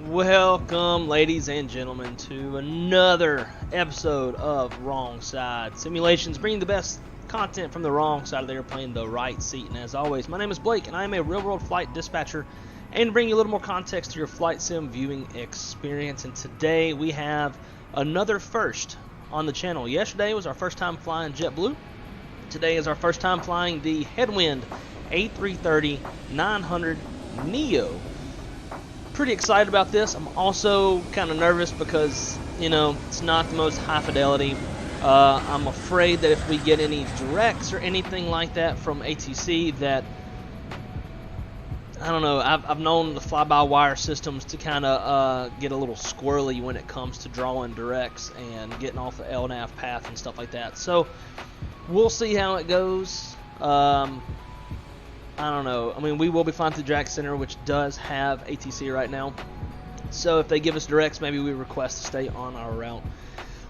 Welcome, ladies and gentlemen, to another episode of Wrong Side Simulations, bringing the best content from the wrong side of the airplane, the right seat. And as always, my name is Blake, and I am a real-world flight dispatcher, and bring you a little more context to your flight sim viewing experience. And today we have another first on the channel. Yesterday was our first time flying JetBlue. Today is our first time flying the Headwind A330-900 Neo. Pretty excited about this. I'm also kind of nervous because, you know, it's not the most high fidelity. I'm afraid that if we get any directs or anything like that from ATC, that I don't know. I've known the fly-by-wire systems to kind of get a little squirrely when it comes to drawing directs and getting off the LNAV path and stuff like that. So we'll see how it goes. I don't know. I mean, we will be flying to the Jack Center, which does have ATC right now. So if they give us directs, maybe we request to stay on our route.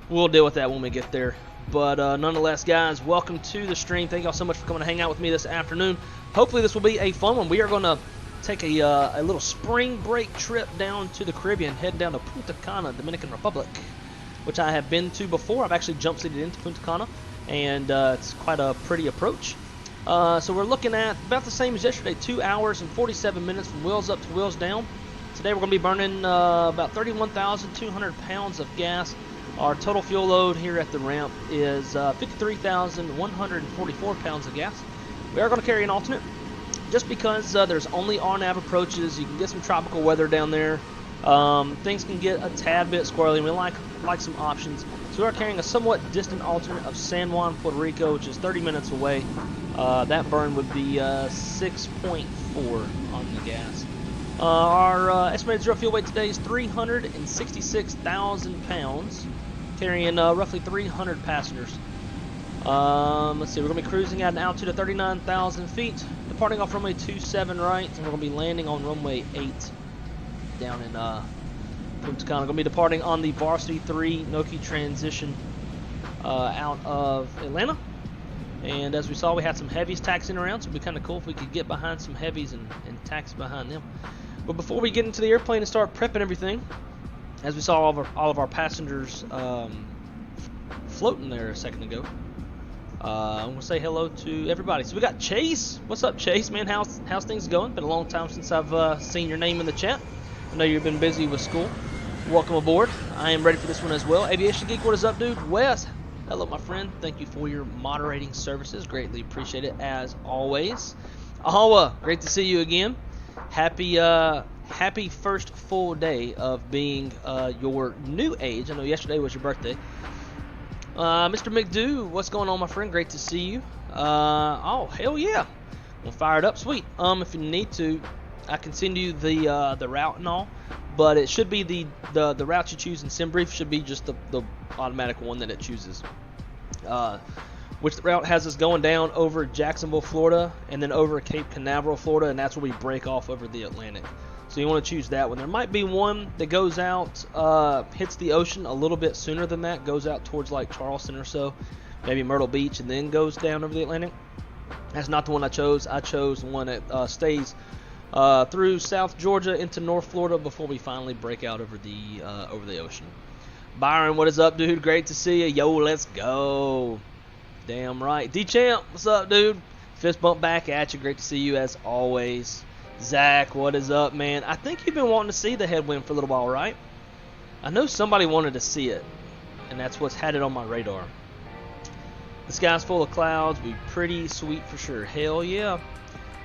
We'll deal with that when we get there. But nonetheless, guys, welcome to the stream. Thank y'all so much for coming to hang out with me this afternoon. Hopefully this will be a fun one. We are going to take a little spring break trip down to the Caribbean, head down to Punta Cana, Dominican Republic, which I have been to before. I've actually jump seated into Punta Cana, and it's quite a pretty approach. So we're looking at about the same as yesterday, 2 hours and 47 minutes from wheels up to wheels down. Today we're going to be burning about 31,200 pounds of gas. Our total fuel load here at the ramp is 53,144 pounds of gas. We are going to carry an alternate just because there's only on-nav approaches. You can get some tropical weather down there. Things can get a tad bit squirrely, and we like some options. So we are carrying a somewhat distant alternate of San Juan, Puerto Rico, which is 30 minutes away. That burn would be 6.4 on the gas. Our estimated zero fuel weight today is 366,000 pounds, carrying roughly 300 passengers. Let's see, we're going to be cruising at an altitude of 39,000 feet, departing off runway 27 right, and we're going to be landing on runway 8 down in Punta Cana. Going to be departing on the Varsity 3 Noki transition out of Atlanta. And as we saw, we had some heavies taxiing around, so it would be kind of cool if we could get behind some heavies and taxi behind them. But before we get into the airplane and start prepping everything, as we saw all of our passengers floating there a second ago, I'm going to say hello to everybody. So we got Chase. What's up, Chase, man? How's things going? Been a long time since I've seen your name in the chat. I know you've been busy with school. Welcome aboard. I am ready for this one as well. Aviation Geek, what is up, dude? Wes, hello, my friend. Thank you for your moderating services. Greatly appreciate it, as always. Ahawa, great to see you again. Happy first full day of being your new age. I know yesterday was your birthday. Mr. McDo, what's going on, my friend? Great to see you. Oh, hell yeah. We'll fire it up. Sweet. If you need to, I can send you the route and all, but it should be the route you choose in SimBrief should be just the automatic one that it chooses. Which the route has us going down over Jacksonville, Florida, and then over Cape Canaveral, Florida, and that's where we break off over the Atlantic. So you want to choose that one. There might be one that goes out, hits the ocean a little bit sooner than that, goes out towards like Charleston or so, maybe Myrtle Beach, and then goes down over the Atlantic. That's not the one I chose. I chose one that stays through South Georgia into North Florida before we finally break out over the ocean. Byron, what is up, dude? Great to see you. Yo, let's go. Damn right. D-Champ, what's up, dude? Fist bump back at you. Great to see you as always. Zach, what is up, man? I think you've been wanting to see the headwind for a little while, right? I know somebody wanted to see it, and that's what's had it on my radar. The sky's full of clouds. Be pretty sweet for sure. Hell yeah.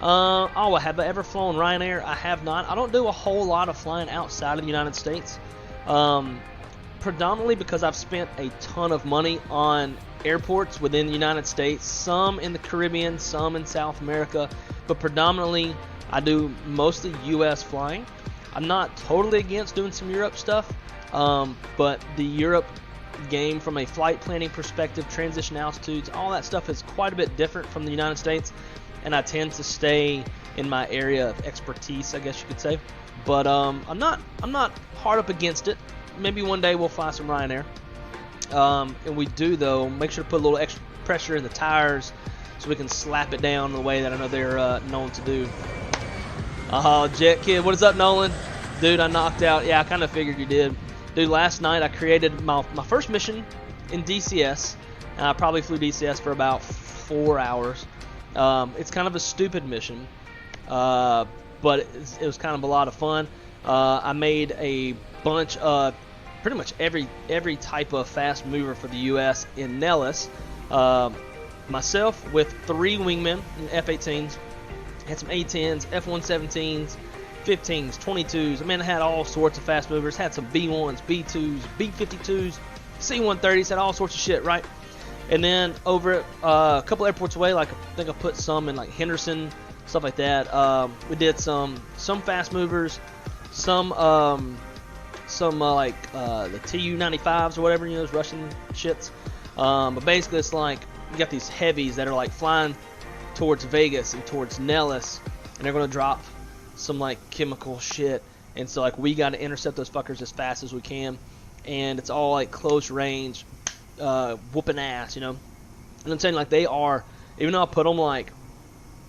Have I ever flown Ryanair? I have not. I don't do a whole lot of flying outside of the United States. Predominantly because I've spent a ton of money on airports within the United States, some in the Caribbean, some in South America, but predominantly I do mostly U.S. flying. I'm not totally against doing some Europe stuff, but the Europe game from a flight planning perspective, transition altitudes, all that stuff is quite a bit different from the United States, and I tend to stay in my area of expertise, I guess you could say. But I'm not hard up against it. Maybe one day we'll fly some Ryanair. And we do, though, make sure to put a little extra pressure in the tires so we can slap it down the way that I know they're known to do. Jet Kid, what is up, Nolan? Dude, I knocked out. Yeah, I kind of figured you did. Dude, last night I created my first mission in DCS. And I probably flew DCS for about 4 hours. It's kind of a stupid mission, but it was kind of a lot of fun. I made a bunch of pretty much every type of fast mover for the U.S. in Nellis. Myself with 3 wingmen in F-18s, had some A-10s, F-117s, 15s, 22s. I mean, I had all sorts of fast movers. Had some B-1s, B-2s, B-52s, C-130s. Had all sorts of shit, right? And then over a couple airports away, like I think I put some in like Henderson, stuff like that. We did some fast movers, some like the Tu-95s or whatever, those Russian shits. But basically, it's like you got these heavies that are like flying towards Vegas and towards Nellis, and they're gonna drop some like chemical shit and so like we got to intercept those fuckers as fast as we can, and it's all like close range, whooping ass, you know. And I'm saying like they are, even though I put them like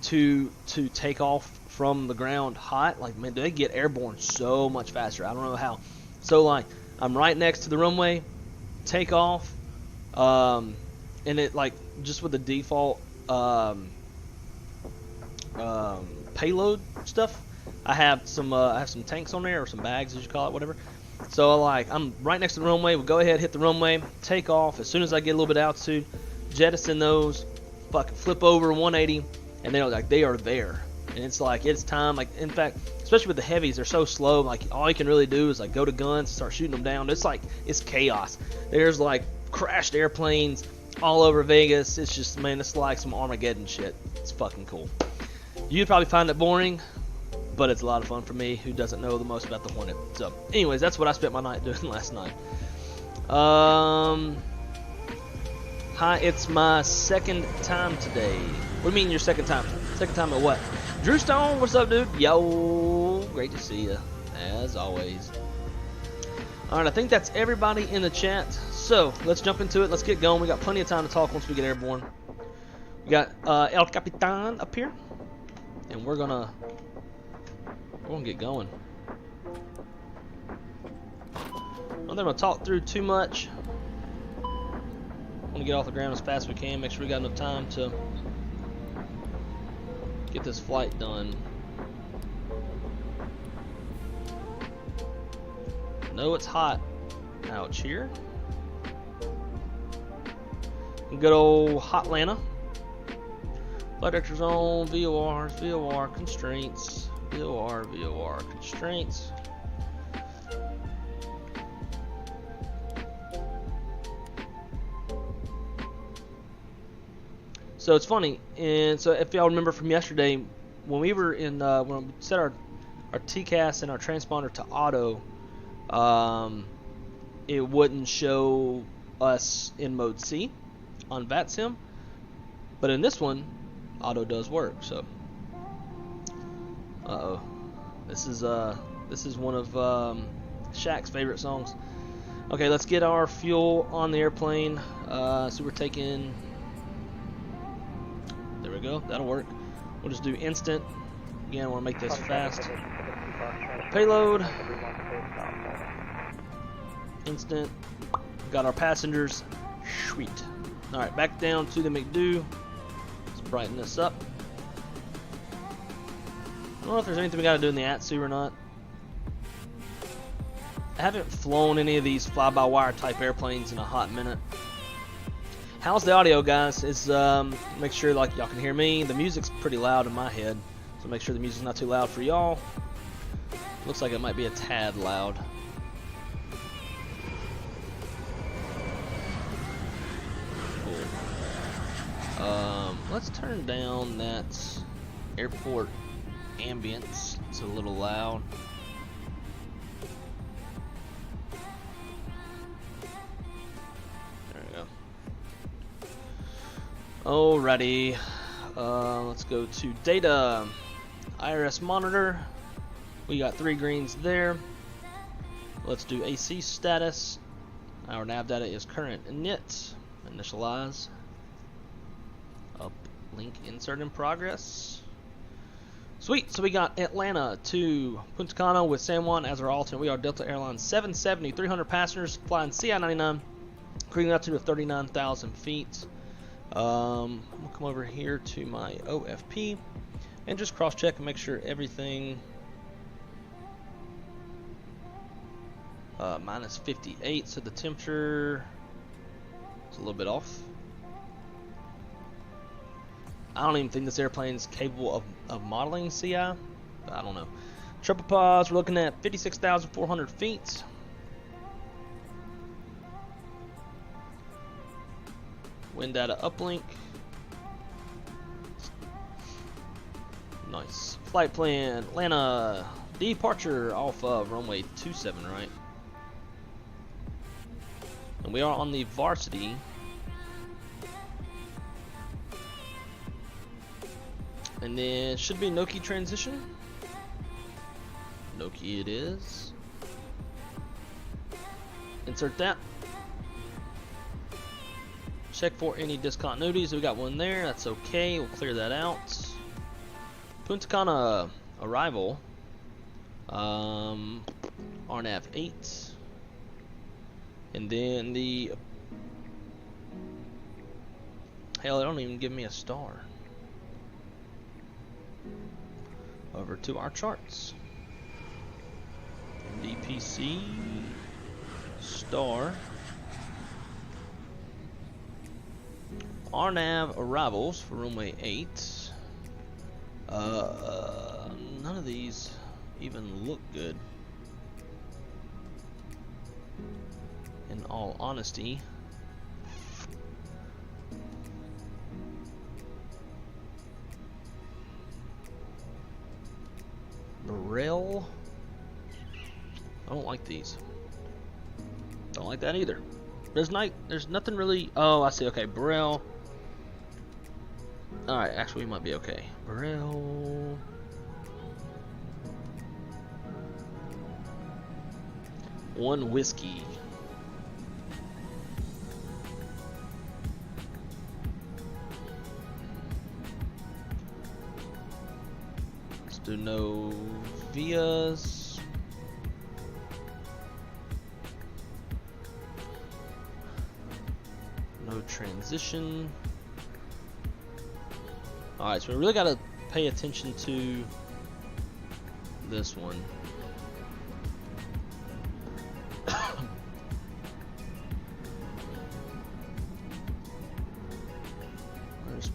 to take off from the ground hot, like man, they get airborne so much faster. I don't know how. So like I'm right next to the runway, take off, and it like just with the default payload stuff, I have some tanks on there, or some bags as you call it, whatever. So like I'm right next to the runway. We'll go ahead, hit the runway, take off. As soon as I get a little bit of altitude, jettison those, fucking flip over 180, and they're like they are there. And it's like it's time. Like in fact, especially with the heavies, they're so slow. Like all you can really do is like go to guns, start shooting them down. It's like it's chaos. There's like crashed airplanes all over Vegas. It's just, man, it's like some Armageddon shit. It's fucking cool. You'd probably find it boring, but it's a lot of fun for me, who doesn't know the most about the Hornet. So, anyways, that's what I spent my night doing last night. Hi, it's my second time today. What do you mean your second time? Second time at what? Drew Stone, what's up, dude? Yo, great to see you, as always. Alright, I think that's everybody in the chat. So, let's jump into it. Let's get going. We got plenty of time to talk once we get airborne. We got El Capitan up here. And we're gonna get going. I don't think I'm gonna talk through too much. I want to get off the ground as fast as we can. Make sure we got enough time to get this flight done. No, it's hot out here. Good old hot Atlanta. Flight director's on, VORs, VOR constraints, VOR constraints. So it's funny, and so if y'all remember from yesterday, when we were in, when we set our TCAS and our transponder to auto, it wouldn't show us in mode C on VATSIM, but in this one, auto does work. So, this is one of Shaq's favorite songs. Okay, let's get our fuel on the airplane. So we're taking. There we go. That'll work. We'll just do instant. Again, I want to make this fast. Payload. Instant. Got our passengers. Sweet. Alright, back down to the McDo. Let's brighten this up. I don't know if there's anything we gotta do in the ATSU or not. I haven't flown any of these fly-by-wire type airplanes in a hot minute. How's the audio, guys? Make sure like y'all can hear me. The music's pretty loud in my head, so make sure the music's not too loud for y'all. Looks like it might be a tad loud. Cool. Let's turn down that airport ambience. It's a little loud. Alrighty, let's go to data, IRS monitor. We got 3 greens there. Let's do AC status. Our nav data is current init. Initialize. Uplink insert in progress. Sweet, so we got Atlanta to Punta Cana with San Juan as our alternate. We are Delta Airlines 770, 300 passengers, flying CI-99, cruising altitude of 39,000 feet. We'll come over here to my OFP and just cross check and make sure everything minus 58, so the temperature is a little bit off. I don't even think this airplane is capable of modeling CI, but I don't know. Triple pause, we're looking at 56,400 feet. Wind data uplink. Nice. Flight plan, Atlanta. Departure off of runway 27, right? And we are on the Varsity. And then should be Noki transition. No key it is. Insert that. Check for any discontinuities. We got one there. That's okay. We'll clear that out. Punta Cana arrival. RNAV 8. And then the... Hell, they don't even give me a star. Over to our charts. DPC star. RNAV arrivals for runway 8. None of these even look good, in all honesty. Burrell. I don't like these. Don't like that either. There's nothing really. Oh, I see. Okay, Burrell. All right, actually, we might be okay. Burrell. One whiskey. Let's do no Vias. No transition. Alright, so we really got to pay attention to this one. Where's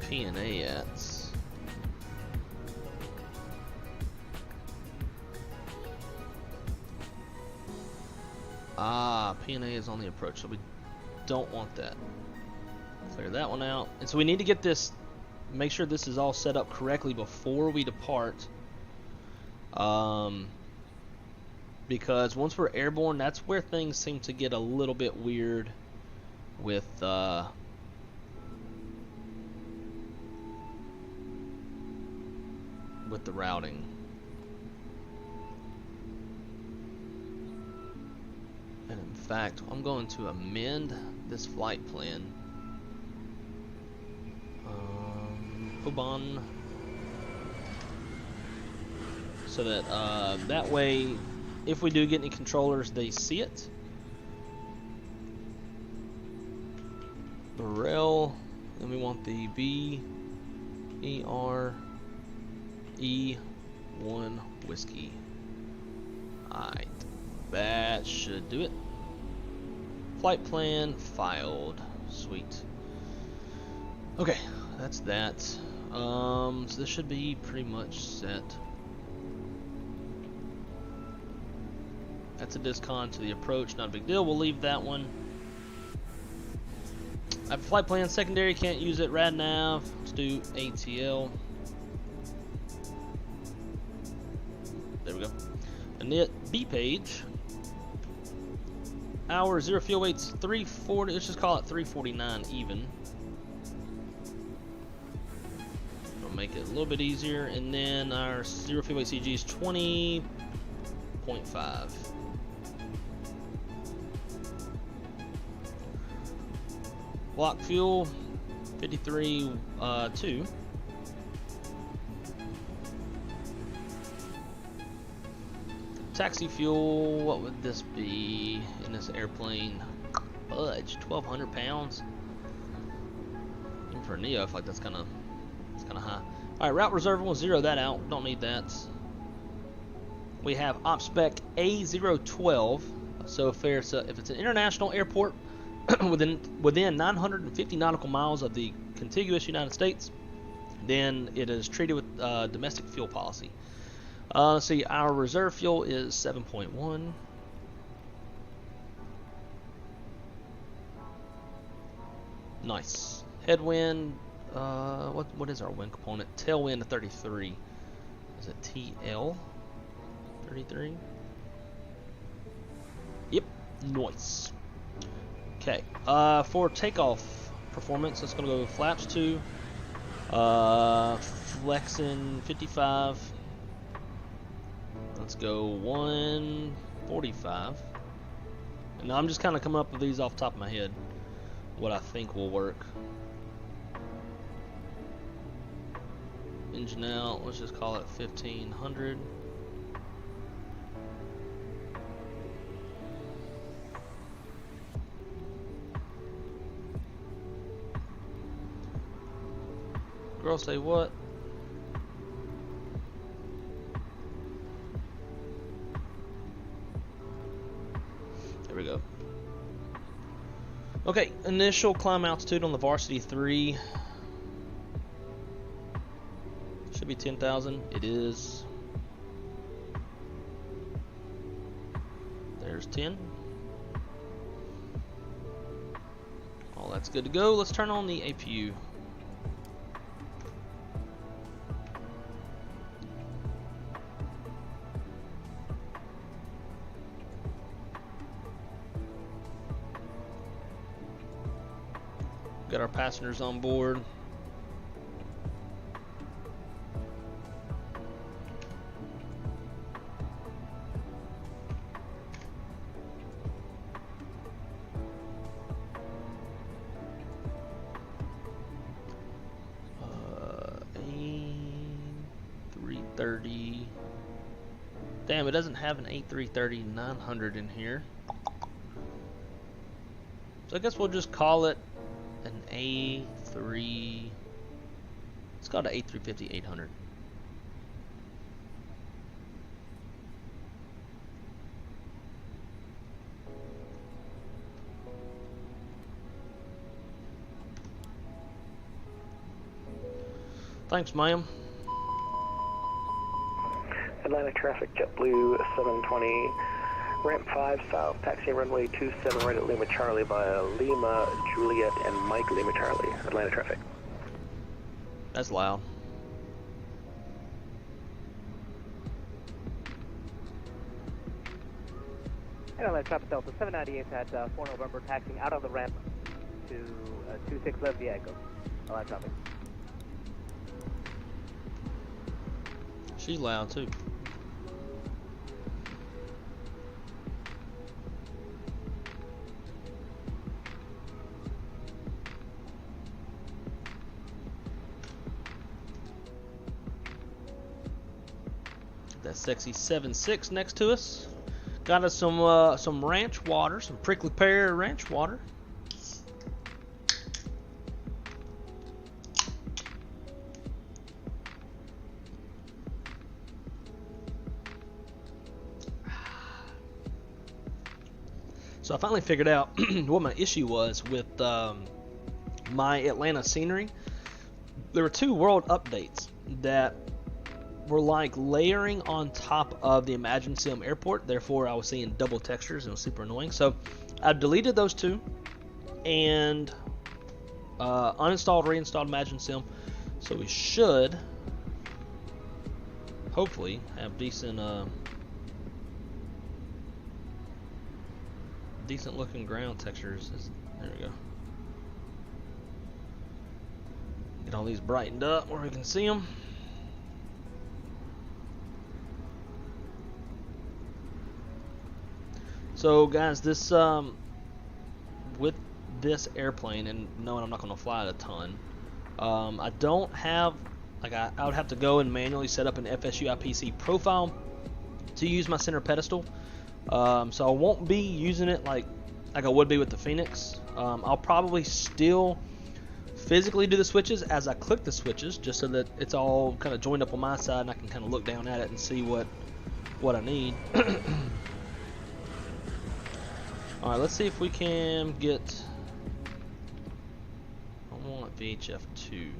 P&A at? Ah, P&A is on the approach, so we don't want that. Clear that one out. And so we need to get this, make sure this is all set up correctly before we depart. Because once we're airborne, that's where things seem to get a little bit weird with the routing. And in fact, I'm going to amend this flight plan. Oban, so that that way, if we do get any controllers, they see it. Burrell, then we want the BERE1 whiskey. Alright, that should do it. Flight plan filed. Sweet. Okay, that's that. So this should be pretty much set. That's a discon to the approach, not a big deal. We'll leave that one. I have a flight plan secondary, can't use it. RadNav, let's do ATL. There we go. Init B page. Our zero fuel weight's 340. Let's just call it 349 even. Make it a little bit easier, and then our zero fuel weight CG is 20.5. Block fuel 53.2. Taxi fuel, what would this be in this airplane? Fudge, 1,200 pounds. Even for a Neo, I feel like that's kind of high. Alright, route reserve, we'll zero that out. Don't need that. We have op spec A012. So if it's an international airport within 950 nautical miles of the contiguous United States, then it is treated with domestic fuel policy. Let's see, our reserve fuel is 7.1. Nice. Headwind. What is our wind component? Tailwind 33. Is it TL 33? Yep. Nice. Okay. For takeoff performance, it's gonna go flaps 2. Flexing 55. Let's go 145. And now I'm just kind of coming up with these off the top of my head, what I think will work. Engine out, let's just call it 1500. Girl, say what? There we go. Okay, initial climb altitude on the Varsity 3 should be 10,000. It is. There's 10. All that's good to go. Let's turn on the APU. Got our passengers on board. A330. Damn, it doesn't have an A330-900 in here. So I guess we'll just call it an A3. It's called an A350-800. Thanks, ma'am. Atlanta traffic, JetBlue 720, ramp 5 south, taxi runway 27 right at Lima Charlie via Lima Juliet and Mike Lima Charlie. Atlanta traffic. That's loud. And Atlanta traffic Delta 798 at 4 November, taxiing out of the ramp to 26 left via Echo. Atlanta traffic. She's loud too. That sexy 7.6 next to us. Got us some ranch water, some prickly pear ranch water. So I finally figured out what my issue was with my Atlanta scenery. There were 2 world updates that were like layering on top of the Imagine Sim airport. Therefore, I was seeing double textures and it was super annoying. So I deleted those 2 and uninstalled, reinstalled Imagine Sim. So we should hopefully have decent looking ground textures. There we go. Get all these brightened up where we can see them. So guys, this with this airplane, and knowing I'm not going to fly it a ton, I don't have, like, I would have to go and manually set up an FSU IPC profile to use my center pedestal. So I won't be using it like I would be with the Phoenix. I'll probably still physically do the switches as I click the switches, just so that it's all kind of joined up on my side and I can kind of look down at it and see what I need. Alright, let's see if we can get, I want VHF2.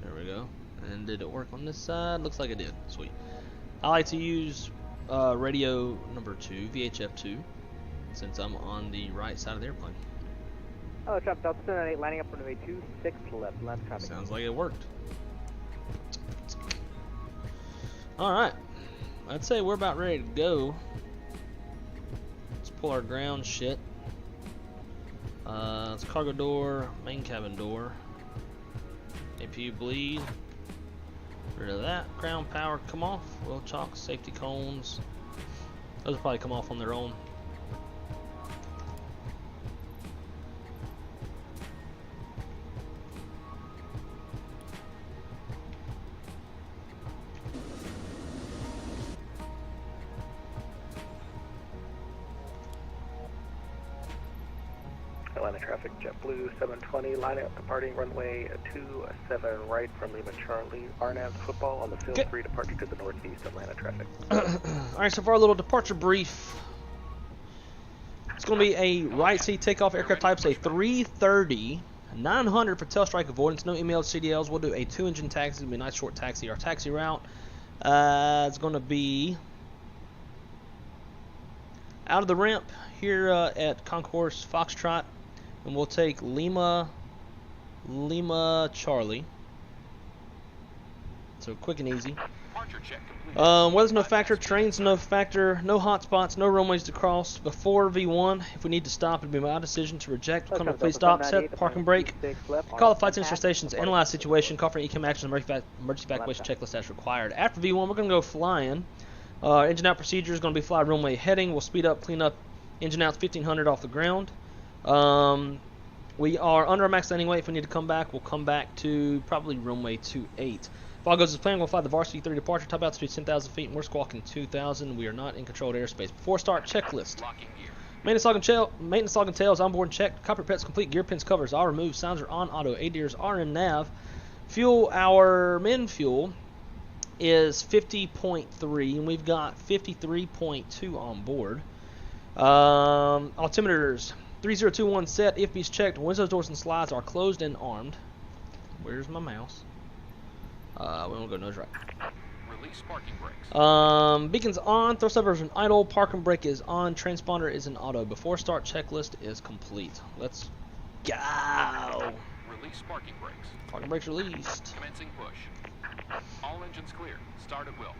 There we go. And did it work on this side? Looks like it did. Sweet. I like to use radio number 2, VHF2, since I'm on the right side of the airplane. Oh, traffic Delta 798 lining up for runway 26 left, left traffic. Sounds like it worked. Alright. I'd say we're about ready to go. Let's pull our ground shit. It's cargo door, main cabin door. APU bleed. Rid of that. Ground power come off. Wheel chocks, safety cones. Those will probably come off on their own. Atlanta traffic, JetBlue 720, line up departing runway 27 right from Lima Charlie. RNAV football on the field 3 departure to the northeast, Atlanta traffic. Alright, so for our little departure brief, it's going to be a right seat takeoff. Aircraft type's a 330, 900 for tail strike avoidance, no emailed CDLs. We'll do a 2-engine taxi. It's going to be a nice short taxi. Our taxi route is going to be out of the ramp here at Concourse Foxtrot. And we'll take Lima Charlie. So quick and easy. Weather's no factor, trains no factor, no hot spots, no runways to cross. Before V1, if we need to stop, it'll be my decision to reject. Come to please stop, set, park and brake. Call the flight center stations, analyze situation, call for ECAM action, emergency evacuation checklist as required. After V1, we're going to go flying. Engine out procedure is going to be fly runway heading. We'll speed up, clean up. Engine out's 1500 off the ground. We are under our max landing weight. If we need to come back, we'll come back to probably runway 28. If all goes as planned, we'll fly the Varsity 3 departure, top altitude 10,000 feet, and we're squawking 2,000. We are not in controlled airspace. Before start, checklist. Maintenance log and tails, onboard checked. Cockpit pets complete, gear pins covers all removed, sounds are on auto, ADIRs are in nav. Fuel, our min fuel is 50.3, and we've got 53.2 on board. Altimeters 3021 set, IFB's checked, windows, doors, and slides are closed and armed. Where's my mouse? We won't go nose right. Release parking brakes. Beacons on, thrust levers are idle, park and brake is on, transponder is in auto. Before start, checklist is complete. Let's go. Release parking brakes. Parking brakes released. Commencing push. All engines clear. Start at will.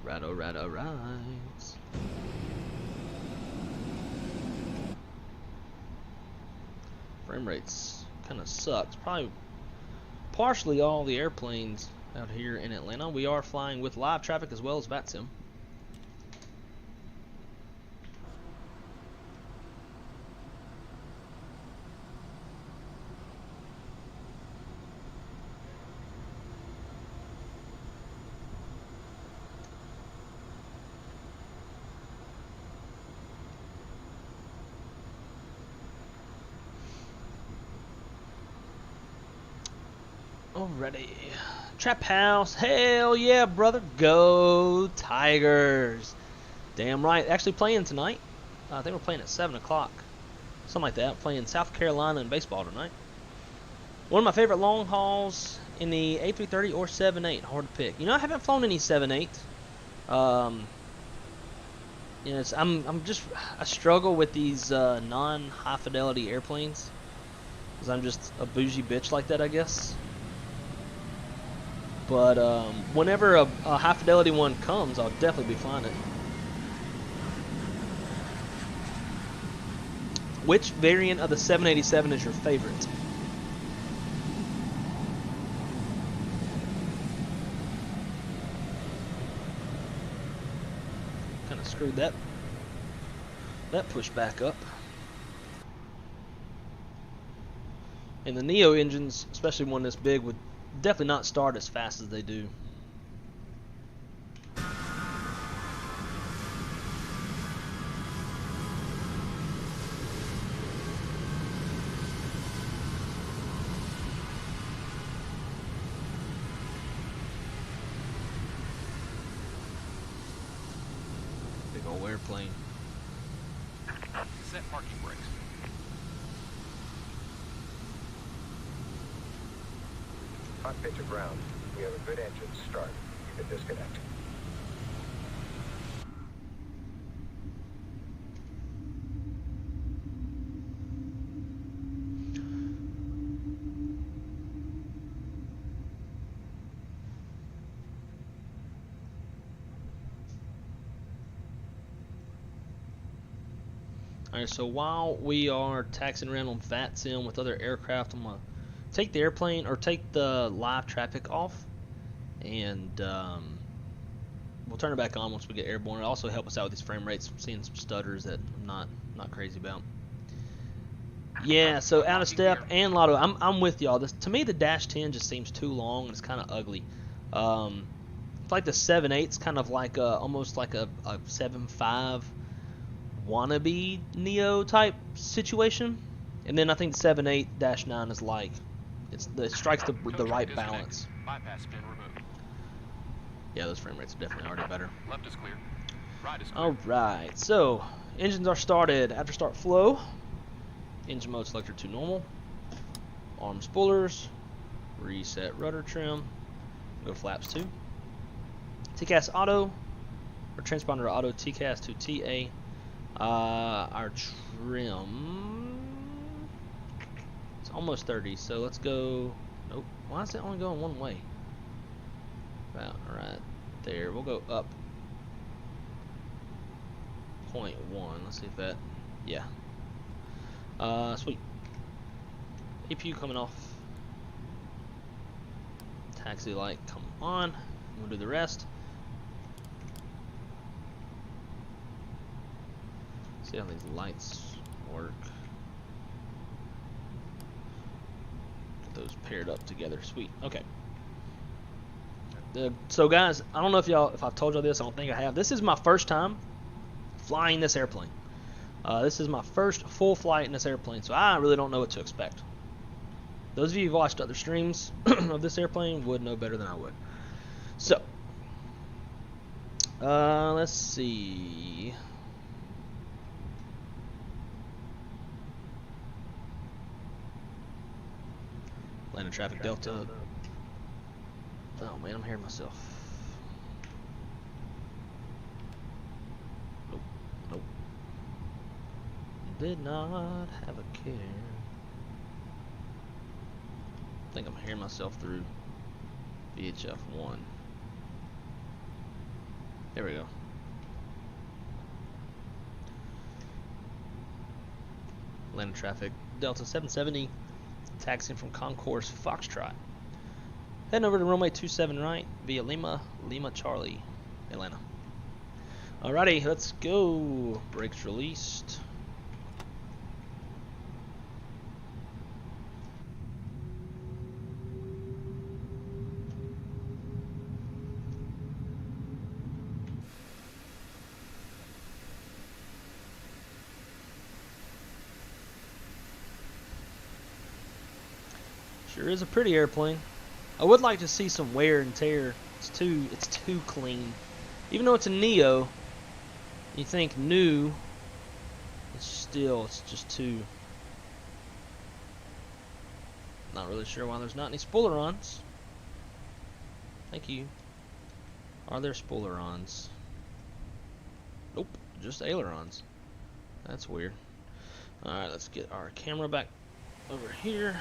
Alright. Frame rates kind of sucks. Probably partially all the airplanes out here in Atlanta. We are flying with live traffic as well as VATSIM. Alrighty. Trap House. Hell yeah, brother. Go Tigers. Damn right. Actually playing tonight. I think we're playing at 7 o'clock. Something like that. Playing South Carolina in baseball tonight. One of my favorite long hauls in the A330 or 7.8. Hard to pick. You know, I haven't flown any 7.8. You know, I struggle with these non-high fidelity airplanes. Because I'm just a bougie bitch like that, I guess. But whenever a high fidelity one comes, I'll definitely be flying it. Which variant of the 787 is your favorite? Kind of screwed that push back up. And the Neo engines, especially one this big, would definitely not start as fast as they do. Big old airplane. Set parking brakes. Cockpit to ground. We have a good engine. Start. You can disconnect. Alright, so while we are taxiing around on VATSIM with other aircraft, I'm going to take the airplane, or take the live traffic off, and we'll turn it back on once we get airborne. It'll also help us out with these frame rates. I'm seeing some stutters that I'm not crazy about. Yeah, so out of step and Lotto, I'm with y'all. To me, the Dash 10 just seems too long and it's kind of ugly. It's like the 7.8's kind of like almost like a 7.5 wannabe Neo type situation, and then I think the 7.8-9 is like it strikes the right balance. Bypass pin removed. Yeah, those frame rates are definitely already better. Left is clear. Right is clear. All right, so engines are started. After start flow. Engine mode selector to normal. Arm spoolers. Reset rudder trim. Go flaps 2. TCAS auto. Or transponder auto. TCAS to TA. Our trim. It's almost 30, so let's go. Nope. Why is it only going one way? About right there. We'll go up 0.1. Let's see if that. Yeah. Sweet. APU coming off. Taxi light come on. We'll do the rest. See how these lights work. Get those paired up together. Sweet. Okay. So guys, I don't know if I've told y'all this. I don't think I have. This is my first time flying this airplane. This is my first full flight in this airplane, so I really don't know what to expect. Those of you who've watched other streams of this airplane would know better than I would. So, let's see. Landing traffic Delta. Oh man, I'm hearing myself. Nope, nope. Did not have a care. I think I'm hearing myself through VHF 1. There we go. Landing traffic Delta 770, taxiing from Concourse Foxtrot. Heading over to runway 27 right via Lima Charlie, Atlanta. Alrighty, let's go. Brakes released. Sure is a pretty airplane. I would like to see some wear and tear. It's too clean. Even though it's a Neo, you think new, it's just too. Not really sure why there's not any spoilerons. Thank you. Are there spoilerons? Nope, just ailerons. That's weird. Alright, let's get our camera back over here.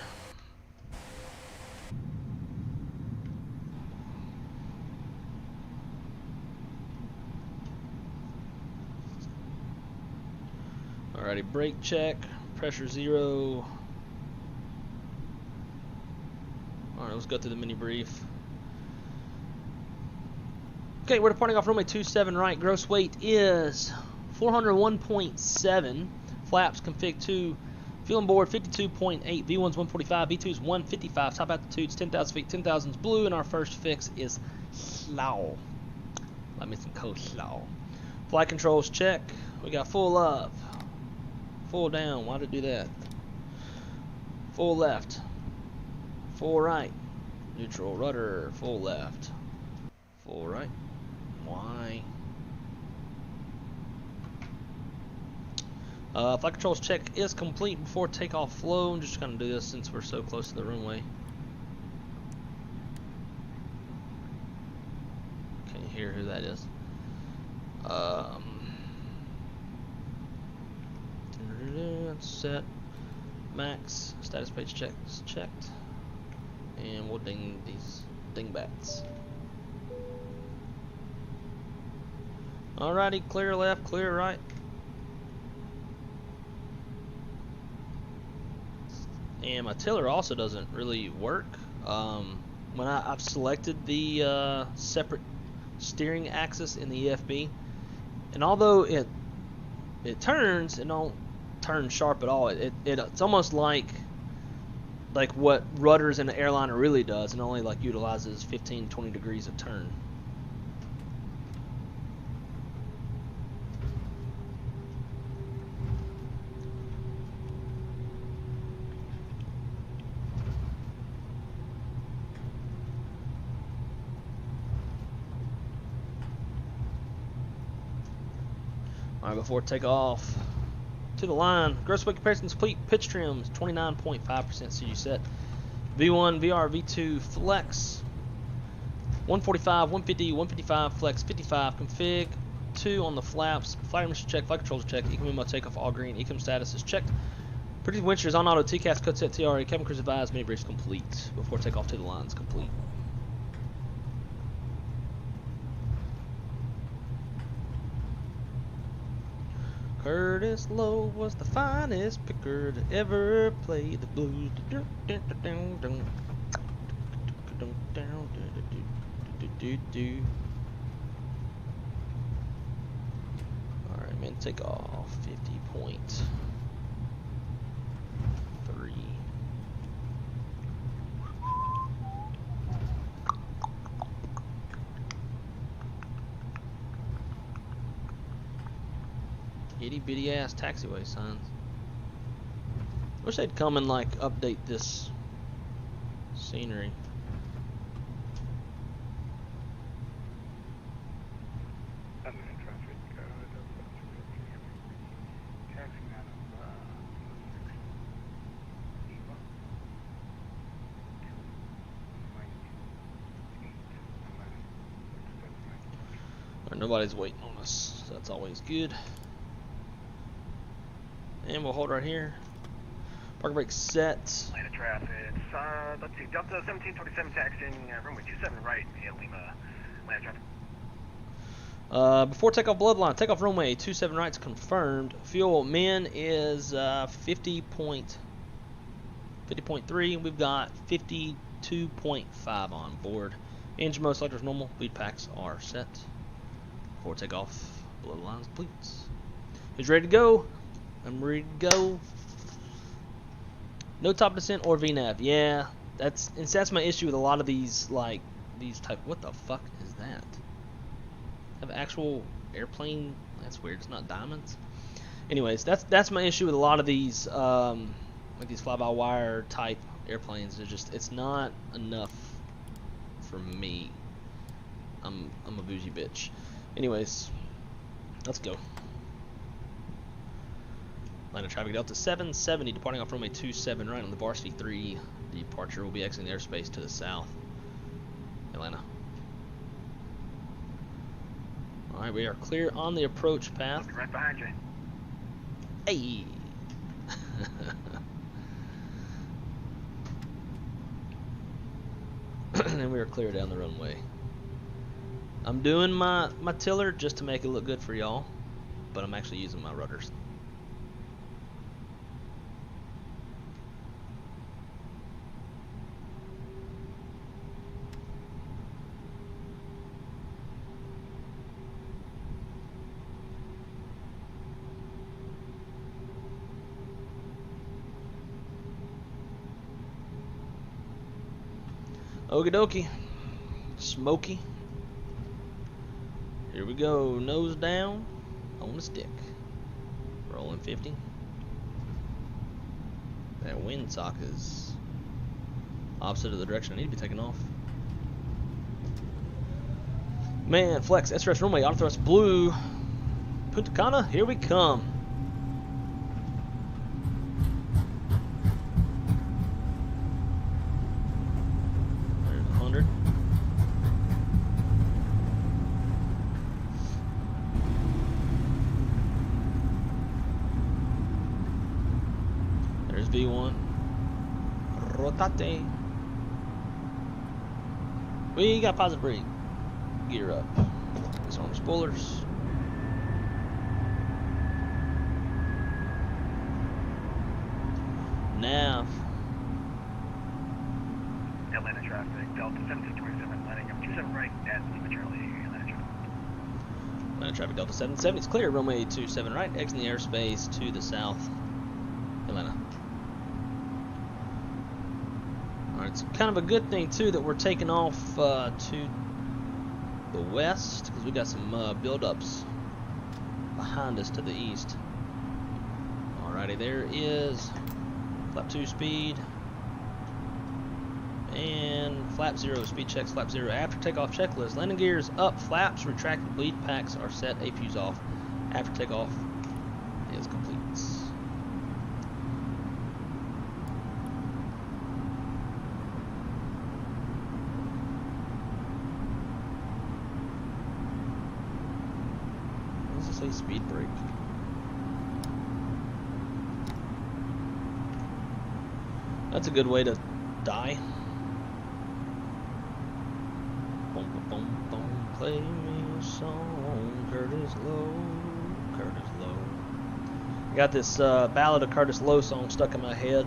Alrighty, brake check, pressure 0. Alright, let's go through the mini brief. Okay, we're departing off runway 27 right. Gross weight is 401.7. Flaps config 2. Fuel on board 52.8. V1's 145. V2's 155. Top altitude's 10,000 feet. 10,000's blue, and our first fix is slow. Let me some coleslaw. Flight controls check. We got full up. Full down. Why did it do that? Full left. Full right. Neutral rudder. Full left. Full right. Why? Flight controls check is complete before takeoff flow. I'm just going to do this since we're so close to the runway. Can you hear who that is? Set. Max. Status page checks checked. And we'll ding these dingbats. Alrighty, clear left, clear right. and my tiller also doesn't really work. When I've selected the separate steering axis in the EFB, and although it turns, it don't turn sharp at all. It's almost like what rudders in an airliner really does, and only like utilizes 15-20 degrees of turn. Alright, before takeoff, to the line. Gross weight comparison complete. Pitch trims 29.5% CG set. V1, VR, V2 flex. 145, 150, 155 flex 55 config. 2 on the flaps. Flight mission check. Flight controls are checked. ECM memo takeoff all green. ECM status is checked. Predicted wind shear is on auto. TCAS cut set TRA. Cabin crews advised. Mini briefs complete. Before takeoff to the lines complete. Curtis Lowe was the finest picker to ever play the blues. Alright, man, take off 50.3. Itty bitty ass taxiway signs. Wish they'd come and like update this scenery. Nobody's waiting on us, so that's always good. And we'll hold right here. Park brake set. Atlanta traffic. Let's see. Delta 1727 taxiing runway 27 right via Lima. Atlanta traffic. Before takeoff bloodline, takeoff runway 27 right's confirmed. Fuel min is 50.3. We've got 52.5 on board. Engine mode selector is normal. Lead packs are set. Before takeoff, bloodline complete. Who's ready to go? I'm ready to go. No top descent or VNAV. Yeah, that's my issue with a lot of these type. What the fuck is that? Have actual airplane? That's weird. It's not diamonds. Anyways, that's my issue with a lot of these like these fly-by-wire type airplanes. It's not enough for me. I'm a bougie bitch. Anyways, let's go. Line of traffic Delta 770 departing off runway 27 right on the Varsity 3 departure. Will be exiting the airspace to the south. Atlanta. Alright, we are clear on the approach path. Right behind you. Hey! And we are clear down the runway. I'm doing my tiller just to make it look good for y'all, but I'm actually using my rudders. Okie dokie. Smoky. Here we go. Nose down on the stick. Rolling 50. That windsock is opposite of the direction I need to be taking off. Man, flex, SRS runway, auto thrust blue. Punta Cana, here we come. There's 100. There's V1. Rotate. We got positive brake. Gear up. Disarm spoilers. Nav. traffic, Delta 7627, landing up 27 right at Lima Charlie, Atlanta traffic. Atlanta traffic Delta 770 is clear, runway 27 right, exiting the airspace to the south, Atlanta. Alright, it's kind of a good thing too that we're taking off to the west, because we got some build-ups behind us to the east. Alrighty, there is flap 2 speed and flap 0 speed checks, flap 0 after takeoff checklist. Landing gears up, flaps retracted, bleed packs are set, APUs off. After takeoff is complete. What does it say? Speed brake. That's a good way to die. Boom, boom, boom, play me a song, Curtis Lowe, Curtis Lowe. I got this Ballad of Curtis Lowe song stuck in my head.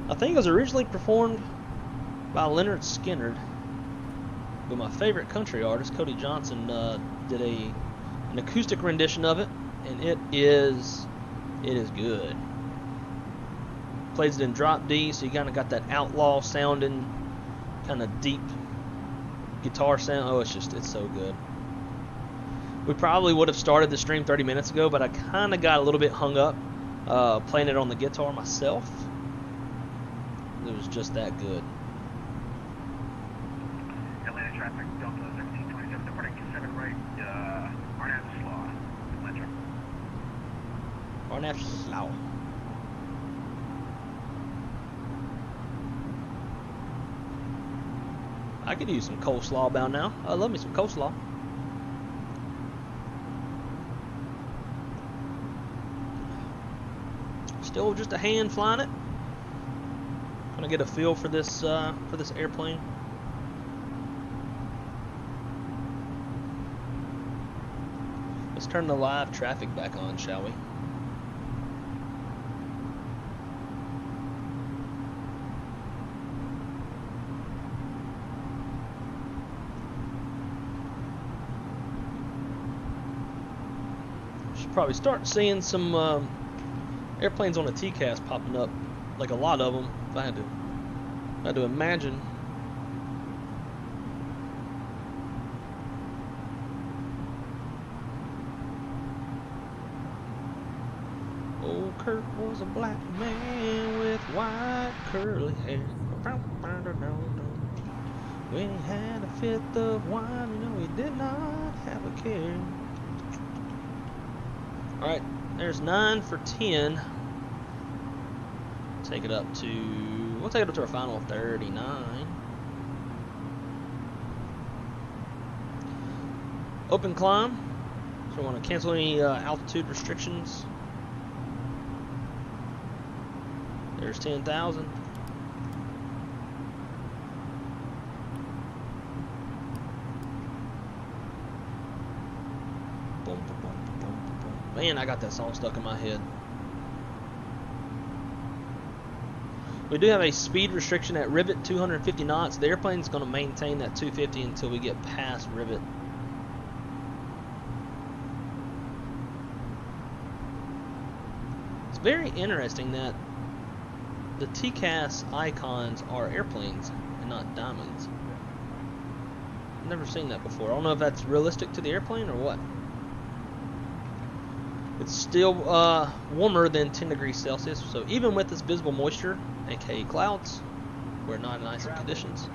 I think it was originally performed by Leonard Skinner, but my favorite country artist, Cody Johnson, did an acoustic rendition of it, and it is good. Plays it in drop D, so you kind of got that outlaw sounding, kind of deep guitar sound. Oh, it's so good. We probably would have started the stream 30 minutes ago, but I kind of got a little bit hung up playing it on the guitar myself. It was just that good. Atlanta traffic, Delta 1727, departing 27 right, Arnav Slaw, Atlanta. Arnav Slaw. I could use some coleslaw about now. I love me some coleslaw. Still just a hand flying it. Gonna get a feel for this airplane. Let's turn the live traffic back on, shall we? Probably start seeing some airplanes on the TCAS popping up, like a lot of them. If I had to imagine. Old Kurt was a black man with white curly hair. When he had a fifth of wine, you know he did not have a care. Alright, there's 9 for 10. We'll take it up to our final 39. Open climb. So we want to cancel any altitude restrictions. There's 10,000. Man, I got that song stuck in my head. We do have a speed restriction at Rivet, 250 knots. The airplane's going to maintain that 250 until we get past Rivet. It's very interesting that the TCAS icons are airplanes and not diamonds. I've never seen that before. I don't know if that's realistic to the airplane or what. It's still warmer than 10 degrees Celsius, so even with this visible moisture, aka clouds, we're not in icing conditions.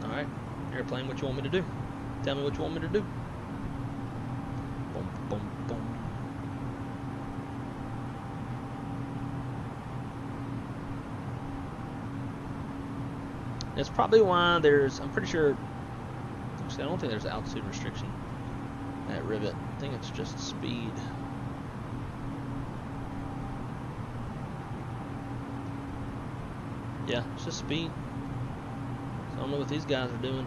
Alright, airplane, what you want me to do? Tell me what you want me to do. Boom, boom, boom. That's probably why I'm pretty sure, actually I don't think there's an altitude restriction at Rivet. I think it's just speed. Yeah, it's just speed. So I don't know what these guys are doing.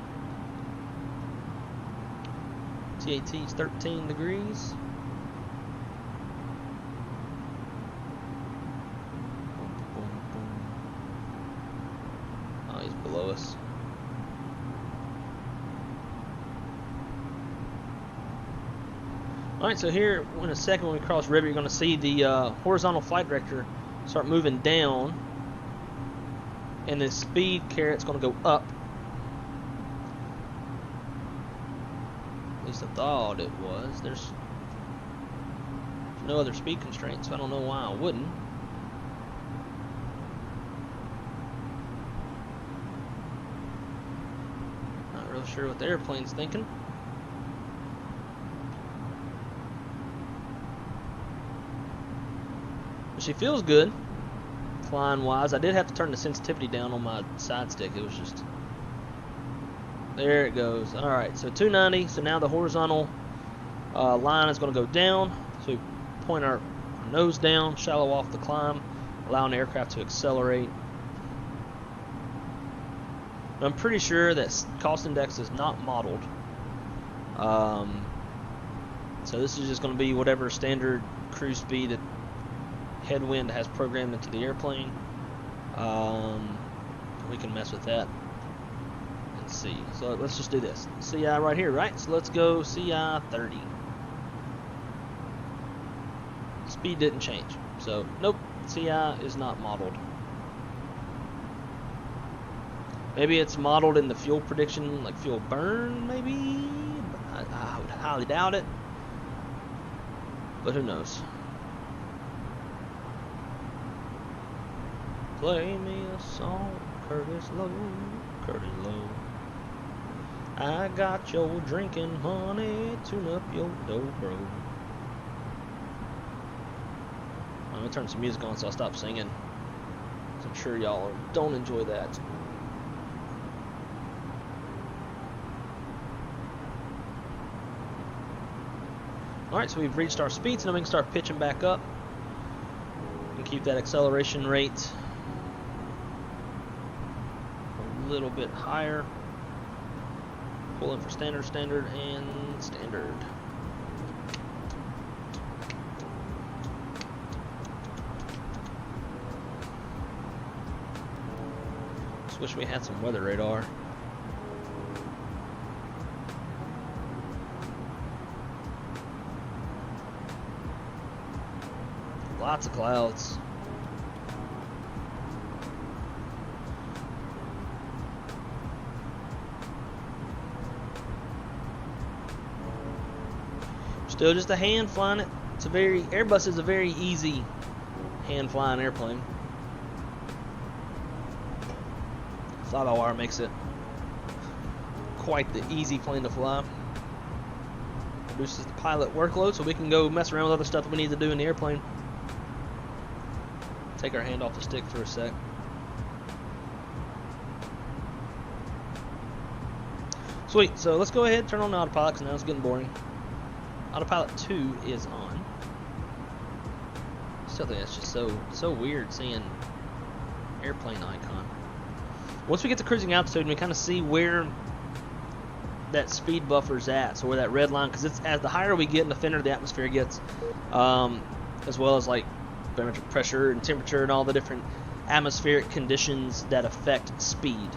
TAT is 13 degrees. ridiculous. Alright, so here in a second when we cross river, you're going to see the horizontal flight director start moving down, and the speed caret's going to go up. At least I thought it was. There's no other speed constraints, so I don't know why I wouldn't. Not really sure what the airplane's thinking. She feels good, flying wise. I did have to turn the sensitivity down on my side stick. It was just, there it goes. All right, so 290. So now the horizontal line is going to go down. So we point our nose down, shallow off the climb, allowing the aircraft to accelerate. I'm pretty sure that cost index is not modeled. So this is just going to be whatever standard cruise speed that headwind has programmed into the airplane. We can mess with that and see. So let's just do this. CI right here, right? So let's go CI 30. Speed didn't change. So nope, CI is not modeled. Maybe it's modeled in the fuel prediction, like fuel burn, maybe? I would highly doubt it. But who knows? Play me a song, Curtis Lowe, Curtis Lowe. I got your drinking honey, tune up your dobro. I'm gonna turn some music on so I'll stop singing. I'm sure y'all don't enjoy that. Alright, so we've reached our speed, so now we can start pitching back up. And keep that acceleration rate a little bit higher. Pull in for standard, standard, and standard. Just wish we had some weather radar. Lots of clouds. Still just a hand flying it. It's a Airbus is a very easy hand flying airplane. Fly-by-wire makes it quite the easy plane to fly. Reduces the pilot workload so we can go mess around with other stuff that we need to do in the airplane. Take our hand off the stick for a sec. Sweet, so let's go ahead and turn on the autopilot because now it's getting boring. Autopilot 2 is on. Still think that's just so weird seeing airplane icon. Once we get to cruising altitude, we kind of see where that speed buffer's at, so where that red line, because it's as the higher we get and the thinner the atmosphere gets, as well as like barometric pressure and temperature and all the different atmospheric conditions that affect speed.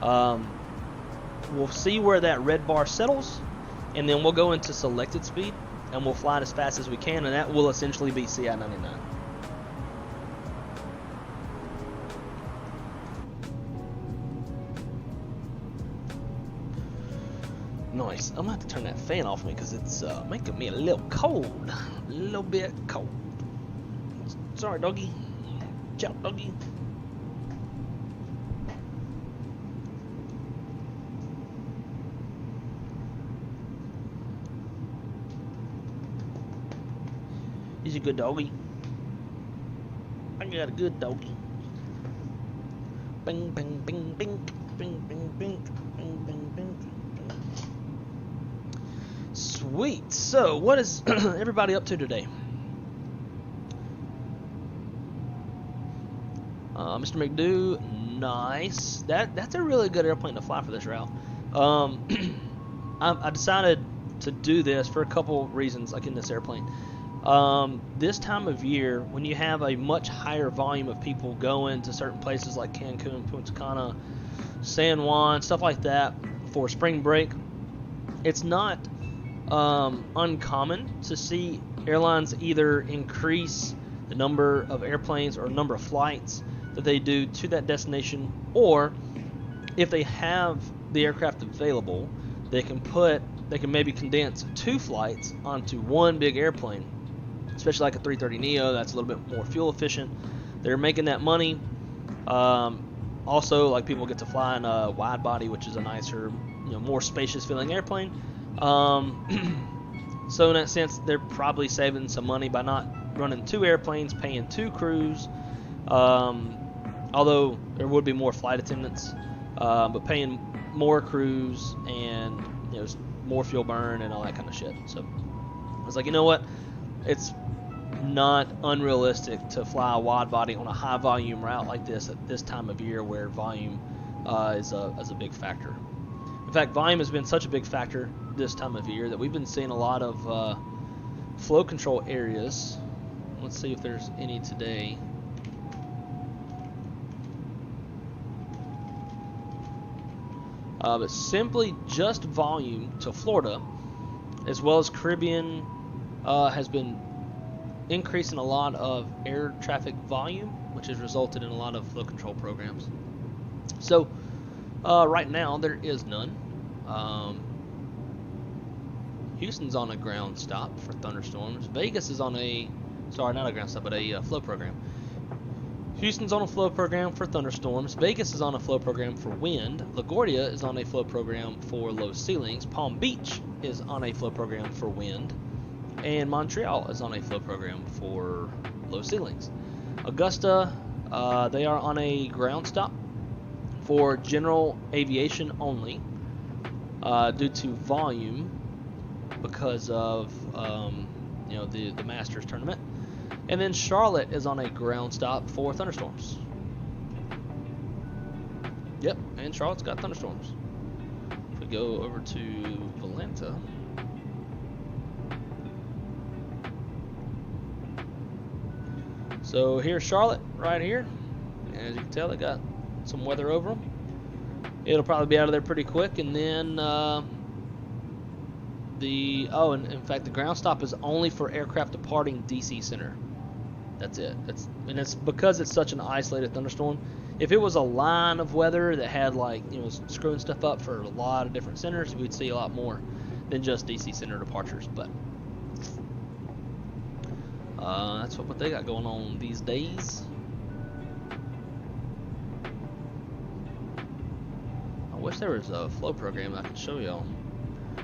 We'll see where that red bar settles, and then we'll go into selected speed, and we'll fly it as fast as we can, and that will essentially be CI-99. Nice. I'm going to have to turn that fan off me because it's making me a little cold. A little bit cold. Sorry, doggy. Ciao, doggy. He's a good doggy. I got a good doggy. Bing, bing, bing, bing, bing, bing, bing, bing, bing, bing. Sweet. So, what is everybody up to today? Mr. McDo, nice. That's a really good airplane to fly for this route. I decided to do this for a couple reasons, like in this airplane. This time of year, when you have a much higher volume of people going to certain places like Cancun, Punta Cana, San Juan, stuff like that for spring break. It's not uncommon to see airlines either increase the number of airplanes or number of flights that they do to that destination, or if they have the aircraft available, they can maybe condense 2 flights onto one big airplane, especially like a 330neo. That's a little bit more fuel efficient. They're making that money. Also, like, people get to fly in a wide body, which is a nicer, more spacious feeling airplane. So in that sense, they're probably saving some money by not running 2 airplanes, paying 2 crews. Although there would be more flight attendants, but paying more crews and more fuel burn and all that kind of shit. So I was like, you know what? It's not unrealistic to fly a wide body on a high volume route like this at this time of year, where volume is a big factor. In fact, volume has been such a big factor this time of year that we've been seeing a lot of flow control areas. Let's see if there's any today. But simply just volume to Florida, as well as Caribbean, has been increasing a lot of air traffic volume, which has resulted in a lot of flow control programs. So right now there is none. Houston's on a ground stop for thunderstorms. Vegas is on not a ground stop, but a flow program. Houston's on a flow program for thunderstorms. Vegas is on a flow program for wind. LaGuardia is on a flow program for low ceilings. Palm Beach is on a flow program for wind. And Montreal is on a flow program for low ceilings. Augusta, they are on a ground stop for general aviation only, due to volume, because of the Masters tournament. And then Charlotte is on a ground stop for thunderstorms. Yep, and Charlotte's got thunderstorms. If we go over to Valenta, so here's Charlotte right here. As you can tell, they got some weather over them. It'll probably be out of there pretty quick, and then and in fact, the ground stop is only for aircraft departing DC Center. That's it. It's because it's such an isolated thunderstorm. If it was a line of weather that had screwing stuff up for a lot of different centers, we'd see a lot more than just DC Center departures. But that's what they got going on these days. I wish there was a flow program I could show y'all.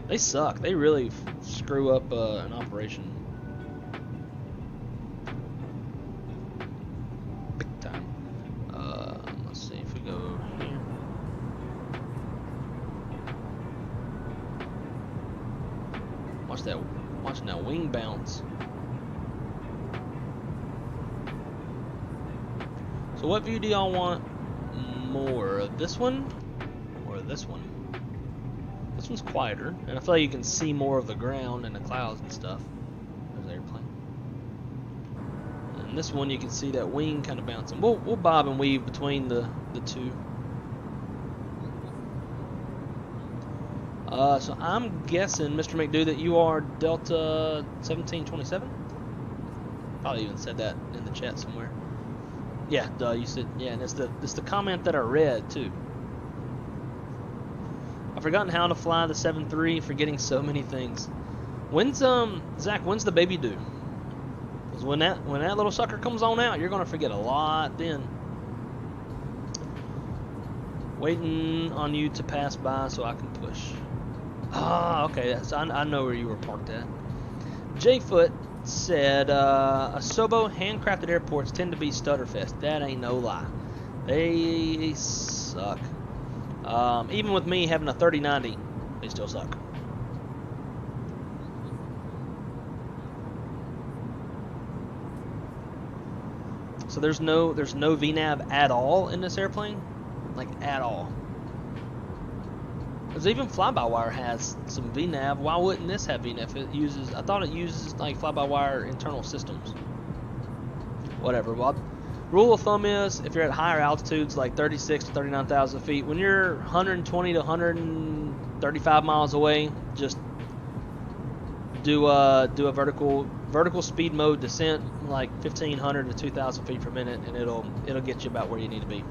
They suck. They really screw up an operation big time. Let's see if we go over here. Watching that wing bounce. So what view do y'all want more? This one or this one? This one's quieter, and I feel like you can see more of the ground and the clouds and stuff. There's the airplane. And this one you can see that wing kind of bouncing. We'll bob and weave between the two. So I'm guessing, Mr. McDo, that you are Delta 1727? Probably even said that in the chat somewhere. Yeah, you said, yeah, and it's the comment that I read too. I've forgotten how to fly the 7.3, forgetting so many things. Zach, when's the baby due? Because when that little sucker comes on out, you're gonna forget a lot then. Waiting on you to pass by so I can push. Ah, okay, so I know where you were parked at. J-Foot said, Asobo handcrafted airports tend to be stutterfest. That ain't no lie. They suck. Even with me having a 3090, they still suck. So there's no VNAV at all in this airplane, like at all. Because even fly-by-wire has some VNAV. Why wouldn't this have VNAV? I thought it uses like fly-by-wire internal systems. Whatever. Well, Rule of thumb is, if you're at higher altitudes, like 36 to 39,000 feet, when you're 120 to 135 miles away, just do a vertical speed mode descent, like 1,500 to 2,000 feet per minute, and it'll get you about where you need to be.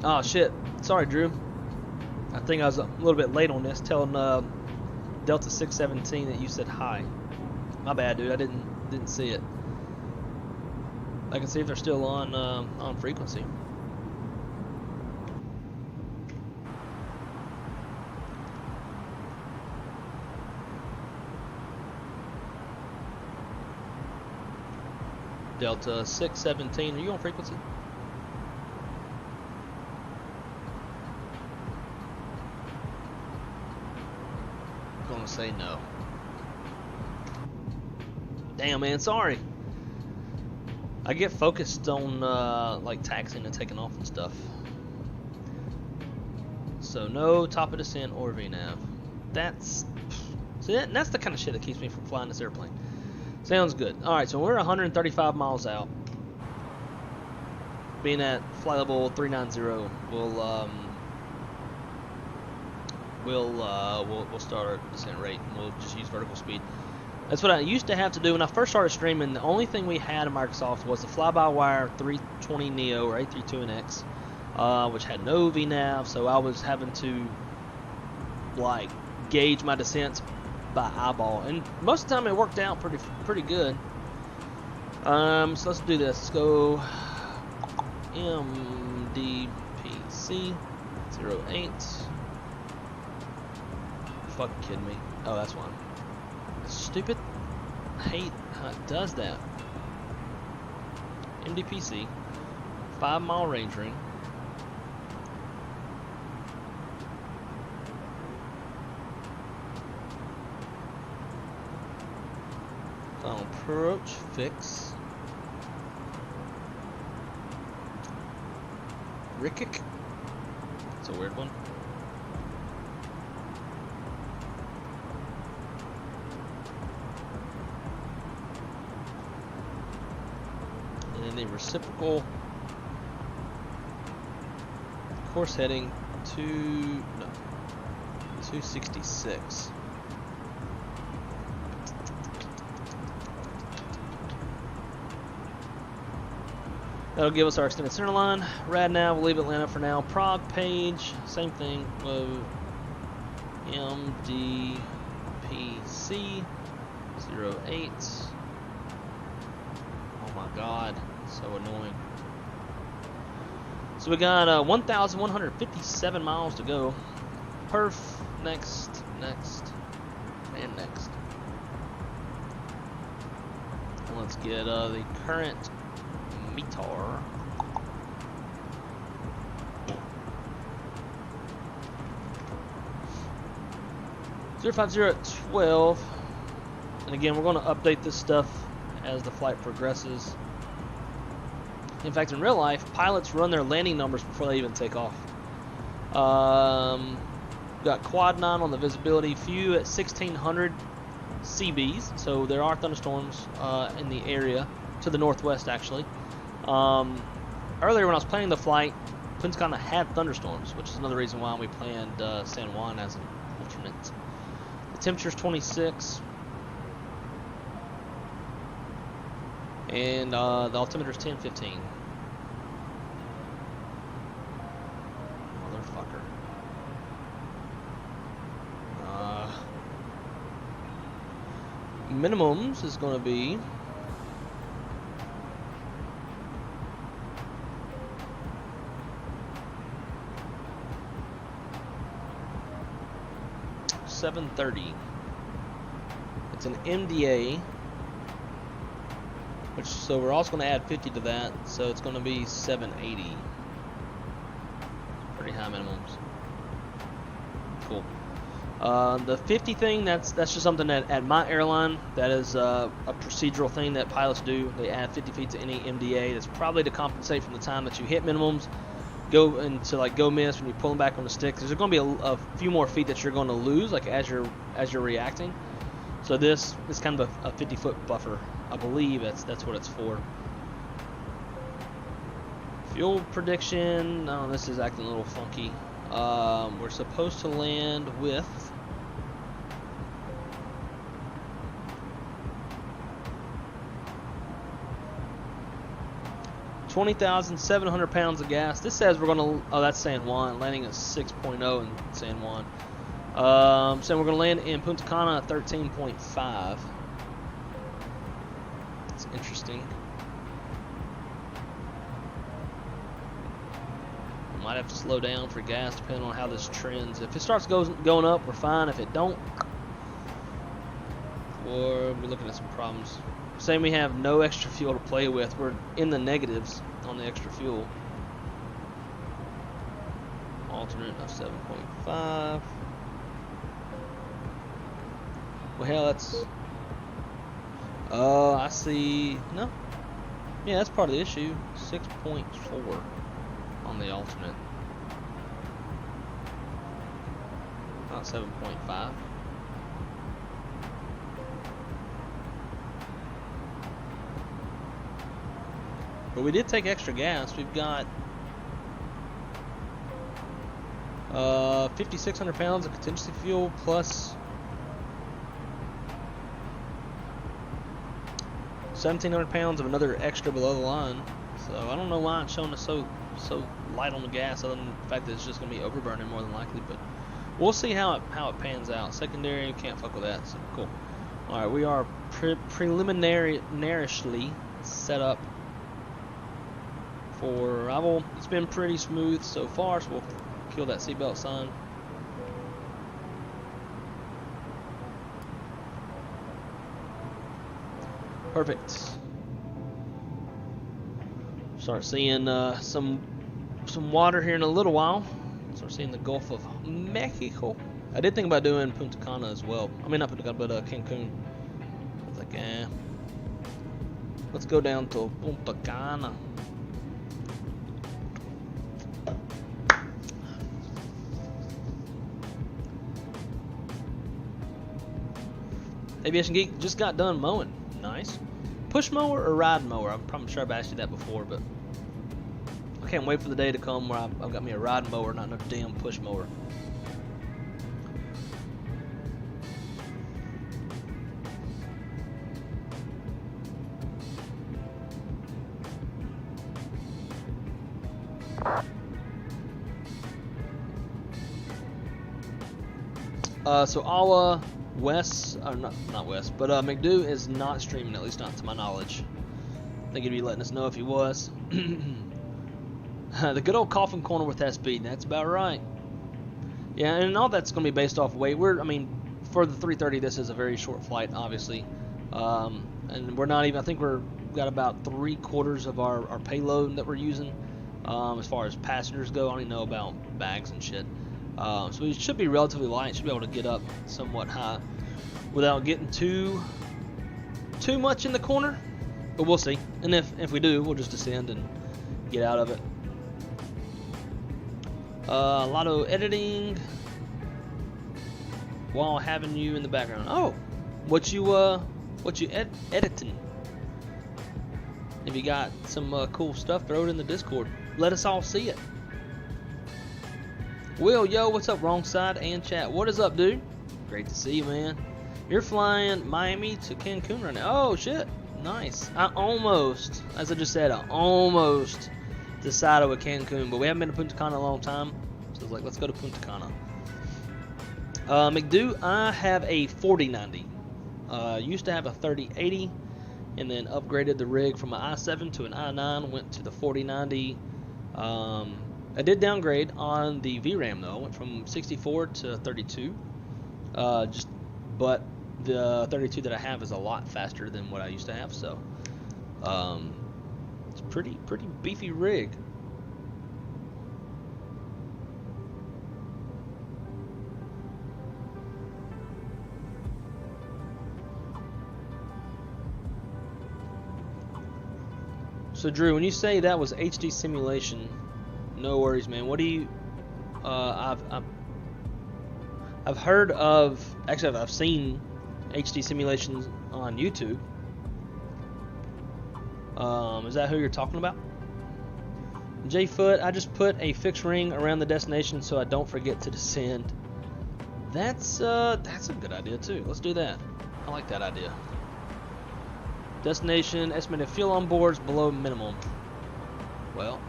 Oh shit! Sorry, Drew. I think I was a little bit late on this, telling Delta 617 that you said hi. My bad, dude. I didn't see it. I can see if they're still on frequency. Delta 617, are you on frequency? I'm gonna say no. Damn, man, sorry. I get focused on like taxiing and taking off and stuff. So no top of descent or VNAV. That's the kind of shit that keeps me from flying this airplane. Sounds good. Alright, so we're 135 miles out. Being at flight level 390, we'll start our descent rate, and we'll just use vertical speed. That's what I used to have to do when I first started streaming. The only thing we had in Microsoft was the fly-by-wire 320 Neo or A32NX, which had no VNAV, so I was having to like gauge my descents by eyeball, and most of the time it worked out pretty good. So let's do this. Let's go MDPC 08. Fucking kidding me? Oh, that's one. Stupid. I hate how it does that. MDPC 5-mile range ring. Approach fix. Rickik. It's a weird one. And then the reciprocal course heading to 266. That'll give us our extended center line. RadNav, we'll leave Atlanta for now. Prague page, same thing. Whoa. MDPC 08. Oh my god, so annoying. So we got 1,157 miles to go. Perf, next, and next. And let's get the current METAR. Zero 5012, and again we're going to update this stuff as the flight progresses. In fact, in real life, pilots run their landing numbers before they even take off. Got quad 9 on the visibility, few at 1600 CBs, so there are thunderstorms in the area to the northwest actually. Earlier when I was planning the flight, Punta Cana had thunderstorms, which is another reason why we planned San Juan as an alternate. The temperature's 26, and the altimeter's 1015. Motherfucker. Minimums is going to be $730. It's an MDA, which so we're also going to add 50 to that, so it's going to be 780. Pretty high minimums. Cool. The 50 thing, that's just something that at my airline, that is a procedural thing that pilots do. They add 50 feet to any MDA. That's probably to compensate from the time that you hit minimums, go into like go miss when you're pulling back on the stick. There's going to be a few more feet that you're going to lose, like as you're reacting. So this is kind of a 50-foot buffer. I believe that's what it's for. Fuel prediction. Oh, this is acting a little funky. We're supposed to land with 20,700 pounds of gas. This says we're gonna. Oh, that's San Juan. Landing at 6.0 in San Juan. So we're gonna land in Punta Cana at 13.5. It's interesting. Might have to slow down for gas depending on how this trends. If it starts going up, we're fine. If it don't, we'll be looking at some problems. Saying we have no extra fuel to play with. We're in the negatives on the extra fuel. Alternate of 7.5. Well, hell, that's... I see... No. Yeah, that's part of the issue. 6.4 on the alternate. Not 7.5. But we did take extra gas. We've got 5,600 pounds of contingency fuel plus 1,700 pounds of another extra below the line. So I don't know why it's showing us so light on the gas, other than the fact that it's just going to be overburning more than likely. But we'll see how it pans out. Secondary, can't fuck with that. So cool. All right, we are preliminarily set up for arrival. It's been pretty smooth so far, so we'll kill that seatbelt sign. Perfect. Start seeing some water here in a little while. Start seeing the Gulf of Mexico. I did think about doing Punta Cana as well. I mean, not Punta Cana, but Cancun. I was like, let's go down to Punta Cana. Aviation Geek just got done mowing. Nice. Push mower or ride mower? I'm probably sure I've asked you that before, but I can't wait for the day to come where I've got me a ride mower, not no damn push mower. So Ala Wes, or not Wes, but McDo is not streaming, at least not to my knowledge. I think he'd be letting us know if he was. The good old coffin corner with that speed, that's about right. Yeah, and all that's going to be based off weight. I mean, for the 330, this is a very short flight, obviously. And we're not even, I think we've got about 3/4 of our payload that we're using. As far as passengers go, I don't even know about bags and shit. So we should be relatively light, should be able to get up somewhat high without getting too much in the corner, but we'll see. And if we do, we'll just descend and get out of it. A lot of editing while having you in the background. Oh, what you editing? If you got some cool stuff, throw it in the Discord. Let us all see it. Will, yo, what's up, wrong side and chat? What is up, dude? Great to see you, man. You're flying Miami to Cancun right now. Oh, shit. Nice. I almost, as I just said, decided with Cancun, but we haven't been to Punta Cana in a long time. So I was like, let's go to Punta Cana. McDo, I have a 4090. Used to have a 3080, and then upgraded the rig from an i7 to an i9. Went to the 4090. I did downgrade on the VRAM though. Went from 64 to 32. But the 32 that I have is a lot faster than what I used to have. So it's pretty beefy rig. So Drew, when you say that was HD simulation, no worries, man. What do you? I've heard of. Actually, I've seen HD Simulations on YouTube. Is that who you're talking about? J Foot, I just put a fixed ring around the destination so I don't forget to descend. That's a good idea too. Let's do that. I like that idea. Destination, estimated fuel on board is below minimum. Well,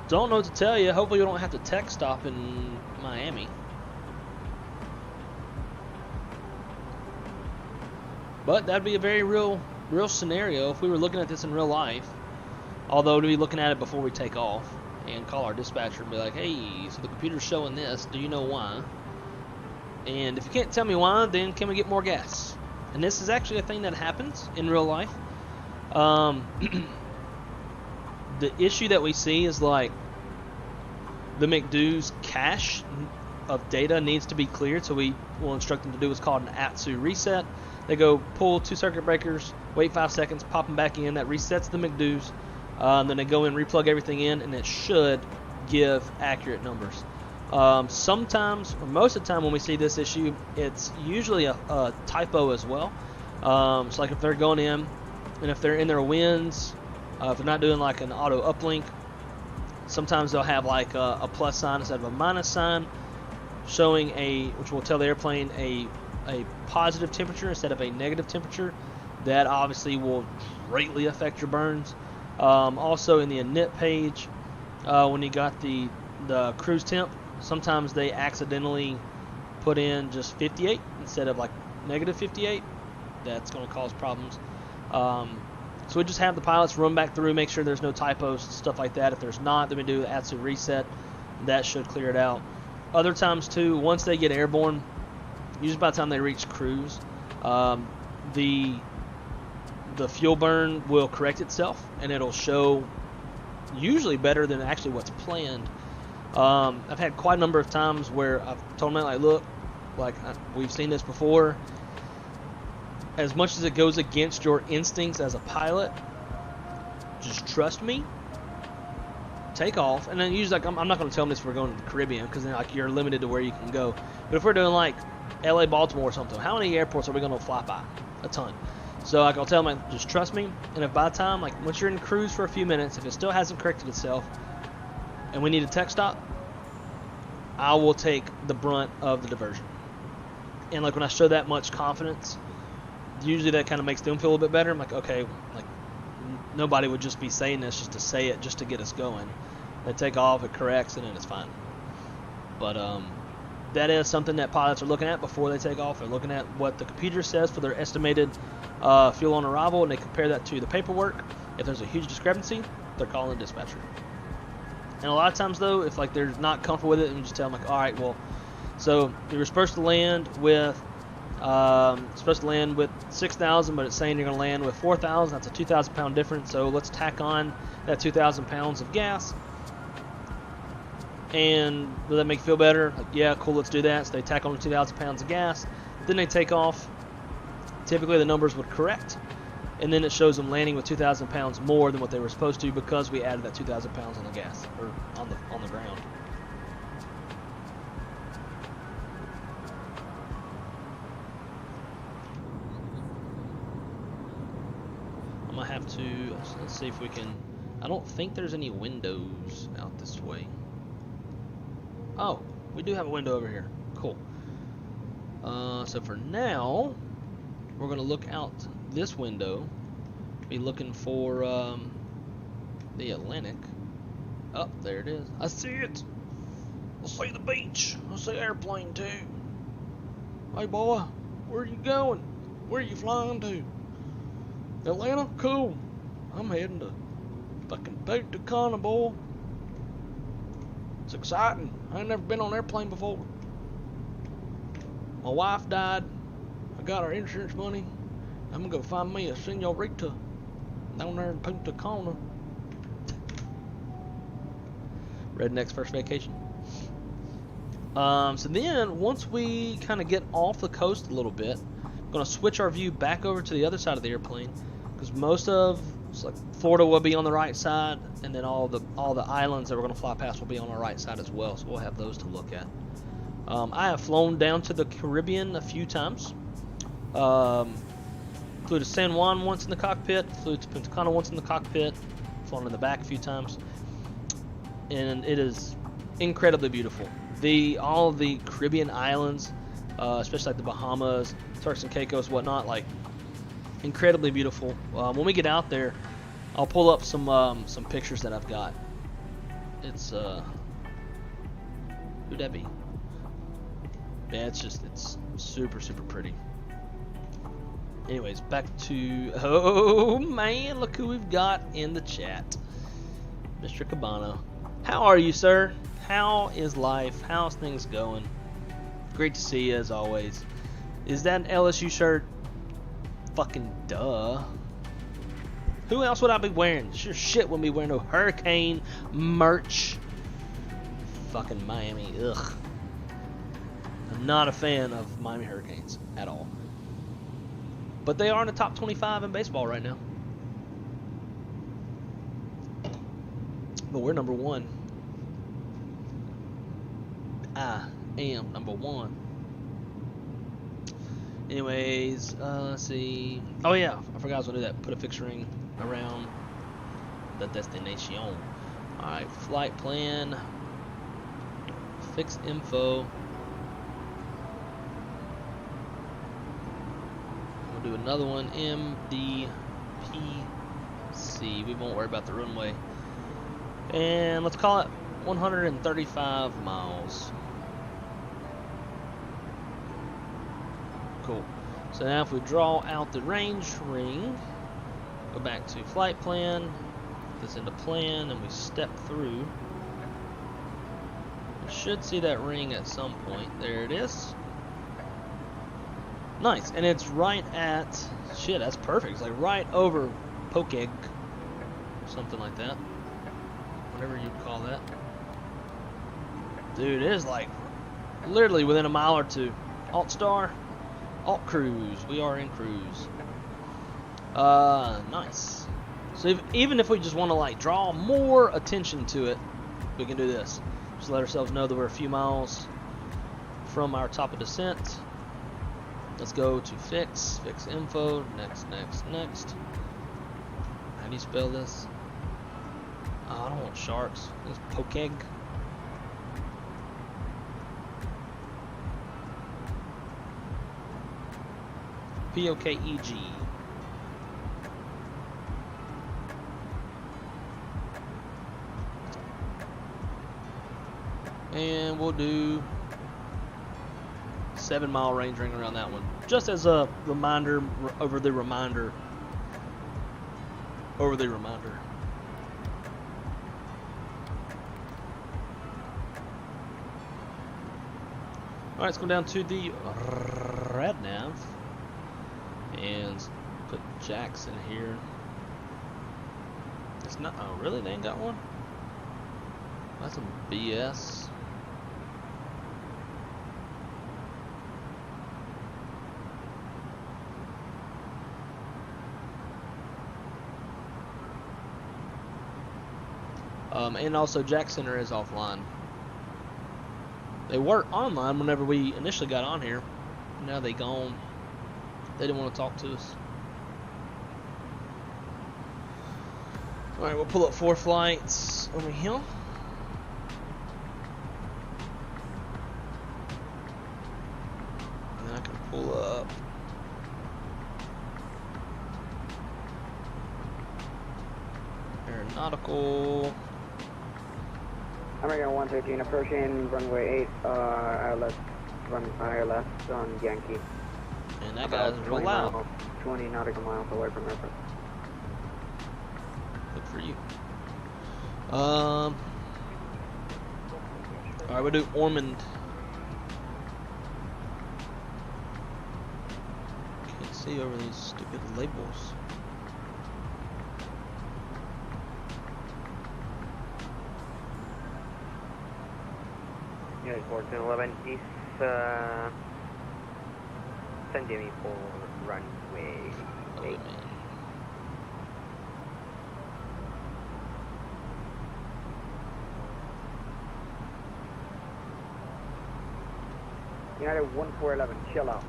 don't know what to tell you. Hopefully we don't have to tech stop in Miami. But that'd be a very real scenario if we were looking at this in real life. Although to be looking at it before we take off and call our dispatcher and be like, hey, so the computer's showing this. Do you know why? And if you can't tell me why, then can we get more gas? And this is actually a thing that happens in real life. The issue that we see is like the McDo's cache of data needs to be cleared, so we will instruct them to do what's called an ATSU reset. They go pull 2 circuit breakers, wait 5 seconds, pop them back in. That resets the McDo's. Then they go in, replug everything in, and it should give accurate numbers. Sometimes, or most of the time when we see this issue, it's usually a typo as well. So like if they're going in, and if they're in their wins, if they're not doing like an auto uplink, sometimes they'll have like a plus sign instead of a minus sign, showing which will tell the airplane a positive temperature instead of a negative temperature. That obviously will greatly affect your burns. Also in the init page, when you got the cruise temp, sometimes they accidentally put in just 58 instead of like negative 58. That's going to cause problems. So we just have the pilots run back through, make sure there's no typos, stuff like that. If there's not, then we do the ATSU reset. That should clear it out. Other times too, once they get airborne, usually by the time they reach cruise, the fuel burn will correct itself, and it'll show usually better than actually what's planned. I've had quite a number of times where I've told them, like, look, we've seen this before. As much as it goes against your instincts as a pilot, just trust me. Take off, and then usually I'm not going to tell them this if we're going to the Caribbean, because then like you're limited to where you can go. But if we're doing like LA, Baltimore or something, how many airports are we going to fly by? A ton. So like I'll tell them, like, just trust me. And if by the time, like once you're in cruise for a few minutes, if it still hasn't corrected itself, and we need a tech stop, I will take the brunt of the diversion. And like when I show that much confidence, usually that kind of makes them feel a little bit better. I'm like, okay, like nobody would just be saying this just to say it, just to get us going. They take off, it corrects, and then it's fine. But that is something that pilots are looking at before they take off. They're looking at what the computer says for their estimated fuel on arrival, and they compare that to the paperwork. If there's a huge discrepancy, they're calling the dispatcher. And a lot of times though, if like they're not comfortable with it, and you just tell them like, all right, well, so you were supposed to land with 6,000, but it's saying you're going to land with 4,000. That's a 2,000 pound difference. So let's tack on that 2,000 pounds of gas. And will that make you feel better? Like, yeah, cool, let's do that. So they tack on the 2,000 pounds of gas. Then they take off. Typically the numbers would correct, and then it shows them landing with 2,000 pounds more than what they were supposed to, because we added that 2,000 pounds on the gas, or on the ground. I'm gonna have to, let's see if we can, I don't think there's any windows out this way. Oh, we do have a window over here. Cool. So for now, we're going to look out this window. Be looking for the Atlantic. Oh, there it is. I see it. I see the beach. I see airplane too. Hey boy, where are you going? Where are you flying to? Atlanta? Cool. I'm heading to fucking Punta Cana, boy. It's exciting. I ain't never been on an airplane before. My wife died. I got her insurance money. I'm gonna go find me a senorita down there in Punta Cana. Redneck's first vacation. So then, once we kind of get off the coast a little bit, I'm gonna switch our view back over to the other side of the airplane, because most of like Florida will be on the right side, and then all the islands that we're gonna fly past will be on our right side as well. So we'll have those to look at. I have flown down to the Caribbean a few times. Flew to San Juan once in the cockpit, flew to Punta Cana once in the cockpit, flown in the back a few times, and it is incredibly beautiful. All of the Caribbean islands, especially like the Bahamas, Turks and Caicos, whatnot, like incredibly beautiful. When we get out there, I'll pull up some pictures that I've got. It's who'd that be? Yeah, it's super pretty. Anyways, back to, oh man, look who we've got in the chat. Mr. Cabana. How are you, sir? How is life? How's things going? Great to see you as always. Is that an LSU shirt? Fucking duh. Who else would I be wearing? Sure shit wouldn't be wearing no Hurricane merch. Fucking Miami, ugh. I'm not a fan of Miami Hurricanes at all. But they are in the top 25 in baseball right now. But we're number 1. I am number 1. Anyways, let's see. Oh yeah, I forgot I was gonna do that. Put a fixturing around the destination. Alright, flight plan. Fix info. We'll do another one, MDPC. We won't worry about the runway. And let's call it 135 miles. Cool. So now if we draw out the range ring, go back to flight plan, put this into plan, and we step through. We should see that ring at some point. There it is. Nice, and it's right at, shit, that's perfect. It's like right over Pokeg, something like that. Whatever you'd call that. Dude, it is like literally within a mile or two. Alt star, alt cruise. We are in cruise. Nice. So even if we just want to like draw more attention to it, we can do this. Just let ourselves know that we're a few miles from our top of descent. Let's go to fix info, next. How do you spell this? Oh, I don't want sharks. It's Pokeg. P-O-K-E-G. And we'll do 7-mile range ring around that one. Just as a reminder, over the reminder. Alright, let's go down to the red nav and put Jackson here. It's not, oh really? They ain't got one? That's some BS. And also Jack Center is offline. They were online whenever we initially got on here. Now they gone. They didn't want to talk to us. Alright, we'll pull up 4 flights over here. And I can pull up aeronautical. American 113 approaching runway 8, ILS on Yankee. And that guy's real loud. 20 nautical miles away from airport. Good for you. Alright, we'll do Ormond. Can't see over these stupid labels. Unit 1411 East San Jimmy for runway 8. United 1411, chill out.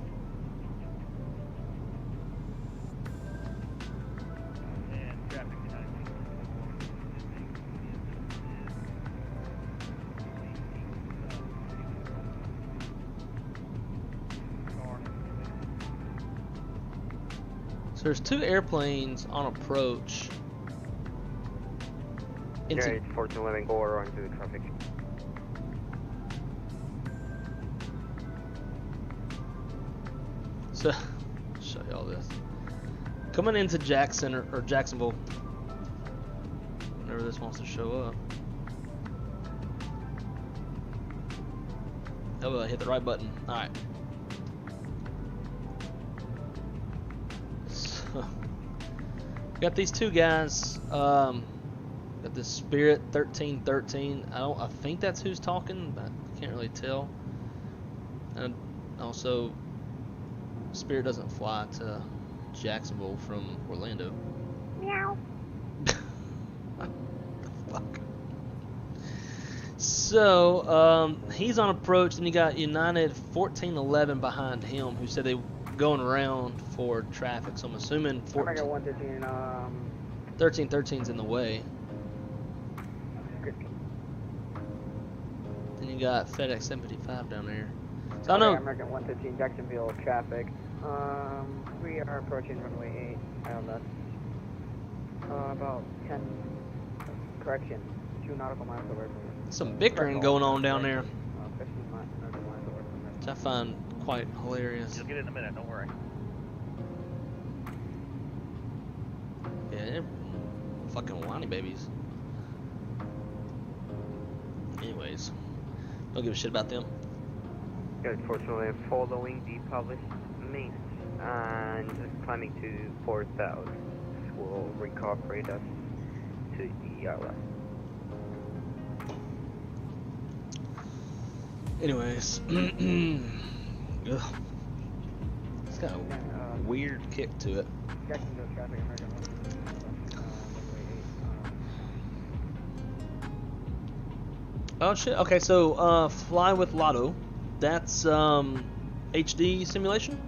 And traffic So there's 2 airplanes on approach. United 1411, go around to the traffic. So, show y'all this. Coming into Jackson or Jacksonville, whenever this wants to show up. Oh, I hit the right button. All right. So, got these 2 guys. Got this Spirit 1313. I think that's who's talking, but I can't really tell. And also, Spirit doesn't fly to Jacksonville from Orlando. Meow. Fuck. So, he's on approach, and you got United 1411 behind him, who said they were going around for traffic. So I'm assuming 1313's in the way. Then you got FedEx 755 down there. So I know. American 115 Jacksonville traffic. We are approaching runway 8 ILS. About 10, correction, 2 nautical miles away from you. Some bickering going on down there, 15 nautical miles away from you. which I find quite hilarious. You'll get it in a minute, don't worry. Yeah, they're fucking whiny babies. Anyways, don't give a shit about them. Good, fortunately, following the published mains and climbing to 4,000 will reincorporate us to the ILS. Anyways, ugh. It's got a weird kick to it. Jacksonville traffic, American Oh shit. Okay, so Fly with Lotto. That's HD simulation.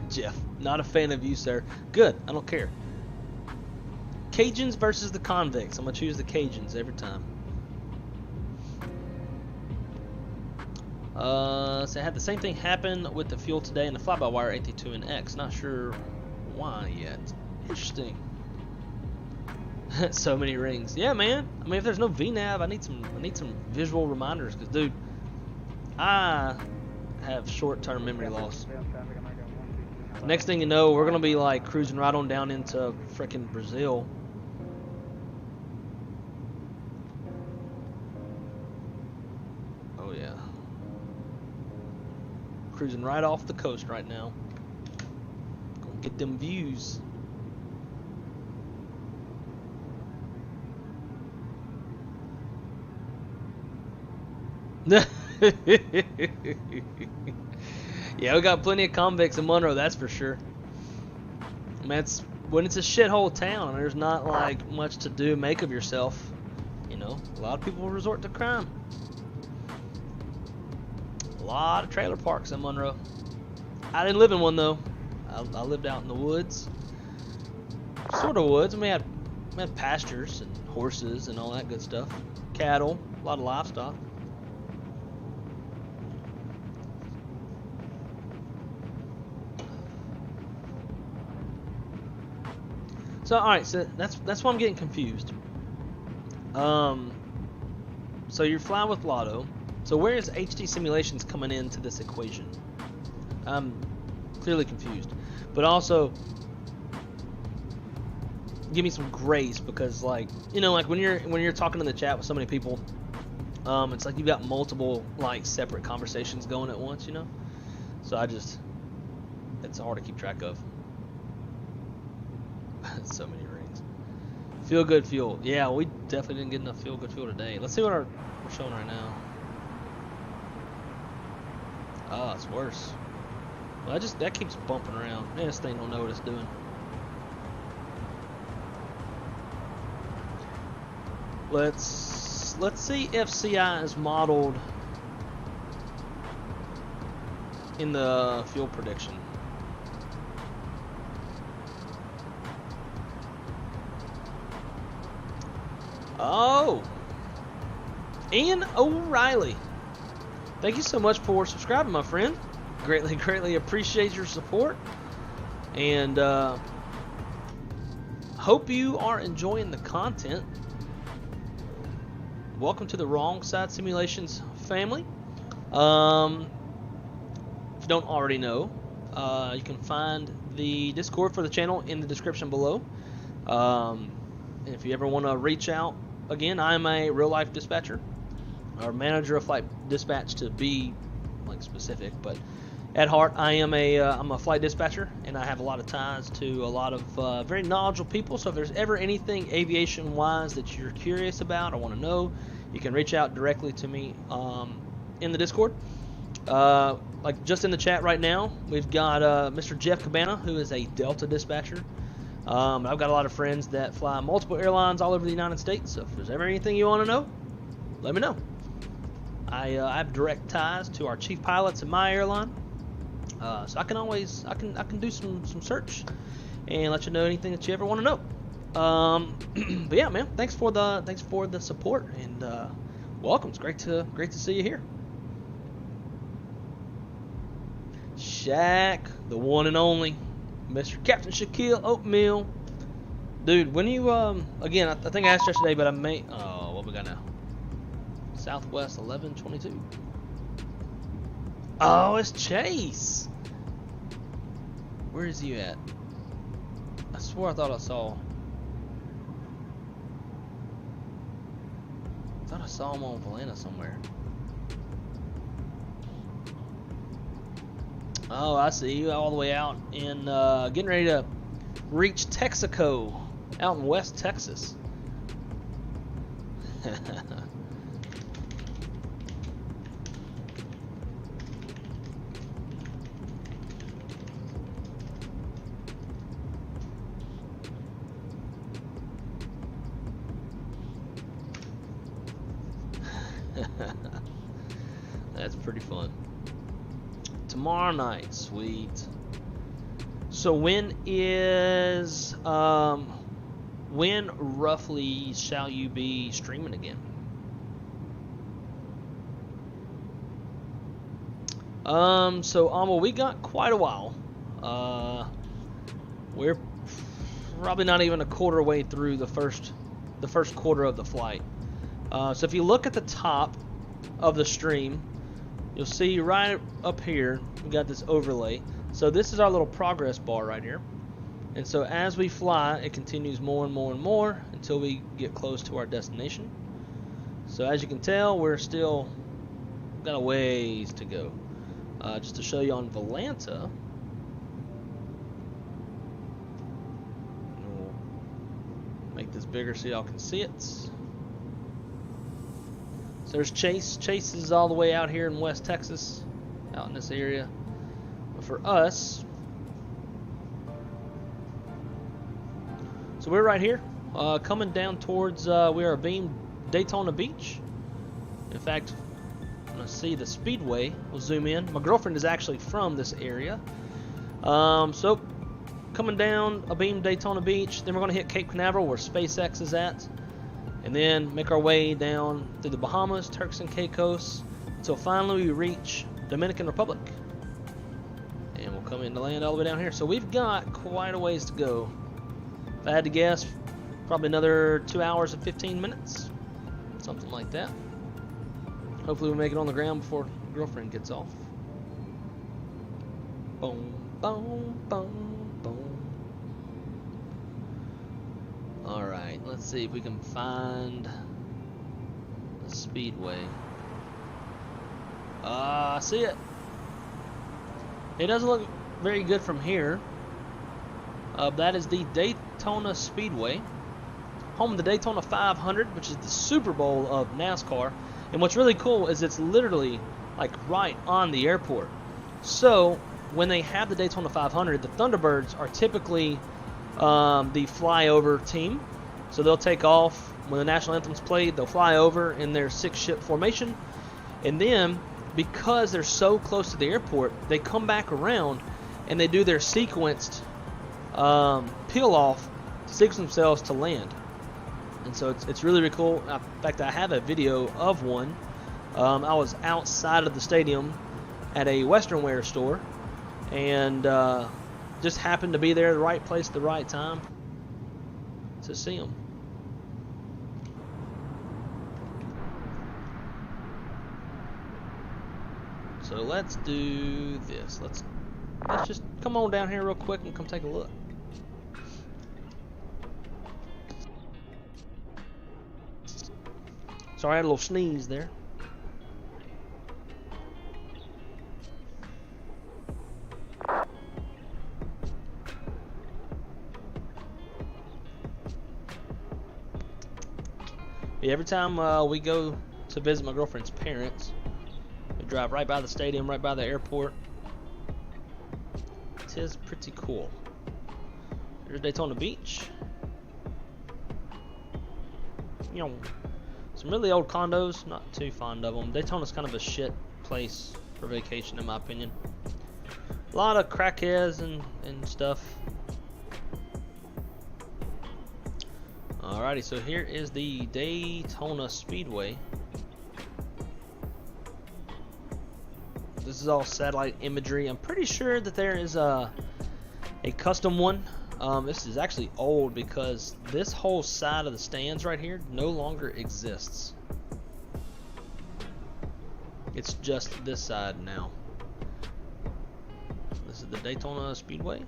Jeff, not a fan of you, sir. Good, I don't care. Cajuns versus the convicts. I'm gonna choose the Cajuns every time. So I had the same thing happen with the fuel today in the fly-by-wire AT2NX. Not sure why yet. Interesting. So many rings. Yeah, man. I mean, if there's no VNAV, I need some visual reminders, because dude, I have short-term memory loss. Next thing you know, we're gonna be like cruising right on down into frickin' Brazil. Oh yeah. Cruising right off the coast right now. Gonna get them views. Yeah, we got plenty of convicts in Monroe, that's for sure. I mean, it's when it's a shithole town and there's not like much to do, make of yourself. You know, a lot of people resort to crime. A lot of trailer parks in Monroe. I didn't live in one though. I lived out in the woods. Sort of woods. We had pastures and horses and all that good stuff. Cattle, a lot of livestock. So alright, so that's why I'm getting confused. So you're flying with Lotto. So where is HD Simulations coming into this equation? I'm clearly confused. But also, give me some grace, because like, you know, like when you're talking in the chat with so many people, it's like you've got multiple like separate conversations going at once, you know? So it's hard to keep track of. So many rings. Feel good fuel. Yeah, we definitely didn't get enough feel good fuel today. Let's see what we're showing right now. Oh, it's worse. Well, that keeps bumping around. Man, this thing don't know what it's doing. Let's see if CI is modeled in the fuel prediction. Oh, Ian O'Reilly, thank you so much for subscribing, my friend. Greatly appreciate your support, and hope you are enjoying the content. Welcome to the Wrong Side Simulations family. If you don't already know, you can find the Discord for the channel in the description below. If you ever want to reach out, again, I'm a real-life dispatcher, or manager of flight dispatch to be like specific, but at heart, I'm a flight dispatcher, and I have a lot of ties to a lot of very knowledgeable people. So if there's ever anything aviation-wise that you're curious about or want to know, you can reach out directly to me in the Discord. Like just in the chat right now, we've got Mr. Jeff Cabana, who is a Delta dispatcher. I've got a lot of friends that fly multiple airlines all over the United States. So if there's ever anything you want to know, let me know. I have direct ties to our chief pilots at my airline. So I can always do some search and let you know anything that you ever want to know. But yeah, man, thanks for the support, and welcome. It's great to see you here. Shaq, the one and only Mr. Captain Shaquille Oatmeal, dude. When you again, I think I asked yesterday, but I may. Oh, what we got now? Southwest 1122. Oh, it's Chase. Where is he at? I swore I thought I saw him on Valena somewhere. Oh, I see you all the way out in getting ready to reach Texaco out in West Texas. That's pretty fun. Tomorrow night, sweet. So when roughly shall you be streaming again? Well, we got quite a while. We're probably not even a quarter way through the first quarter of the flight. So if you look at the top of the stream, you'll see right up here we got this overlay. So this is our little progress bar right here, and so as we fly, it continues more and more and more until we get close to our destination. So as you can tell, we're still got a ways to go. Just to show you on Valenta, we'll make this bigger so y'all can see it. So there's Chase. Chase is all the way out here in West Texas, out in this area. But for us, so we're right here, coming down towards, we are beam Daytona Beach. In fact, I'm going to see the speedway. We'll zoom in. My girlfriend is actually from this area. So coming down abeam Daytona Beach, then we're going to hit Cape Canaveral where SpaceX is at, and then make our way down through the Bahamas, Turks and Caicos, until finally we reach Dominican Republic. And we'll come in to land all the way down here. So we've got quite a ways to go. If I had to guess, probably another 2 hours and 15 minutes. Something like that. Hopefully we make it on the ground before girlfriend gets off. Boom, boom, boom, boom. Alright, let's see if we can find the speedway. I see it. It doesn't look very good from here. That is the Daytona Speedway, home of the Daytona 500, which is the Super Bowl of NASCAR. And what's really cool is it's literally like right on the airport. So when they have the Daytona 500, the Thunderbirds are typically the flyover team. So they'll take off when the national anthem's played, they'll fly over in their 6-ship formation, and then because they're so close to the airport, they come back around and they do their sequenced peel off to sequence themselves to land. And so it's really, really cool. In fact, I have a video of one. I was outside of the stadium at a Western wear store, and just happened to be there, the right place at the right time to see them. So let's do this. Let's just come on down here real quick and come take a look. Sorry, I had a little sneeze there. Yeah, every time we go to visit my girlfriend's parents, we drive right by the stadium, right by the airport. It is pretty cool. Here's Daytona Beach. You know, some really old condos, not too fond of them. Daytona's kind of a shit place for vacation, in my opinion. A lot of crackheads and stuff. Alrighty, so here is the Daytona Speedway. This is all satellite imagery. I'm pretty sure that there is a custom one. This is actually old because this whole side of the stands right here no longer exists. It's just this side now. This is the Daytona Speedway.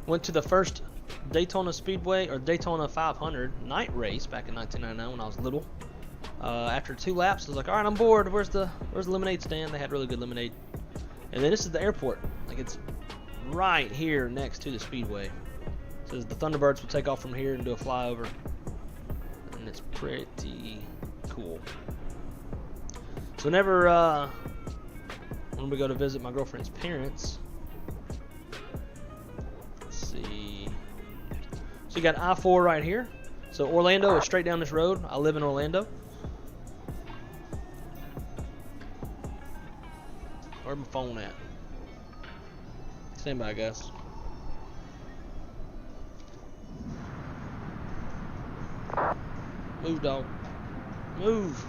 Went to the first Daytona Speedway or Daytona 500 night race back in 1999 when I was little. After 2 laps, I was like, "All right, I'm bored. Where's the lemonade stand?" They had really good lemonade. And then this is the airport. Like, it's right here next to the speedway. It says the Thunderbirds will take off from here and do a flyover, and it's pretty cool. So whenever when we go to visit my girlfriend's parents. So you got I-4 right here. So Orlando is straight down this road. I live in Orlando. Where's my phone at? Stand by, guys. Move, dog. Move.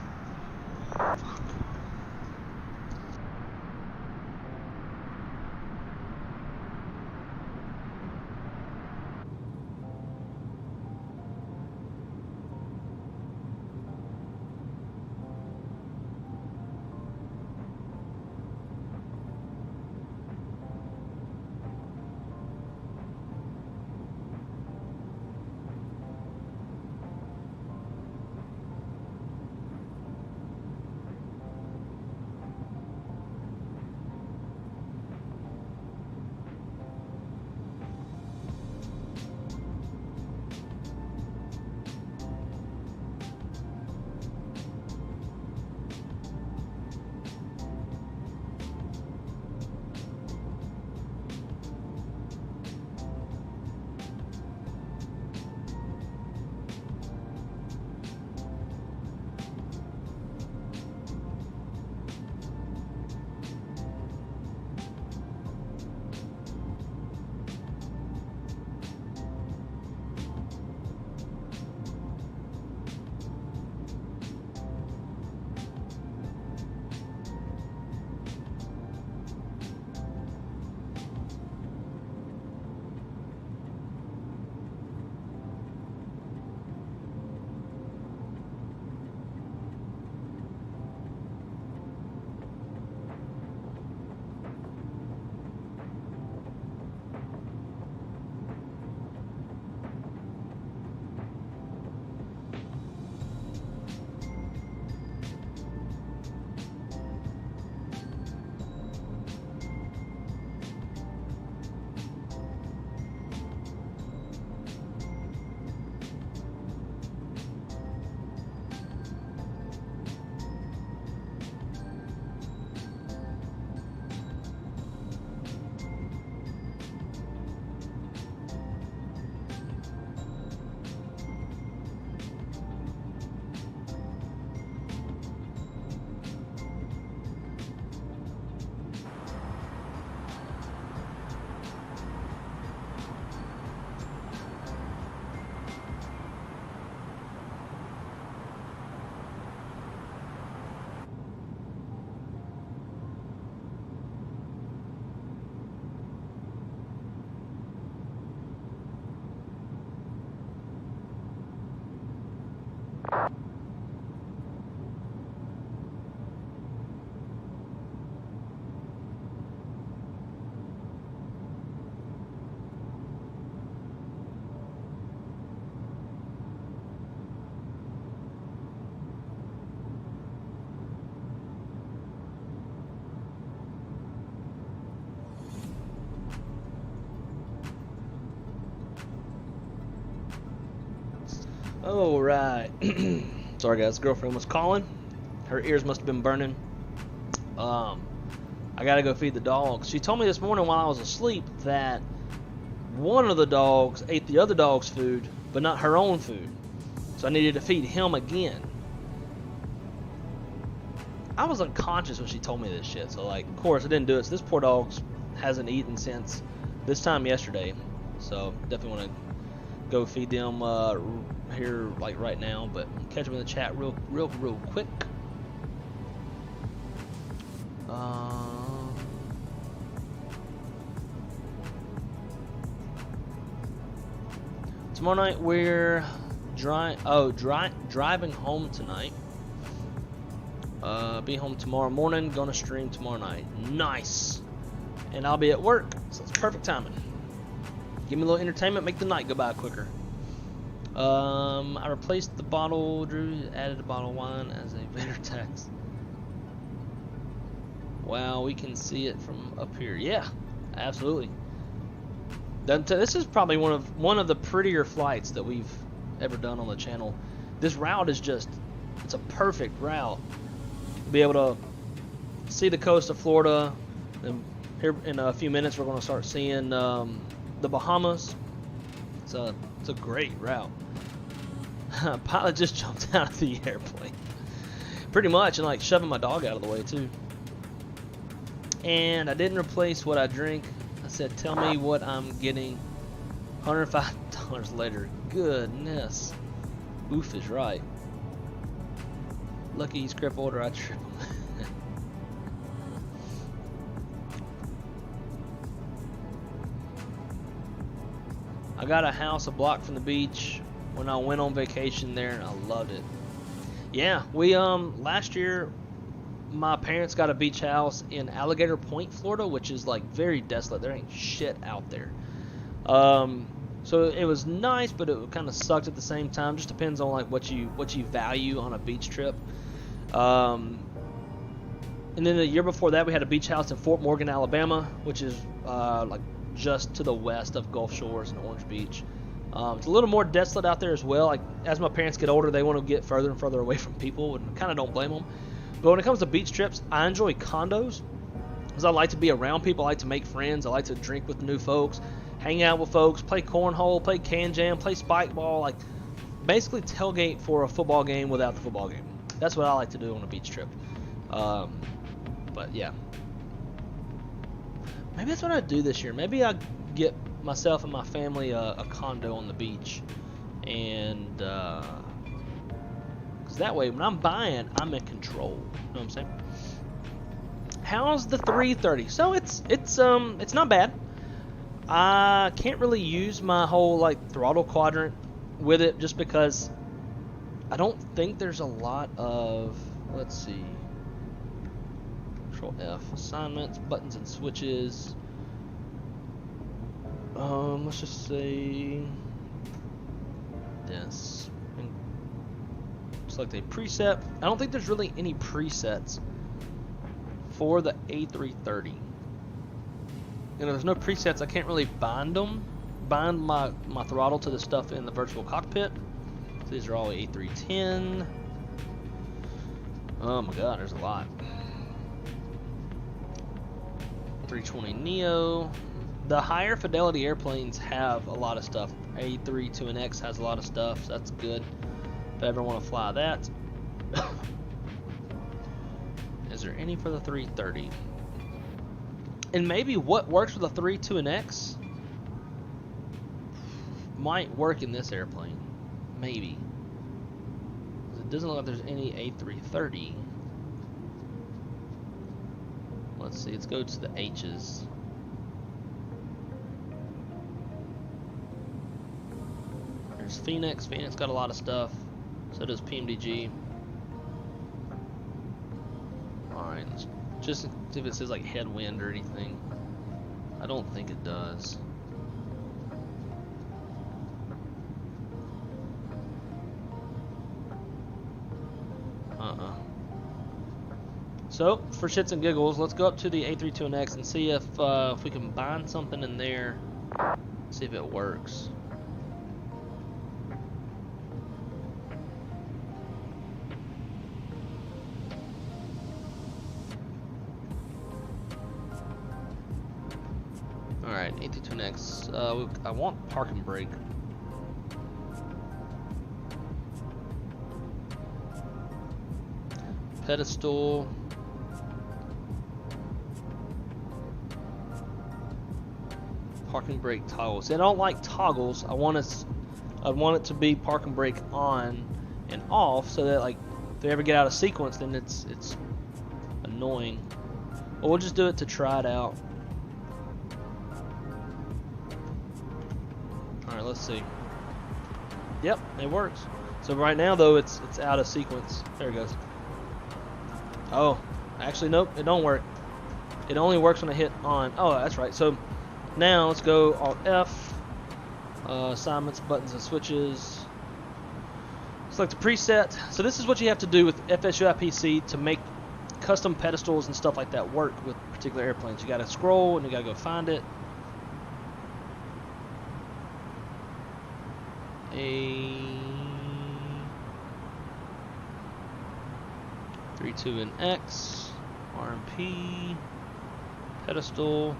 Alright. Sorry guys, girlfriend was calling. Her ears must have been burning. I gotta go feed the dogs. She told me this morning while I was asleep that one of the dogs ate the other dog's food, but not her own food. So I needed to feed him again. I was unconscious when she told me this shit, so like, of course I didn't do it. So this poor dog hasn't eaten since this time yesterday. So definitely want to go feed them here like right now, but catch them in the chat real quick. Tomorrow night we're driving home tonight. Be home tomorrow morning. Gonna stream tomorrow night. Nice. And I'll be at work, so it's perfect timing. Give me a little entertainment, make the night go by quicker. I replaced the bottle. Drew added a bottle of wine as a Vader text. Wow, we can see it from up here. Yeah, absolutely. This is probably one of the prettier flights that we've ever done on the channel. This route is it's a perfect route. Be able to see the coast of Florida, and here in a few minutes we're going to start seeing the Bahamas. It's a great route. Pilot just jumped out of the airplane, pretty much, and like shoving my dog out of the way too. And I didn't replace what I drink. I said, tell me what I'm getting. $105 later. Goodness. Oof is right. Lucky he's crippled or I trip him. I got a house a block from the beach when I went on vacation there, and I loved it. Yeah, we last year my parents got a beach house in Alligator Point, Florida, which is like very desolate. There ain't shit out there. So it was nice, but it kind of sucked at the same time. Just depends on like what you value on a beach trip. And then the year before that, we had a beach house in Fort Morgan, Alabama, which is like just to the west of Gulf Shores and Orange Beach. It's a little more desolate out there as well. Like as my parents get older, they want to get further and further away from people, and kind of don't blame them. But when it comes to beach trips, I enjoy condos because I like to be around people. I like to make friends. I like to drink with new folks, hang out with folks, play cornhole, play can jam, play spike ball, like basically tailgate for a football game without the football game. That's what I like to do on a beach trip. But yeah, maybe that's what I do this year. Maybe I get myself and my family a condo on the beach, and because that way when I'm buying, I'm in control. You know what I'm saying? How's the 330? So it's not bad. I can't really use my whole like throttle quadrant with it just because I don't think there's a lot of, let's see, Control F, assignments, buttons and switches. Let's just say this. Select a preset. I don't think there's really any presets for the A330. There's no presets. I can't really bind my throttle to the stuff in the virtual cockpit. So these are all A310. Oh my god, there's a lot. 320neo. The higher fidelity airplanes have a lot of stuff. A320X has a lot of stuff, so that's good if I ever want to fly that. Is there any for the 330? And maybe what works with the 320X might work in this airplane. Maybe. It doesn't look like there's any A330. Let's see, let's go to the H's. There's Phoenix. Phoenix got a lot of stuff. So does PMDG. Alright, just see if it says like headwind or anything. I don't think it does. So, for shits and giggles, let's go up to the A320X and see if we can bind something in there. See if it works. Alright, A32X. I want park and brake. Pedestal. Parking brake toggles. See, I don't like toggles. I want it to be park and brake on and off, so that like if they ever get out of sequence, then it's annoying. But we'll just do it to try it out. All right, let's see. Yep, it works. So right now though, it's out of sequence. There it goes. Oh, actually nope, it don't work. It only works when I hit on. Oh, that's right. So now let's go Alt F, assignments, buttons and switches. Select a preset. So this is what you have to do with FSUI PC to make custom pedestals and stuff like that work with particular airplanes. You got to scroll and you got to go find it. A32NX, RMP, pedestal,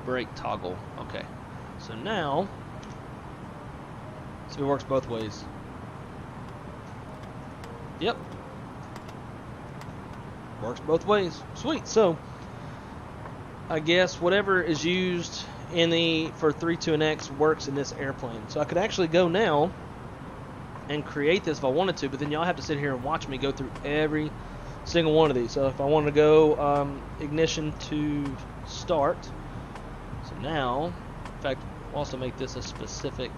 brake toggle. Okay, so now, so it works both ways. Yep, works both ways. Sweet. So I guess whatever is used in the for 32NX works in this airplane. So I could actually go now and create this if I wanted to, but then y'all have to sit here and watch me go through every single one of these. So if I want to go ignition to start, so now, in fact, we'll also make this a specific.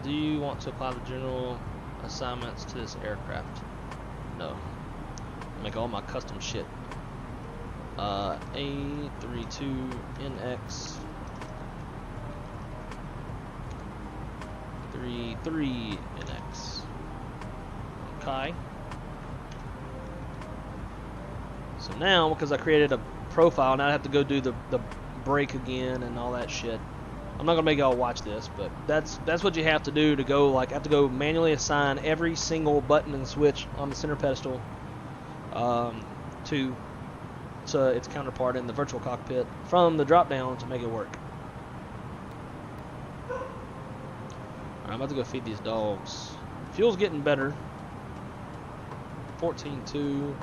Do you want to apply the general assignments to this aircraft? No. Make all my custom shit. A32NX 33NX. Okay. So now, because I created a profile, now I have to go do the brake again and all that shit. I'm not gonna make y'all watch this, but that's what you have to do to go. Like, I have to go manually assign every single button and switch on the center pedestal to its counterpart in the virtual cockpit from the drop down to make it work. I'm about to go feed these dogs. Fuel's getting better. 14.2.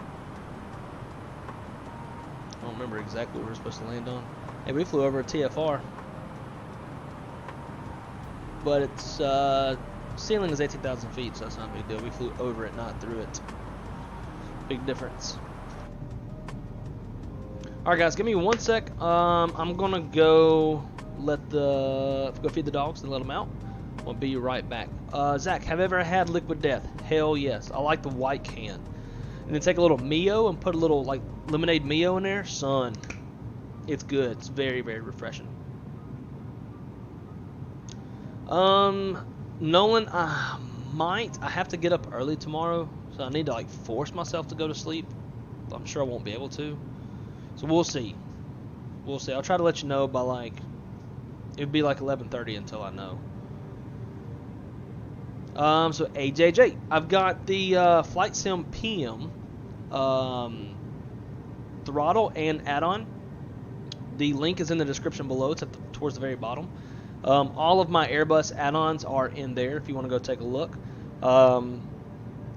I don't remember exactly what we were supposed to land on. Hey, we flew over a TFR. But its ceiling is 18,000 feet, so that's not a big deal. We flew over it, not through it. Big difference. Alright guys, give me 1 sec. I'm gonna go go feed the dogs and let them out. I'll be right back. Zach, have you ever had liquid death? Hell yes. I like the white can. And then take a little Mio and put a little like lemonade Mio in there. Son, it's good. It's very, very refreshing. Nolan, I have to get up early tomorrow, so I need to like force myself to go to sleep. I'm sure I won't be able to. So we'll see. We'll see. I'll try to let you know by like, it'd be like 11:30 until I know. So AJJ, I've got the Flight Sim PM throttle and add-on. The link is in the description below. It's towards the very bottom. All of my Airbus add-ons are in there if you want to go take a look. I want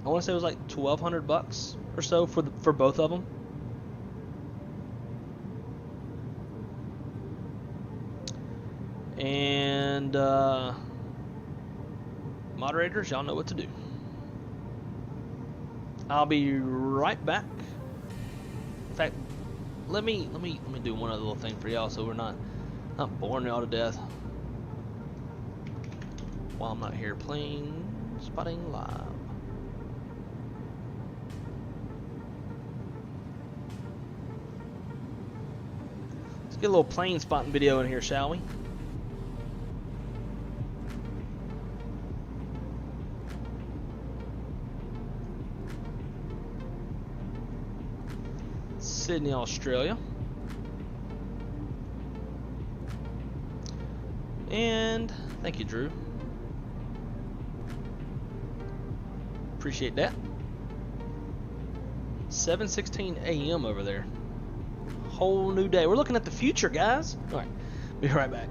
to say it was like $1,200 or so for both of them. And moderators, y'all know what to do. I'll be right back. In fact, let me do one other little thing for y'all so we're not boring y'all to death while I'm not here playing Spotting Live. Let's get a little plane spotting video in here, shall we? Sydney, Australia. And thank you, Drew. Appreciate that. 7:16 a.m. over there. whole new day. We're looking at the future, guys. All right, be right back.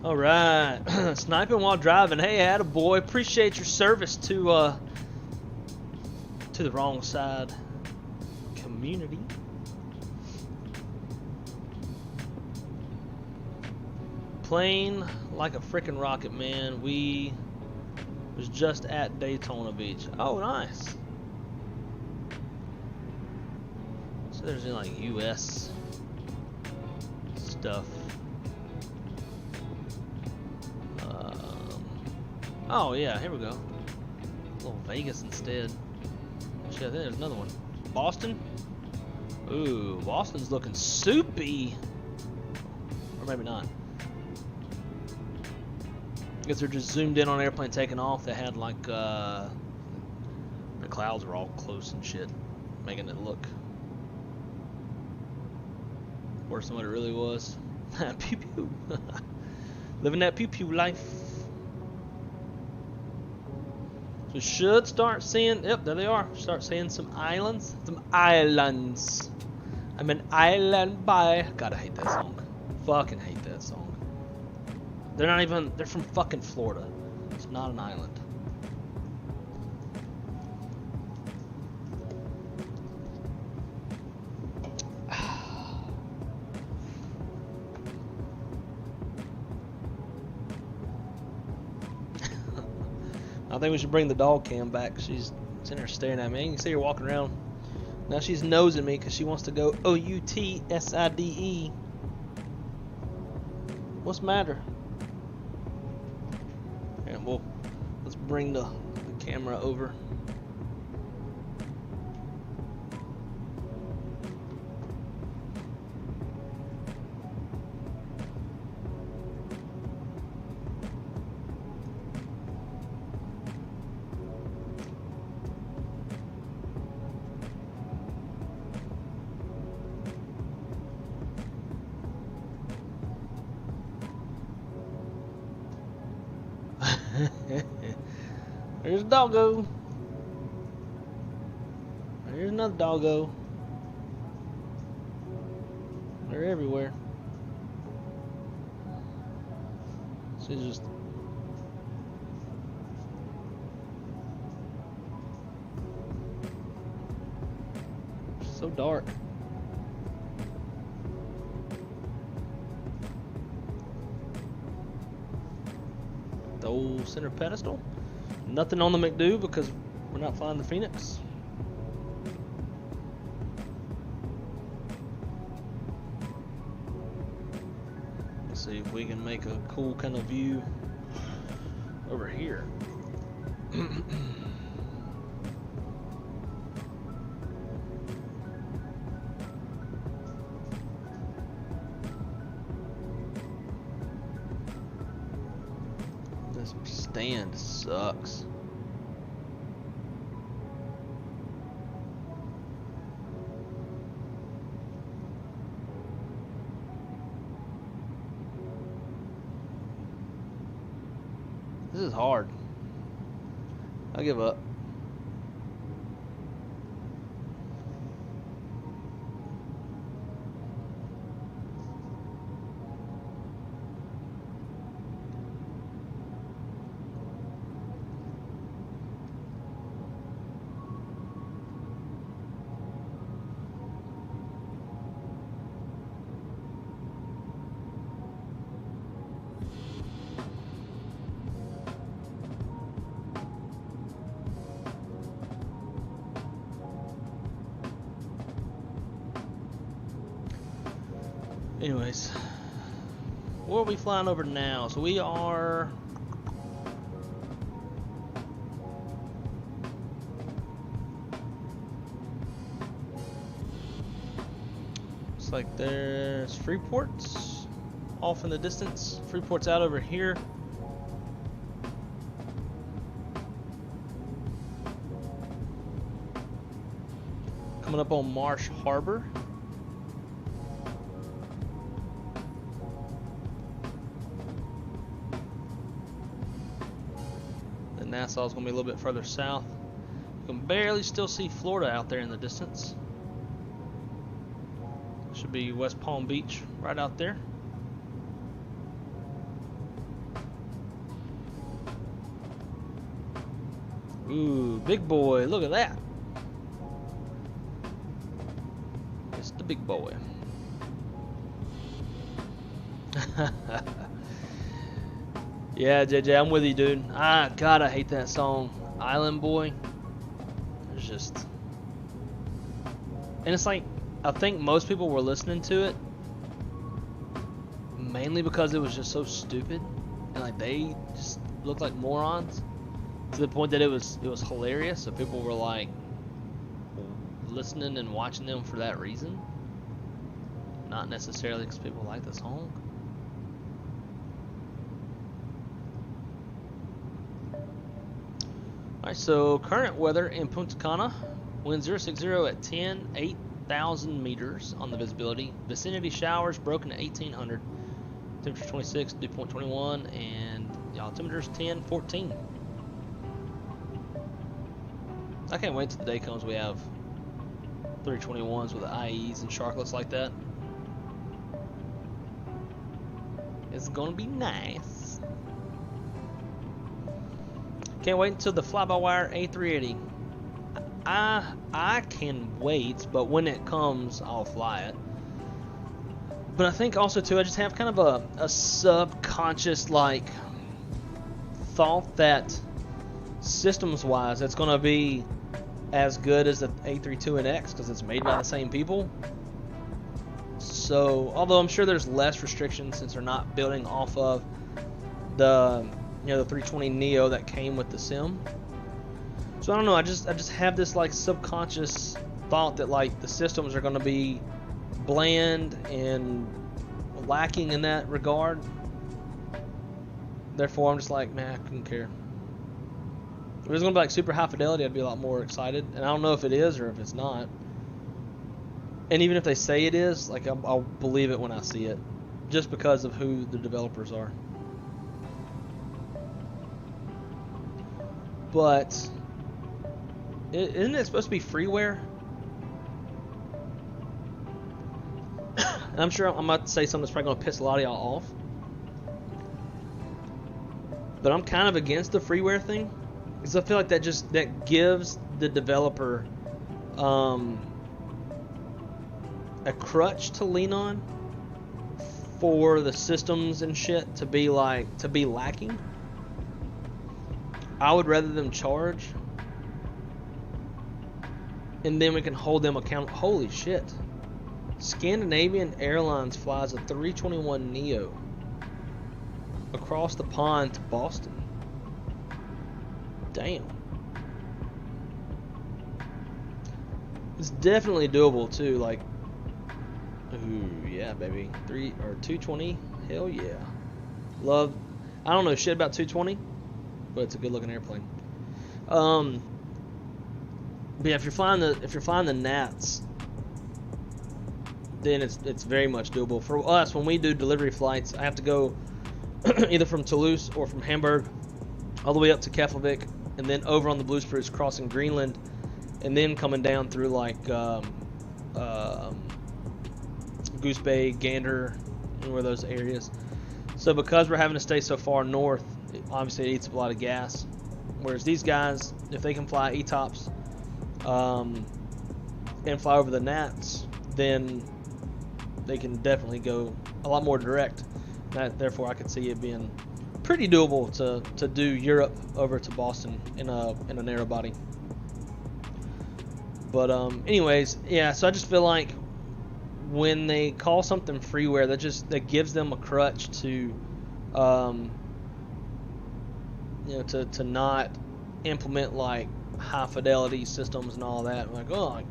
All right, sniping while driving. Hey, attaboy. Appreciate your service to the wrong side community. Playing like a freaking rocket, man. We was just at Daytona Beach. Oh, nice. So there's any like U.S. stuff. Oh yeah, here we go. A little Vegas instead. Shit, I think there's another one. Boston? Ooh, Boston's looking soupy. Or maybe not. I guess they're just zoomed in on an airplane taking off. They had like, the clouds were all close and shit, making it look worse than what it really was. Pew pew. Living that pew pew life. So should start seeing, yep, there they are. Start seeing some islands. Some islands. I'm an island boy. God, I hate that song. Fucking hate that song. They're not even, they're from fucking Florida. It's not an island. I think we should bring the dog cam back. She's sitting there staring at me. You can see her walking around. Now she's nosing me because she wants to go O-U-T-S-I-D-E. What's the matter? And let's bring the camera over. There's a doggo. There's another doggo. They're everywhere. She's just so dark. The old center pedestal. Nothing on the McDo because we're not flying the Phoenix. Let's see if we can make a cool kind of view over here. This stand sucks. This is hard. I give up. Anyways, where are we flying over now? So we are looks like there's Freeport's off in the distance. Freeport's out over here. Coming up on Marsh Harbor. Nassau's going to be a little bit further south. You can barely still see Florida out there in the distance. Should be West Palm Beach right out there. Ooh, big boy, look at that. It's the big boy. Yeah, JJ, I'm with you, dude. God, I hate that song, Island Boy. It's just, and it's like, I think most people were listening to it mainly because it was just so stupid, and like they just looked like morons to the point that it was hilarious. So people were like listening and watching them for that reason, not necessarily because people like the song. Alright, so current weather in Punta Cana, wind 060 at 10, 8,000 meters on the visibility. Vicinity showers broken at 1800. Temperature 26, dew point 21, and altimeter's 10, 14. I can't wait till the day comes we have 321s with the IEs and sharklets like that. It's gonna be nice. Can't wait until the fly-by-wire A380. I can wait, but when it comes, I'll fly it. But I think also too, I just have kind of a subconscious like thought that systems-wise, it's gonna be as good as the A32NX because it's made by the same people. So, although I'm sure there's less restrictions since they're not building off of the the 320 Neo that came with the sim. So I don't know, I just have this like subconscious thought that like the systems are going to be bland and lacking in that regard. Therefore I'm just like, man, I couldn't care. If it was going to be like super high fidelity, I'd be a lot more excited, and I don't know if it is or if it's not. And even if they say it is, like I'll believe it when I see it, just because of who the developers are. But isn't it supposed to be freeware? I'm sure I'm about to say something that's probably going to piss a lot of y'all off. But I'm kind of against the freeware thing, because I feel like that gives the developer a crutch to lean on for the systems and shit to be lacking. I would rather them charge, and then we can hold them accountable. Holy shit. Scandinavian Airlines flies a 321 Neo across the pond to Boston. Damn. It's definitely doable too, like, ooh, yeah, baby. 220? Hell yeah. Love, I don't know shit about 220. But it's a good looking airplane. But yeah, if you're flying the Gnats, then it's very much doable. For us, when we do delivery flights, I have to go either from Toulouse or from Hamburg all the way up to Keflavik, and then over on the Blue Spruce crossing Greenland, and then coming down through like Goose Bay, Gander, anywhere those areas. So because we're having to stay so far north, obviously it eats up a lot of gas. Whereas these guys, if they can fly ETOPS and fly over the Gnats, then they can definitely go a lot more direct. Therefore, I could see it being pretty doable to do Europe over to Boston in a narrow body. But anyways, yeah. So I just feel like when they call something freeware, that gives them a crutch to to not implement like high fidelity systems and all that. Like, oh, like,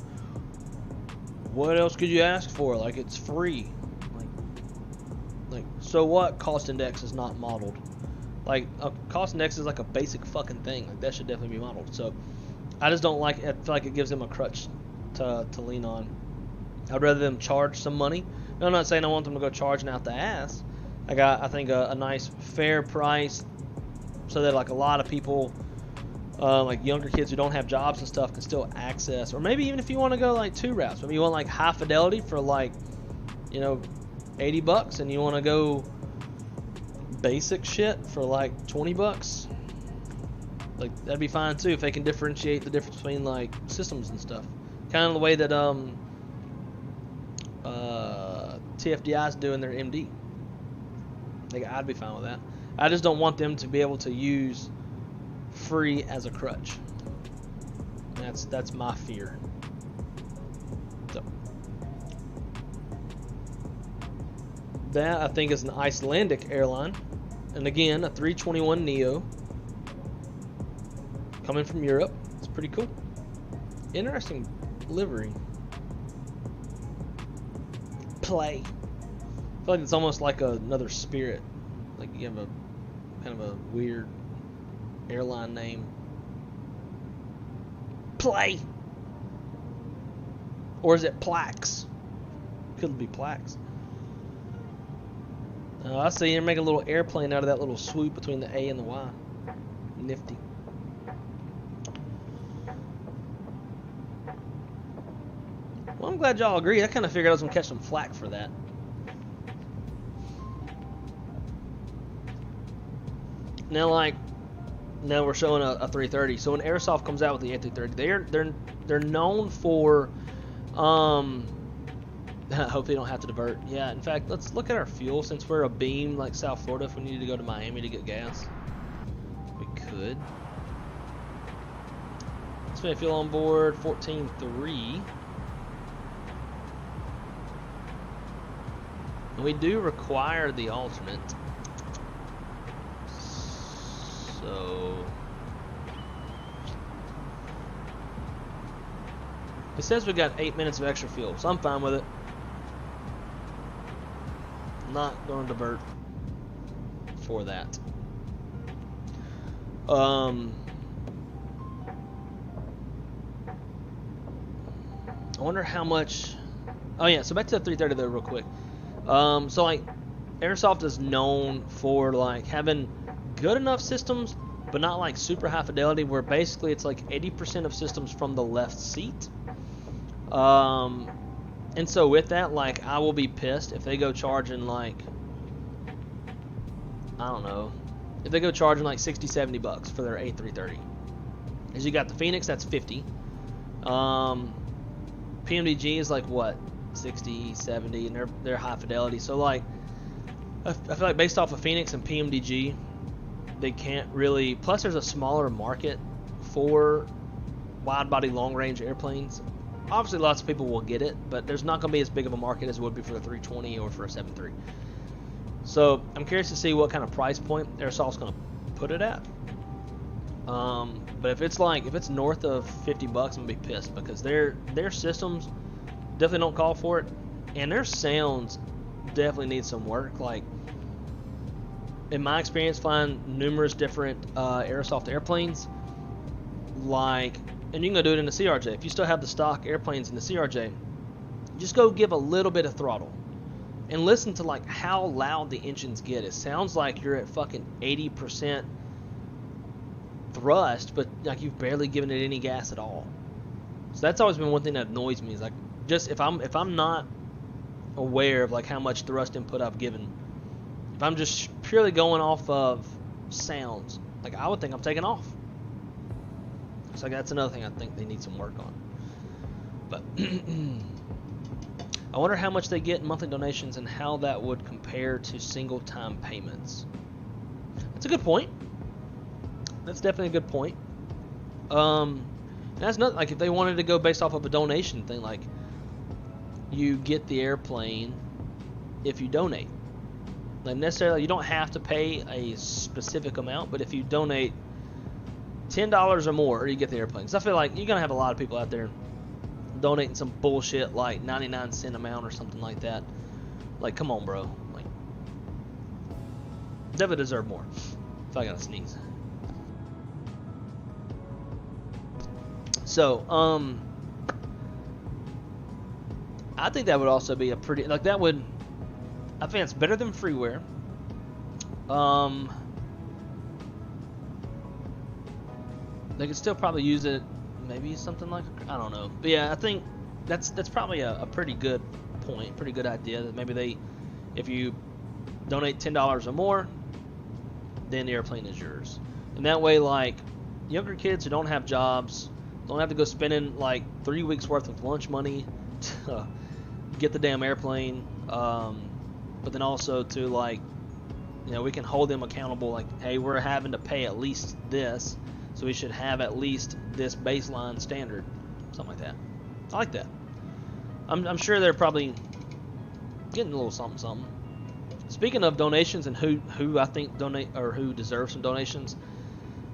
what else could you ask for? Like, it's free. Like so what? Cost index is not modeled. Like, a cost index is like a basic fucking thing. Like, that should definitely be modeled. So I just don't like it. I feel like it gives them a crutch to lean on. I'd rather them charge some money. And I'm not saying I want them to go charging out the ass. I got, I think, a nice fair price so that like a lot of people, like younger kids who don't have jobs and stuff, can still access. Or maybe even if you want to go like two routes, maybe you want like high fidelity for like, $80, and you want to go basic shit for like $20. Like, that'd be fine too if they can differentiate the difference between like systems and stuff. Kind of the way that TFDI is doing their MD. Like, I'd be fine with that. I just don't want them to be able to use free as a crutch. That's my fear. So that I think is an Icelandic airline, and again a 321neo coming from Europe. It's pretty cool. Interesting livery. Play. I feel like it's almost like another Spirit. Like you have a kind of a weird airline name. Play. Or is it Plax? Could be Plax. I see you're making a little airplane out of that little swoop between the A and the Y. Nifty. Well, I'm glad y'all agree. I kind of figured I was going to catch some flack for that. Now we're showing a 330. So when Airsoft comes out with the A330, they're known for hopefully you don't have to divert. Yeah, in fact, let's look at our fuel since we're a beam like South Florida. If we needed to go to Miami to get gas, we could. Spend fuel on board 14.3. And we do require the alternate. So it says we got 8 minutes of extra fuel, so I'm fine with it. Not going to divert for that. I wonder how much. Oh yeah, so back to the 330 though, real quick. So like, Airsoft is known for like having good enough systems, but not like super high fidelity. Where basically it's like 80% of systems from the left seat. And so with that, like, I will be pissed if they go charging like, I don't know, if they go charging like 60-70 bucks for their A330. As you got the Phoenix, that's 50. PMDG is like what, 60, 70, and they're high fidelity. So like, I feel like based off of Phoenix and PMDG, they can't really. Plus, there's a smaller market for wide-body, long-range airplanes. Obviously, lots of people will get it, but there's not going to be as big of a market as it would be for a 320 or for a 7.3. So I'm curious to see what kind of price point Airsoft's going to put it at. But if it's north of 50 bucks, I'm going to be pissed because their systems definitely don't call for it, and their sounds definitely need some work. Like, in my experience, flying numerous different Airsoft airplanes, like. And you can go do it in the CRJ. If you still have the stock airplanes in the CRJ, just go give a little bit of throttle and listen to like how loud the engines get. It sounds like you're at fucking 80% thrust, but like you've barely given it any gas at all. So that's always been one thing that annoys me. Is like, just if I'm not aware of like how much thrust input I've given, if I'm just purely going off of sounds, like I would think I'm taking off. So that's another thing I think they need some work on. But I wonder how much they get in monthly donations and how that would compare to single-time payments. That's a good point. That's definitely a good point. And that's not like if they wanted to go based off of a donation thing, like you get the airplane if you donate. Like necessarily, you don't have to pay a specific amount, but if you donate $10 or more, you get the airplane. Because I feel like you're going to have a lot of people out there donating some bullshit like 99-cent amount or something like that. Like, come on, bro. Like, definitely deserve more. If I got to sneeze. So, I think that would also be a pretty, like that would, I think it's better than freeware. They could still probably use it, maybe something like, I don't know. But yeah, I think that's probably a pretty good point, pretty good idea that maybe if you donate $10 or more, then the airplane is yours. And that way, like, younger kids who don't have jobs don't have to go spending like 3 weeks worth of lunch money to get the damn airplane. But then also to, like, you know, we can hold them accountable, like, hey, we're having to pay at least this, so we should have at least this baseline standard, something like that. I like that. I'm sure they're probably getting a little something. Speaking of donations and who I think donate or who deserves some donations,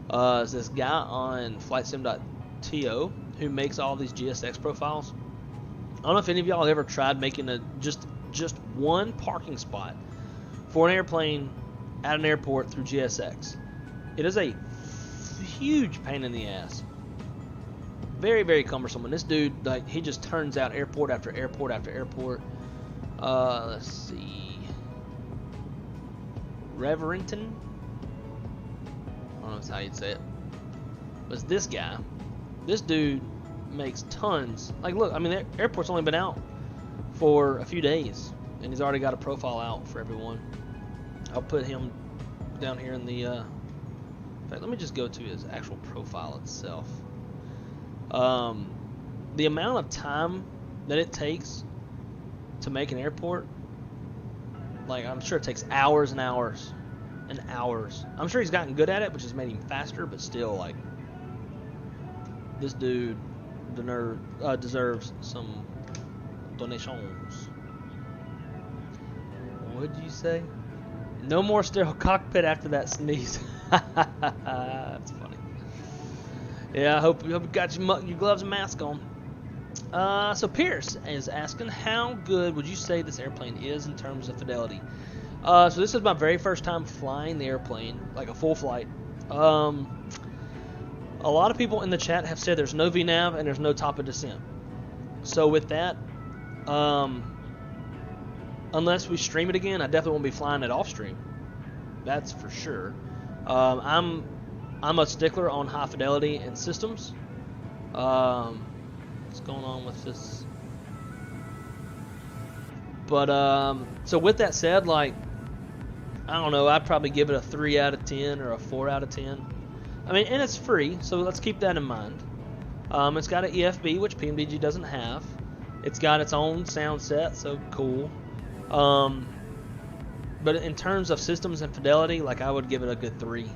is this guy on FlightSim.to who makes all these GSX profiles. I don't know if any of y'all have ever tried making just one parking spot for an airplane at an airport through GSX. It is a huge pain in the ass. Very, very cumbersome. And this dude, like, he just turns out airport after airport after airport. Let's see. Reverenton? I don't know if that's how you'd say it. But it's this guy. This dude makes tons. Like, look, I mean, the airport's only been out for a few days, and he's already got a profile out for everyone. I'll put him down here in the in fact, let me just go to his actual profile itself. The amount of time that it takes to make an airport, like, I'm sure it takes hours and hours and hours. I'm sure he's gotten good at it, which has made him faster, but still, like, this dude deserves some donations. What did you say? No more sterile cockpit after that sneeze. That's funny. Yeah, I hope you got your gloves and mask on. So Pierce is asking, how good would you say this airplane is in terms of fidelity? So this is my very first time flying the airplane, like a full flight. A lot of people in the chat have said there's no VNAV and there's no top of descent. So with that, unless we stream it again, I definitely won't be flying it off stream. That's for sure. I'm a stickler on high fidelity and systems. What's going on with this? But so with that said, like, I don't know, I'd probably give it a 3 out of 10 or a 4 out of 10. I mean, and it's free, so let's keep that in mind. It's got an EFB, which PMDG doesn't have. It's got its own sound set, so cool. But in terms of systems and fidelity, like, I would give it a good 3.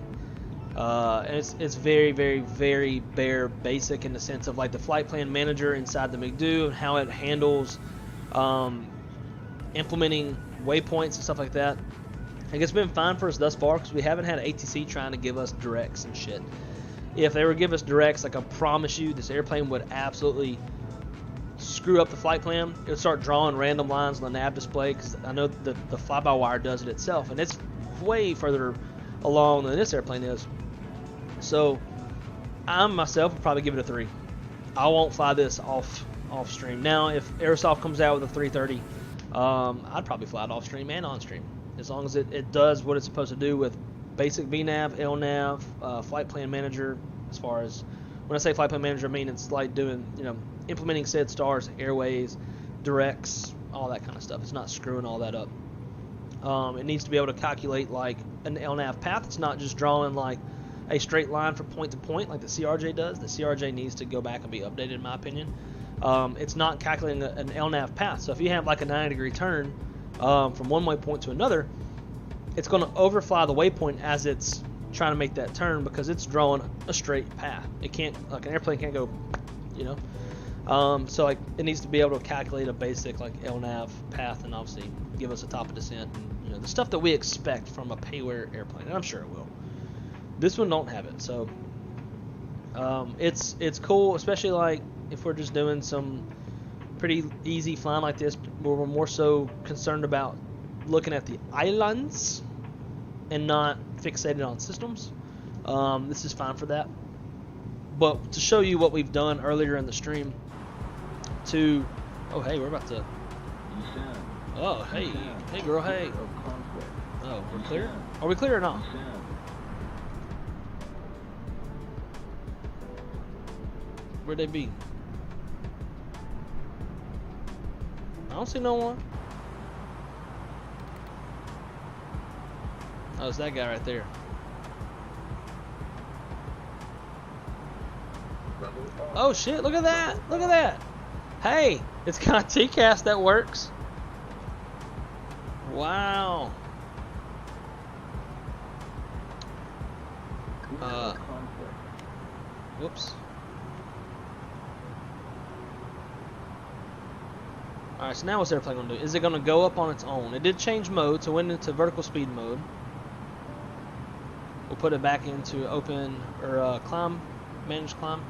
And it's very, very, very bare basic in the sense of, like, the flight plan manager inside the McDo and how it handles implementing waypoints and stuff like that. Like, it's been fine for us thus far because we haven't had ATC trying to give us directs and shit. If they were to give us directs, like, I promise you, this airplane would absolutely screw up the flight plan. It would start drawing random lines on the nav display because I know the fly-by-wire does it itself, and it's way further along than this airplane is. So I myself would probably give it a 3. I won't fly this off stream. Now, if Aerosoft comes out with a 330, I'd probably fly it off stream and on stream, as long as it does what it's supposed to do with basic VNAV, LNAV, flight plan manager. As far as when I say flight plan manager, I mean it's like doing, you know, implementing said stars, airways, directs, all that kind of stuff. It's not screwing all that up. It needs to be able to calculate like an LNAV path. It's not just drawing like a straight line from point to point like the CRJ does. The CRJ needs to go back and be updated, in my opinion. It's not calculating an LNAV path. So if you have like a 90-degree turn from one waypoint to another, it's going to overfly the waypoint as it's trying to make that turn because it's drawing a straight path. It can't, like, an airplane can't go, you know. So like it needs to be able to calculate a basic like LNAV path and obviously give us a top of descent and, you know, the stuff that we expect from a payware airplane, and I'm sure it will. This one don't have it, so it's cool, especially like if we're just doing some pretty easy flying like this, where we're more so concerned about looking at the islands and not fixated on systems. This is fine for that. But to show you what we've done earlier in the stream, oh hey, we're about to. Oh hey, hey girl, hey. Oh, we're clear? Are we clear or not? Where'd they be? I don't see no one. Oh, it's that guy right there. Oh shit, look at that! Look at that! Hey, it's got TCAS that works. Wow. Whoops. Alright, so now what's the airplane going to do? Is it going to go up on its own? It did change mode, so it went into vertical speed mode. We'll put it back into open, or climb, manage climb.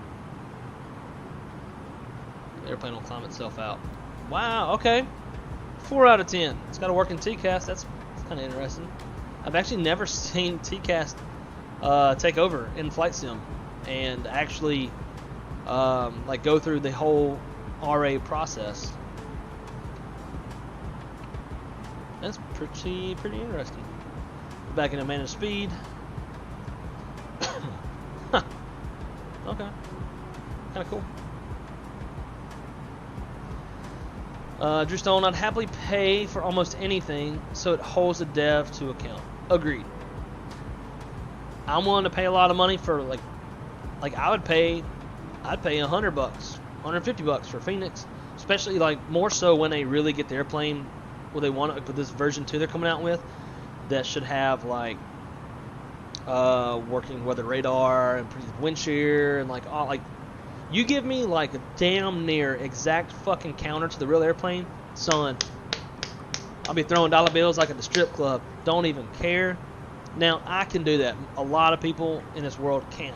The airplane will climb itself out. Wow, okay. 4 out of 10. It's got to work in TCAS. That's kind of interesting. I've actually never seen TCAS take over in Flight Sim and actually like go through the whole RA process. That's pretty interesting. Back into managed speed. Huh. Okay. Kind of cool. Drew Stone, I'd happily pay for almost anything so it holds the dev to account. Agreed. I'm willing to pay a lot of money for like I'd pay $100, $150 for Phoenix, especially like more so when they really get the airplane where they want it, for this version 2 they're coming out with, that should have like working weather radar and wind shear and like all, like you give me like a damn near exact fucking counter to the real airplane, son, I'll be throwing dollar bills like at the strip club. Don't even care. Now I can do that. A lot of people in this world can't.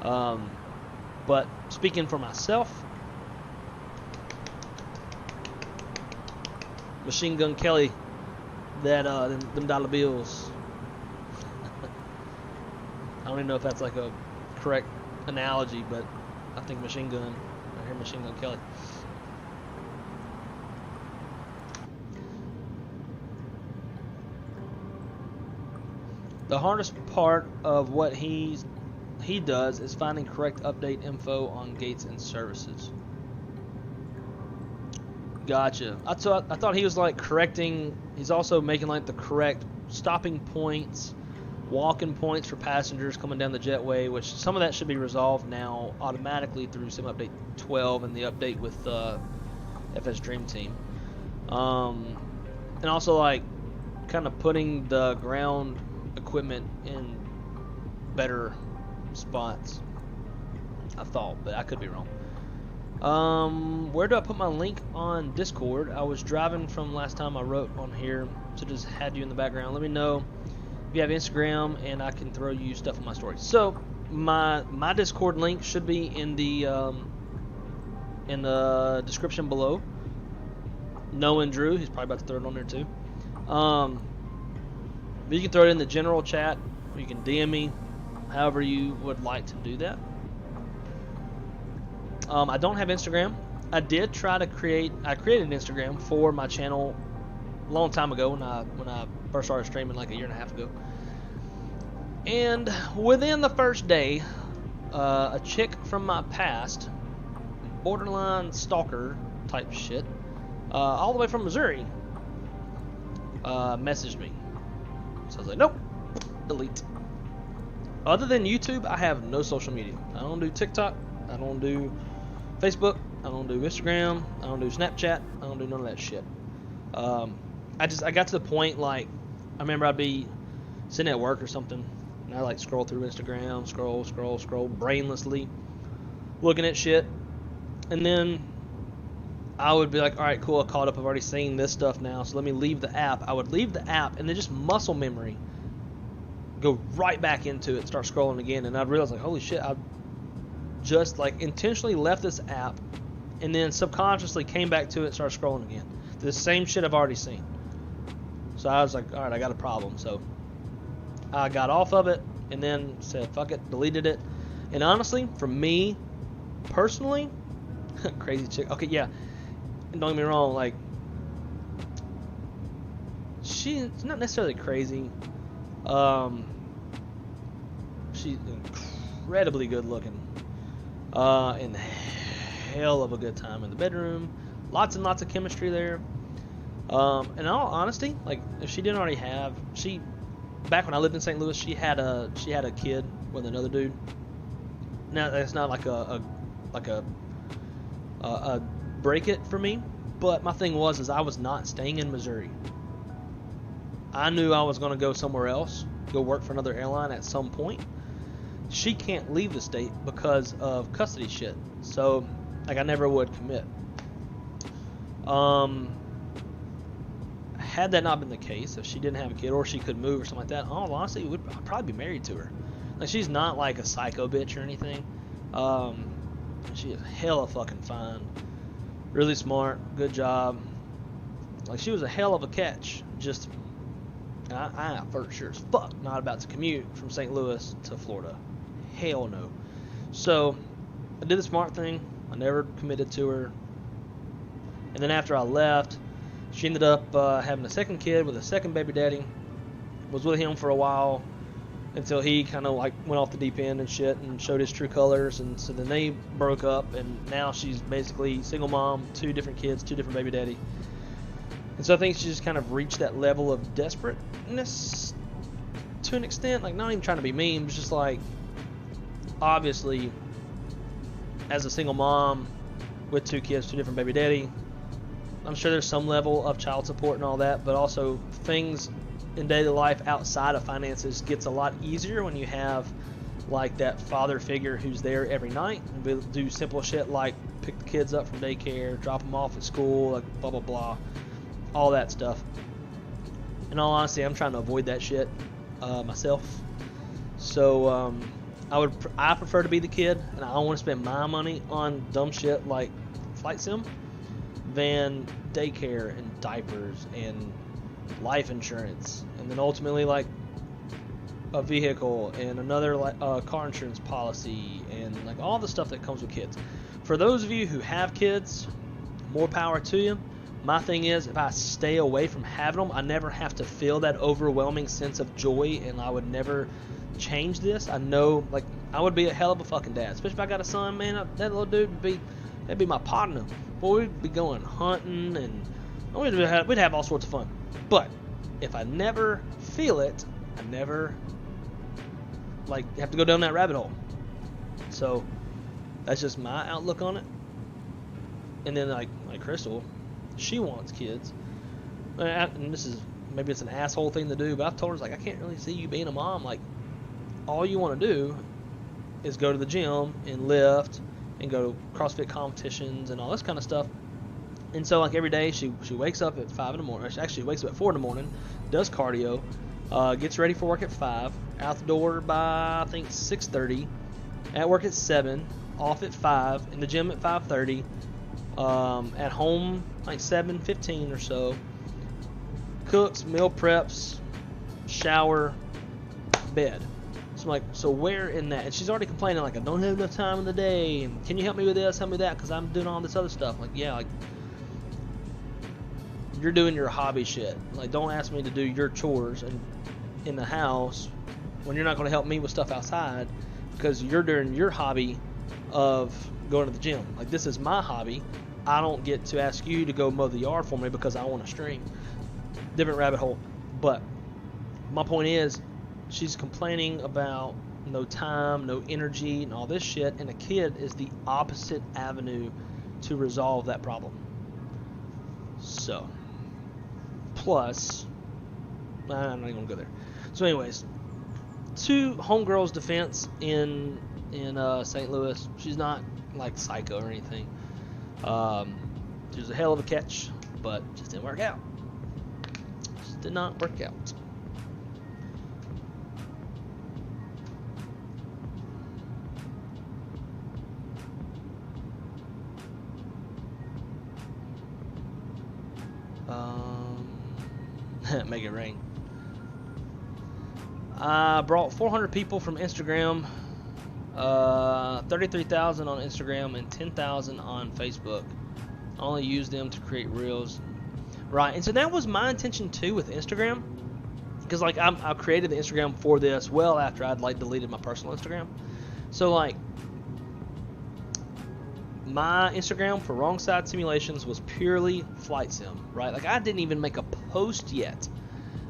But speaking for myself, Machine Gun Kelly, that them dollar bills. I don't even know if that's like a correct analogy, but I think Machine Gun. I hear Machine Gun Kelly. The hardest part of what he does is finding correct update info on gates and services. Gotcha. I thought he was like correcting. He's also making like the correct stopping points, walking points for passengers coming down the jetway, which some of that should be resolved now automatically through Sim Update 12 and the update with FS Dream Team. And also like kind of putting the ground equipment in better spots, I thought, but I could be wrong. Where do I put my link on Discord? I was driving from last time I wrote on here, so just had you in the background. Let me know if you have Instagram, and I can throw you stuff on my story. So my Discord link should be in the description below. Knowing Drew, he's probably about to throw it on there too. But you can throw it in the general chat, or you can DM me, however you would like to do that. I don't have Instagram. I did try to created an Instagram for my channel a long time ago when I first started streaming like a year and a half ago. And within the first day, a chick from my past, borderline stalker type shit, all the way from Missouri, messaged me. So I was like, nope, delete. Other than YouTube, I have no social media. I don't do TikTok. I don't do Facebook. I don't do Instagram. I don't do Snapchat. I don't do none of that shit. I got to the point, like, I remember I'd be sitting at work or something, and I like scroll through Instagram, scroll brainlessly, looking at shit, and then I would be like, all right, cool, I caught up. I've already seen this stuff now, so let me leave the app. I would leave the app, and then just muscle memory, go right back into it, start scrolling again, and I'd realize, like, holy shit, I just, like, intentionally left this app, and then subconsciously came back to it and started scrolling again. The same shit I've already seen. So I was like, all right, I got a problem. So I got off of it, and then said, fuck it, deleted it. And honestly, for me, personally, crazy chick. Okay, yeah. Don't get me wrong, like, she's not necessarily crazy. She's incredibly good looking. And hell of a good time in the bedroom. Lots and lots of chemistry there. In all honesty, like, if she didn't already have, back when I lived in St. Louis, she had a kid with another dude. Now that's not like a like a break it for me. But my thing was I was not staying in Missouri. I knew I was going to go somewhere else, go work for another airline at some point. She can't leave the state because of custody shit. So, like, I never would commit. Had that not been the case, if she didn't have a kid or she could move or something like that, honestly, I'd probably be married to her. Like, she's not like a psycho bitch or anything. She is hella fucking fine. Really smart. Good job. Like, she was a hell of a catch. Just, I for sure as fuck not about to commute from St. Louis to Florida. Hell no. So, I did the smart thing. I never committed to her. And then after I left, she ended up having a second kid with a second baby daddy. Was with him for a while until he kind of like went off the deep end and shit and showed his true colors. And so then they broke up, and now she's basically single mom, 2 different kids, 2 different baby daddy. And so I think she just kind of reached that level of desperateness to an extent. Like, not even trying to be mean, but just like, obviously, as a single mom with 2 kids, 2 different baby daddy, I'm sure there's some level of child support and all that, but also things in daily life outside of finances gets a lot easier when you have like that father figure who's there every night and do simple shit like pick the kids up from daycare, drop them off at school, like blah blah blah, all that stuff. In all honesty, I'm trying to avoid that shit myself. So I prefer to be the kid, and I don't want to spend my money on dumb shit like flight sim than daycare and diapers and life insurance, and then ultimately like a vehicle and another car insurance policy and like all the stuff that comes with kids. For those of you who have kids, more power to you. My thing is, if I stay away from having them, I never have to feel that overwhelming sense of joy, and I would never change this. I know, like, I would be a hell of a fucking dad, especially if I got a son, man. That little dude that'd be my partner. Boy, we'd be going hunting, and we'd have all sorts of fun. But if I never feel it, I never like have to go down that rabbit hole. So that's just my outlook on it. And then like Crystal, she wants kids, and this is maybe it's an asshole thing to do, but I've told her, like, I can't really see you being a mom. Like, all you want to do is go to the gym and lift and go to CrossFit competitions and all this kind of stuff. And so, like, every day she wakes up at 5 in the morning. Actually, she wakes up at 4 in the morning, does cardio, gets ready for work at 5, out the door by, I think, 6:30, at work at 7, off at 5, in the gym at 5:30, at home like 7:15 or so, cooks, meal preps, shower, bed. So I'm like, so where in that? And she's already complaining, like, I don't have enough time in the day, and can you help me with this, help me with that, because I'm doing all this other stuff. Like, yeah, like, you're doing your hobby shit. Like, don't ask me to do your chores and in the house when you're not going to help me with stuff outside, because you're doing your hobby of going to the gym. Like, this is my hobby. I don't get to ask you to go mow the yard for me because I want to stream. Different rabbit hole. But my point is, she's complaining about no time, no energy, and all this shit, and a kid is the opposite avenue to resolve that problem. So, plus, I'm not even gonna go there. So, anyways, to homegirl's defense in St. Louis, she's not like psycho or anything. She was a hell of a catch, but just didn't work out. Just did not work out. Make it rain. I brought 400 people from Instagram, 33,000 on Instagram, and 10,000 on Facebook. I only used them to create reels. Right, and so that was my intention too with Instagram, because like I created the Instagram for this well after I'd like deleted my personal Instagram. So like my Instagram for Wrong Side Simulations was purely flight sim, right? Like I didn't even make a post yet.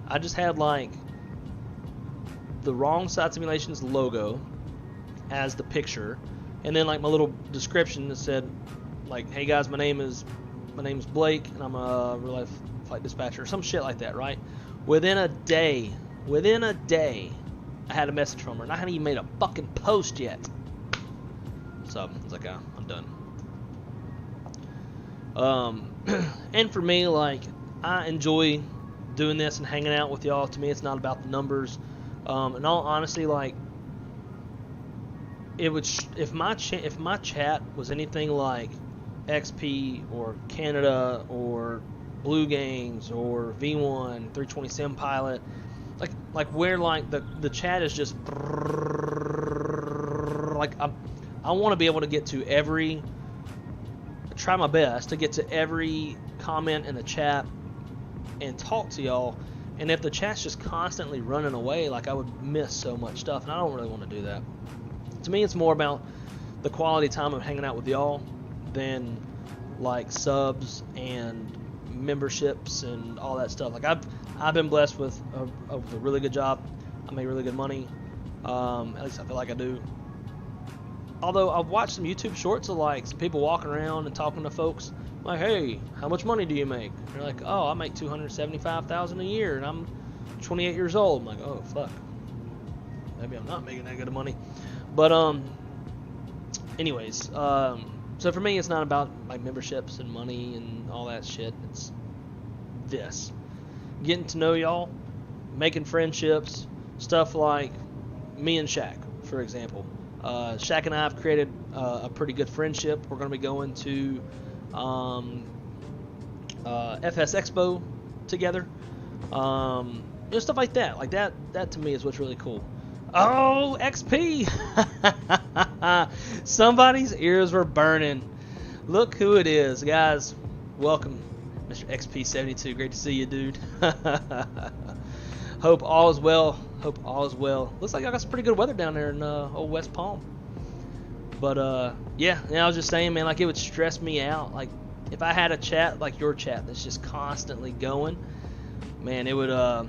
I just had like the Wrong Side Simulations logo as the picture, and then like my little description that said, like, hey guys, my name is Blake, and I'm a real life flight dispatcher, or some shit like that, right? Within a day, I had a message from her, and I hadn't even made a fucking post yet. So I was like, oh, I'm done. And for me, like, I enjoy doing this and hanging out with y'all. To me, it's not about the numbers. In all honesty, like, it would if my chat was anything like XP or Canada or Blue Gangs or V1 320 Sim Pilot, like where like the chat is just like I want to be able to get to try my best to get to every comment in the chat and talk to y'all. And if the chat's just constantly running away, like, I would miss so much stuff, and I don't really want to do that. To me, it's more about the quality time of hanging out with y'all than like subs and memberships and all that stuff. Like, I've been blessed with a really good job. I make really good money. At least I feel like I do. Although I've watched some YouTube shorts of like some people walking around and talking to folks. Like, hey, how much money do you make? And they're like, oh, I make $275,000 a year, and I'm 28 years old. I'm like, oh, fuck. Maybe I'm not making that good of money. But anyways, so for me, it's not about like memberships and money and all that shit. It's this, getting to know y'all, making friendships, stuff like me and Shaq, for example. Shaq and I have created a pretty good friendship. We're going to be going to FS Expo together. Stuff like that. Like that to me is what's really cool. Oh, XP! Somebody's ears were burning. Look who it is, guys. Welcome, Mr. XP72. Great to see you, dude. Hope all is well. Looks like I got some pretty good weather down there in old West Palm. But yeah, I was just saying, man, like, it would stress me out. Like, if I had a chat like your chat that's just constantly going, man, it would I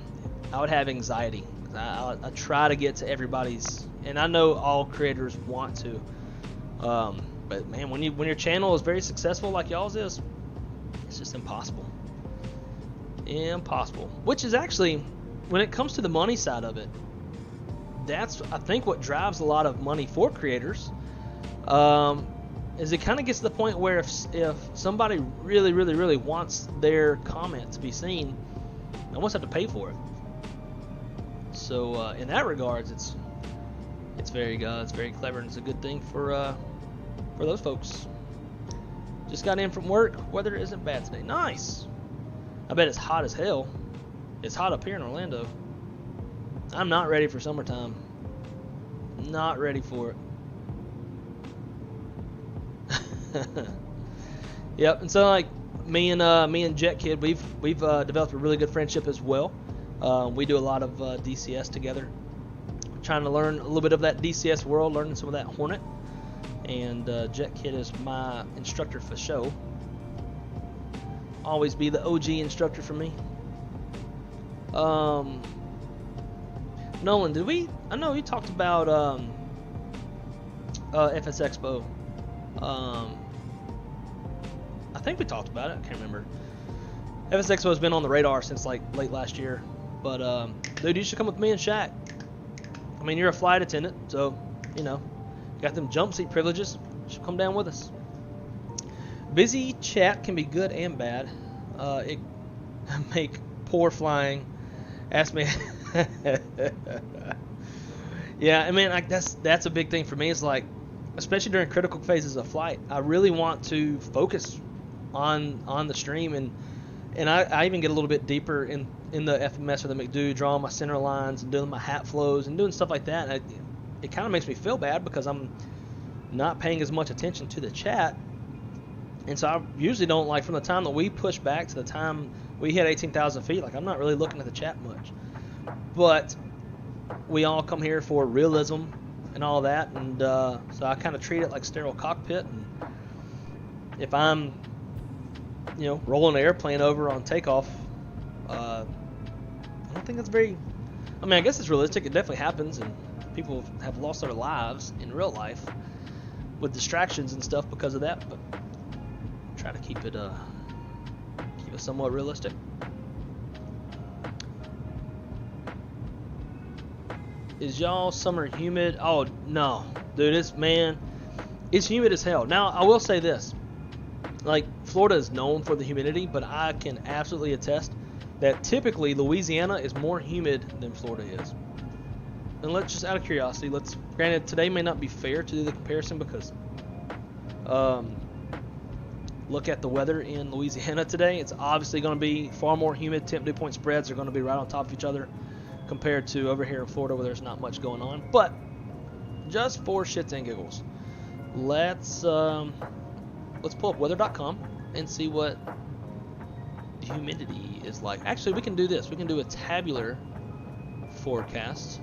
would have anxiety. I try to get to everybody's, and I know all creators want to, but man, when your channel is very successful like y'all's is, it's just impossible. Which is actually, when it comes to the money side of it, that's, I think, what drives a lot of money for creators. Is it kind of gets to the point where if somebody really, really, really wants their comment to be seen, they almost have to pay for it. So in that regards, it's very clever, and it's a good thing for those folks. Just got in from work. Weather isn't bad today. Nice. I bet it's hot as hell. It's hot up here in Orlando. I'm not ready for summertime. Not ready for it. Yep. And so, like, me and Jet Kid, we've developed a really good friendship as well. We do a lot of DCS together. Trying to learn a little bit of that DCS world, learning some of that Hornet. And Jet Kid is my instructor for show. Always be the OG instructor for me. Nolan, I know you talked about FS Expo. I think we talked about it. I can't remember. FS Expo has been on the radar since like late last year. But dude, you should come with me and Shaq. I mean, you're a flight attendant, so you know, got them jump seat privileges. You should come down with us. Busy chat can be good and bad. It make poor flying. Ask me. Yeah, I mean, like, that's a big thing for me. It's like, especially during critical phases of flight, I really want to focus on the stream, and I even get a little bit deeper in the FMS or the McDo, drawing my center lines and doing my hat flows and doing stuff like that. And it kind of makes me feel bad because I'm not paying as much attention to the chat. And so I usually don't, like, from the time that we push back to the time we hit 18,000 feet, like, I'm not really looking at the chat much. But we all come here for realism and all that, and so I kind of treat it like sterile cockpit. And if I'm, rolling an airplane over on takeoff, I don't think that's very, I mean, I guess it's realistic. It definitely happens, and people have lost their lives in real life. with distractions and stuff because of that, but try to keep it somewhat realistic. Is y'all summer humid? Oh no, dude, it's humid as hell. Now I will say this, like Florida is known for the humidity, but I can absolutely attest that typically Louisiana is more humid than Florida is. And let's just, out of curiosity, granted today may not be fair to do the comparison because look at the weather in Louisiana today. It's obviously going to be far more humid. Temp dew point spreads are going to be right on top of each other compared to over here in Florida where there's not much going on. But just for shits and giggles, let's pull up weather.com and see what the humidity is like. Actually, we can do this. We can do a tabular forecast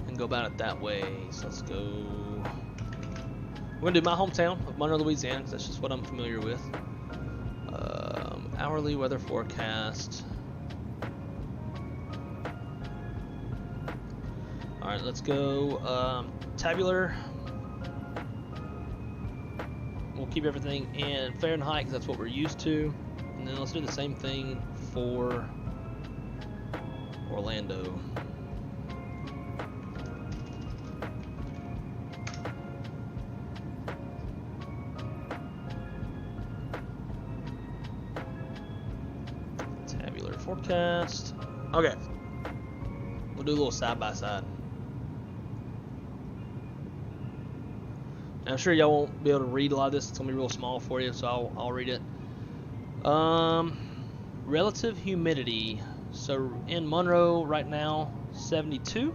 and go about it that way. So let's go. We're going to do my hometown of Monroe, Louisiana, because that's just what I'm familiar with. Hourly weather forecast. Alright, let's go tabular. We'll keep everything in Fahrenheit because that's what we're used to. And then let's do the same thing for Orlando. Tabular forecast. Okay. We'll do a little side by side. I'm sure y'all won't be able to read a lot of this. It's going to be real small for you, so I'll read it. Relative humidity. So in Monroe right now, 72%.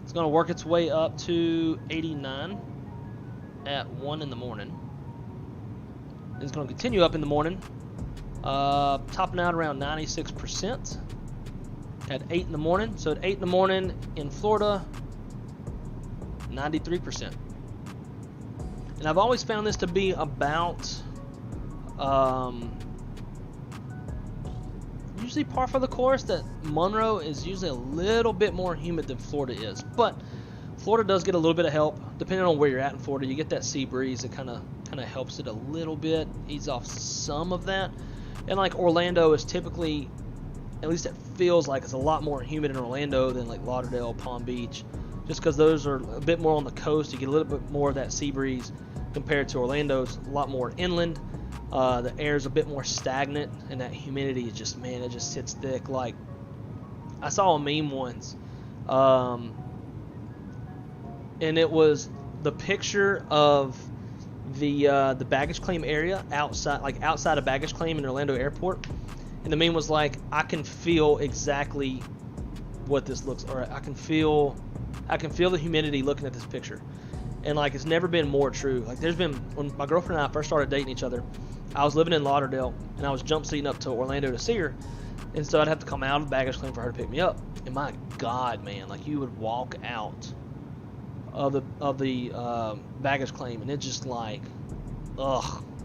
It's going to work its way up to 89 at 1 in the morning. It's going to continue up in the morning, topping out around 96% at 8 in the morning. So at 8 in the morning in Florida, 93%. And I've always found this to be about usually par for the course, that Monroe is usually a little bit more humid than Florida is. But Florida does get a little bit of help depending on where you're at in Florida. You get that sea breeze that kind of helps it a little bit, ease off some of that. And like Orlando is typically, at least it feels like it's a lot more humid in Orlando than like Lauderdale, Palm Beach. Just because those are a bit more on the coast, you get a little bit more of that sea breeze compared to Orlando's a lot more inland. The air is a bit more stagnant, and that humidity is just, man, it just sits thick. Like, I saw a meme once, and it was the picture of the baggage claim area outside of baggage claim in Orlando Airport, and the meme was like, I can feel exactly what this looks, or I can feel the humidity looking at this picture. And like, it's never been more true. Like, there's been, when my girlfriend and I first started dating each other, I was living in Lauderdale and I was jump seating up to Orlando to see her, and so I'd have to come out of baggage claim for her to pick me up. And my God, man, like, you would walk out of the baggage claim and it's just like,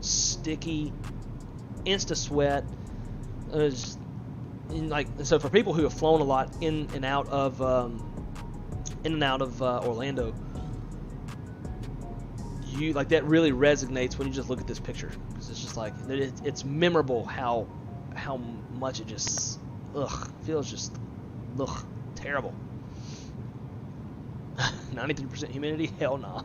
sticky, insta sweat. It was just, so for people who have flown a lot in and out of Orlando, you like, that really resonates when you just look at this picture, because it's just like, it's memorable how much it just feels just terrible. 93% humidity, hell no.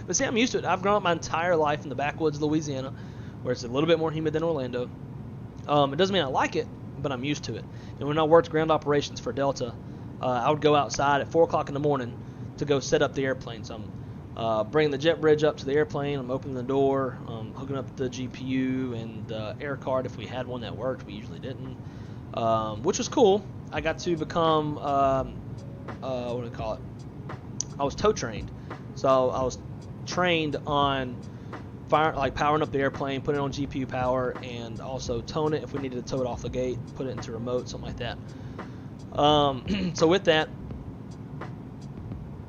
But see, I'm used to it. I've grown up my entire life in the backwoods of Louisiana, where it's a little bit more humid than Orlando. It doesn't mean I like it, but I'm used to it. And when I worked ground operations for Delta, I would go outside at 4 o'clock in the morning to go set up the airplane. So I'm bringing the jet bridge up to the airplane. I'm opening the door, hooking up the GPU and the air card if we had one that worked. We usually didn't, which was cool. I got to become, what do we call it? I was tow trained. So I was trained on powering up the airplane, putting it on GPU power, and also towing it if we needed to tow it off the gate, put it into remote, something like that. So with that,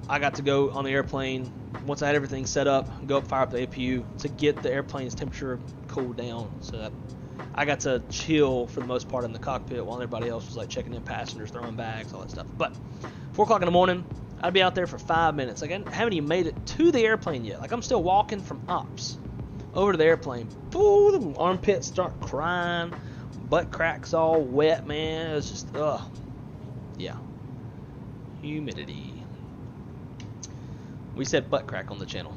I got to go on the airplane once I had everything set up, go up, fire up the APU to get the airplane's temperature cooled down, so that I got to chill for the most part in the cockpit while everybody else was like checking in passengers, throwing bags, all that stuff. But 4 o'clock in the morning, I'd be out there for 5 minutes. Like, I haven't even made it to the airplane yet. Like, I'm still walking from ops over to the airplane. Ooh, the armpits start crying. Butt cracks all wet, man. It's just, ugh. Yeah. Humidity. We said butt crack on the channel.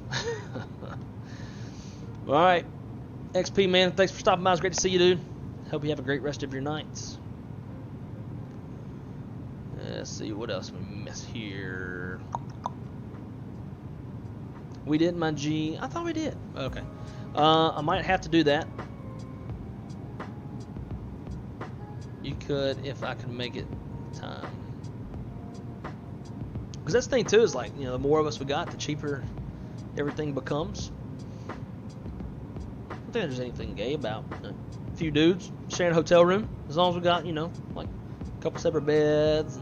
Alright. XP, man, thanks for stopping by. It's great to see you, dude. Hope you have a great rest of your nights. Let's see what else we miss here. We did my G. I thought we did. Okay. I might have to do that. You could if I could make it time. Because that's the thing too, is like, you know, the more of us we got, the cheaper everything becomes. I don't think there's anything gay about a few dudes sharing a hotel room, as long as we got, you know, like a couple separate beds.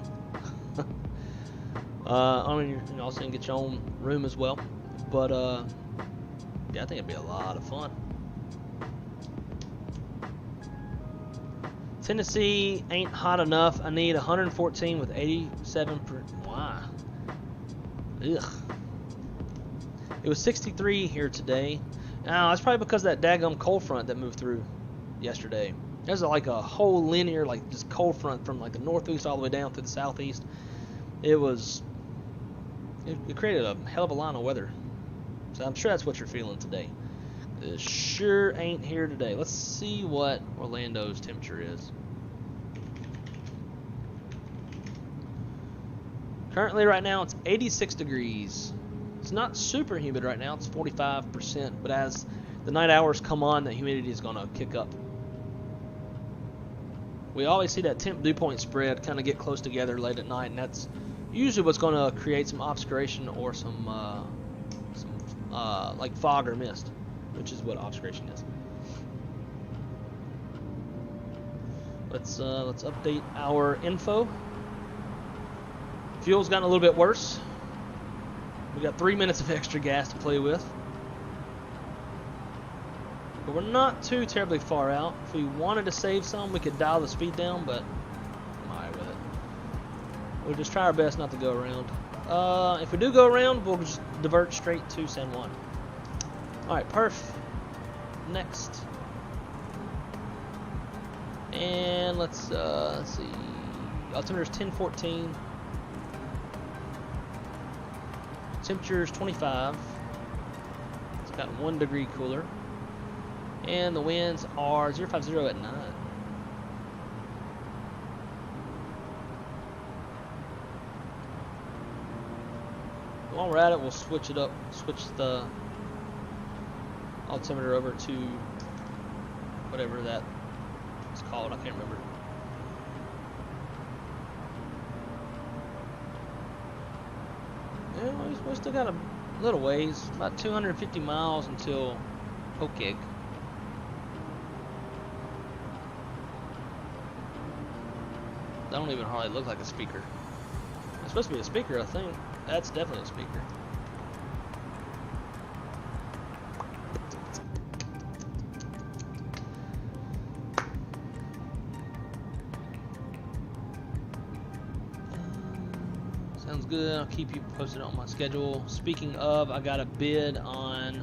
I mean, you also can get your own room as well. But yeah, I think it'd be a lot of fun. Tennessee ain't hot enough. I need 114 with 87 per. Why? Ugh. It was 63 here today. Now, that's probably because of that daggum cold front that moved through yesterday. There's like a whole linear, like just cold front from like the northeast all the way down through the southeast. It created a hell of a line of weather. So I'm sure that's what you're feeling today. It sure ain't here today. Let's see what Orlando's temperature is. Currently right now it's 86 degrees. It's not super humid right now. It's 45%. But as the night hours come on, the humidity is going to kick up. We always see that temp dew point spread kind of get close together late at night, and that's usually what's going to create some obscuration or some like fog or mist, which is what obscuration is. Let's update our info. Fuel's gotten a little bit worse. We got 3 minutes of extra gas to play with, but we're not too terribly far out. If we wanted to save some, we could dial the speed down, but I'm alright with it. We'll just try our best not to go around. If we do go around, we'll just divert straight to San Juan. Alright, perf. Next. And let's see. Altimeter is 1014. Temperature is 25. It's got 1 degree cooler. And the winds are 050 at 9. While we're at it, we'll switch it up, switch the altimeter over to whatever that is called. I can't remember. Yeah, we still got a little ways, about 250 miles until Pokeg. That don't even hardly look like a speaker. It's supposed to be a speaker, I think. That's definitely a speaker. Sounds good. I'll keep you posted on my schedule. Speaking of, I got a bid on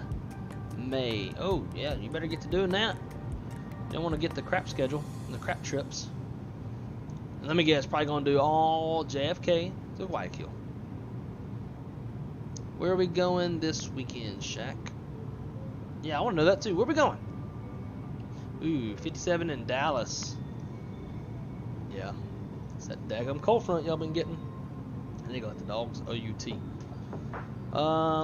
May. Oh, yeah, you better get to doing that. You don't want to get the crap schedule and the crap trips. And let me guess, probably going to do all JFK to Guayaquil. Where are we going this weekend, Shaq? Yeah, I want to know that too. Where are we going? Ooh, 57 in Dallas. Yeah, it's that daggum cold front y'all been getting. And they got the dogs. OUT.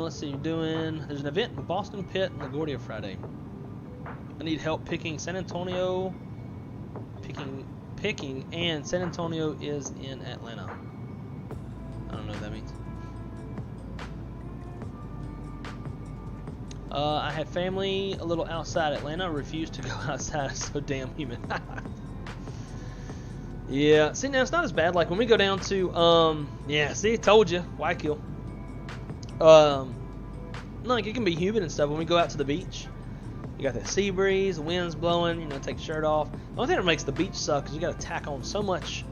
Let's see. There's an event in Boston Pitt and LaGuardia Friday. I need help picking San Antonio. Picking, and San Antonio is in Atlanta. I don't know what that means. I have family a little outside Atlanta. Refuse to go outside. It's so damn humid. Yeah, see, now it's not as bad. Like when we go down to, yeah, see, told you, Guayaquil. Like it can be humid and stuff when we go out to the beach. You got that sea breeze, the wind's blowing, you know, take your shirt off. The only thing that makes the beach suck is you got to tack on so much,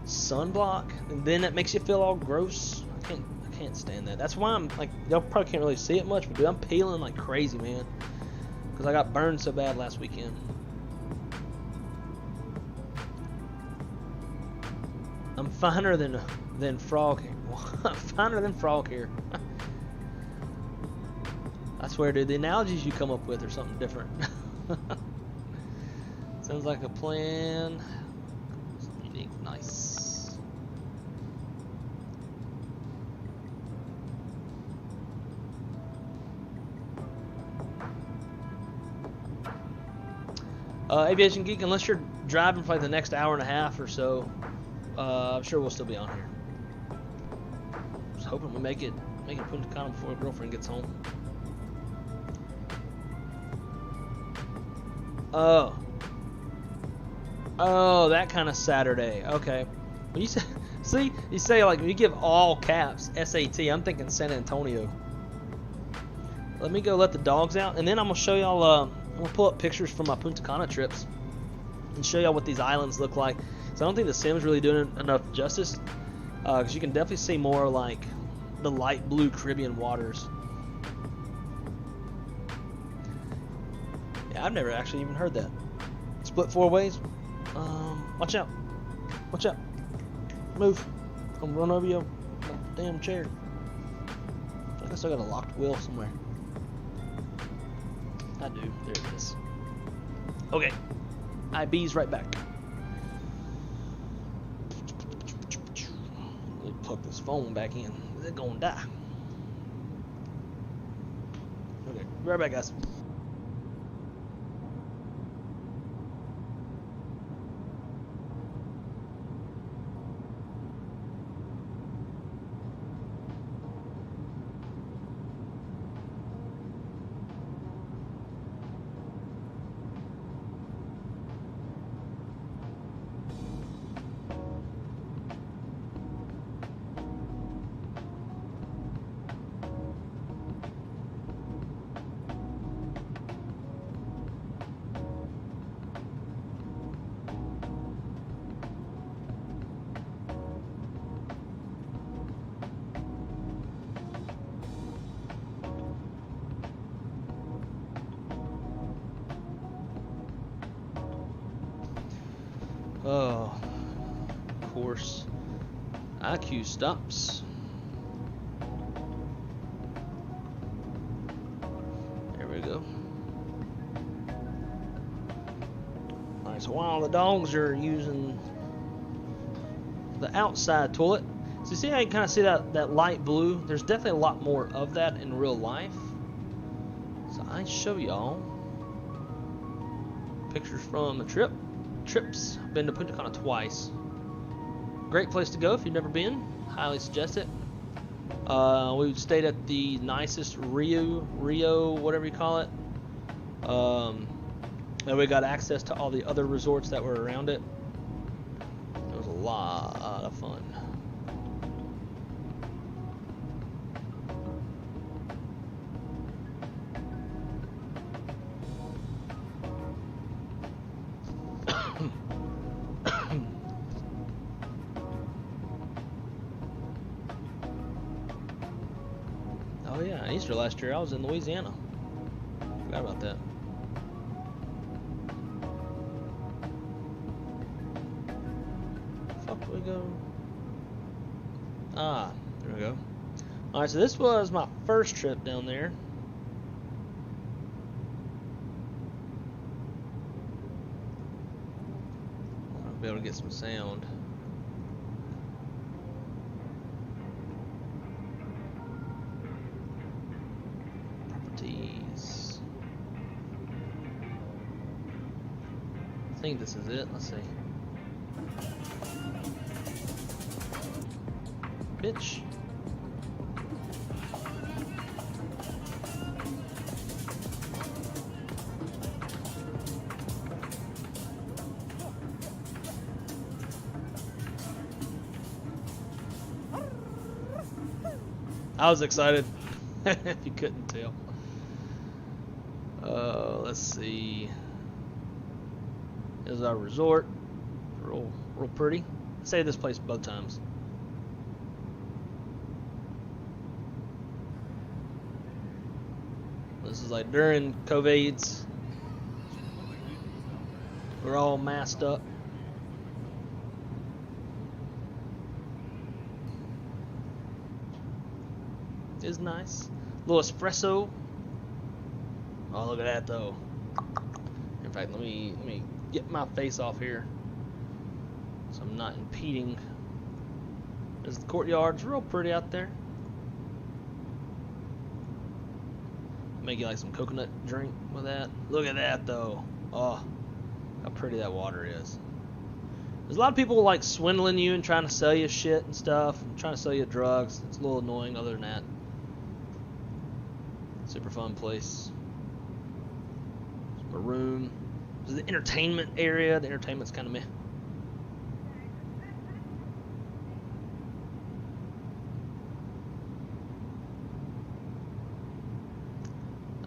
sunblock, and then it makes you feel all gross. I can't stand that. That's why I'm like, y'all probably can't really see it much, but dude, I'm peeling like crazy, man, because I got burned so bad last weekend. I'm finer than frog hair. I'm finer than frog hair. I swear, dude, the analogies you come up with are something different. Sounds like a plan. Unique, nice. Aviation Geek, unless you're driving for like the next hour and a half or so, I'm sure we'll still be on here. Just hoping we make it Punta Cana before my girlfriend gets home. Oh, that kind of Saturday. Okay. When you say, see, you say like when you give all caps SAT, I'm thinking San Antonio. Let me go let the dogs out, and then I'm gonna show y'all. I'm gonna pull up pictures from my Punta Cana trips and show y'all what these islands look like. So I don't think the Sim's really doing enough justice, because you can definitely see more like the light blue Caribbean waters. Yeah, I've never actually even heard that. Split 4 ways. Watch out. Watch out. Move. I'm gonna run over your damn chair. I guess I got a locked wheel somewhere. I do. There it is. Okay. IB's right back. Let me plug this phone back in. It's gonna die. Okay. Be right back, guys. Oh, of course. IQ stops. There we go. Alright, so while the dogs are using the outside toilet, so you see how you kind of see that light blue? There's definitely a lot more of that in real life. So I show y'all pictures from the trips. Been to Punta Cana twice. Great place to go if you've never been. Highly suggest it. We stayed at the nicest Rio, whatever you call it. And we got access to all the other resorts that were around it. It was a lot of fun. Oh yeah, Easter last year I was in Louisiana. Forgot about that. Fuck, do we go? Ah, there we go. Alright, so this was my first trip down there. I'll be able to get some sound. Properties. I think this is it. Let's see. Bitch. I was excited, if you couldn't tell. Let's see. This is our resort. Real pretty. Say this place both times. This is like during COVID's. We're all masked up. It's nice. Little espresso. Oh, look at that though. In fact, let me get my face off here, so I'm not impeding. As the courtyard's real pretty out there. Make you like some coconut drink with that. Look at that though. Oh, how pretty that water is. There's a lot of people like swindling you and trying to sell you shit and stuff, and trying to sell you drugs. It's a little annoying. Other than that, super fun place. It's my room. This is the entertainment area. The entertainment's kind of meh.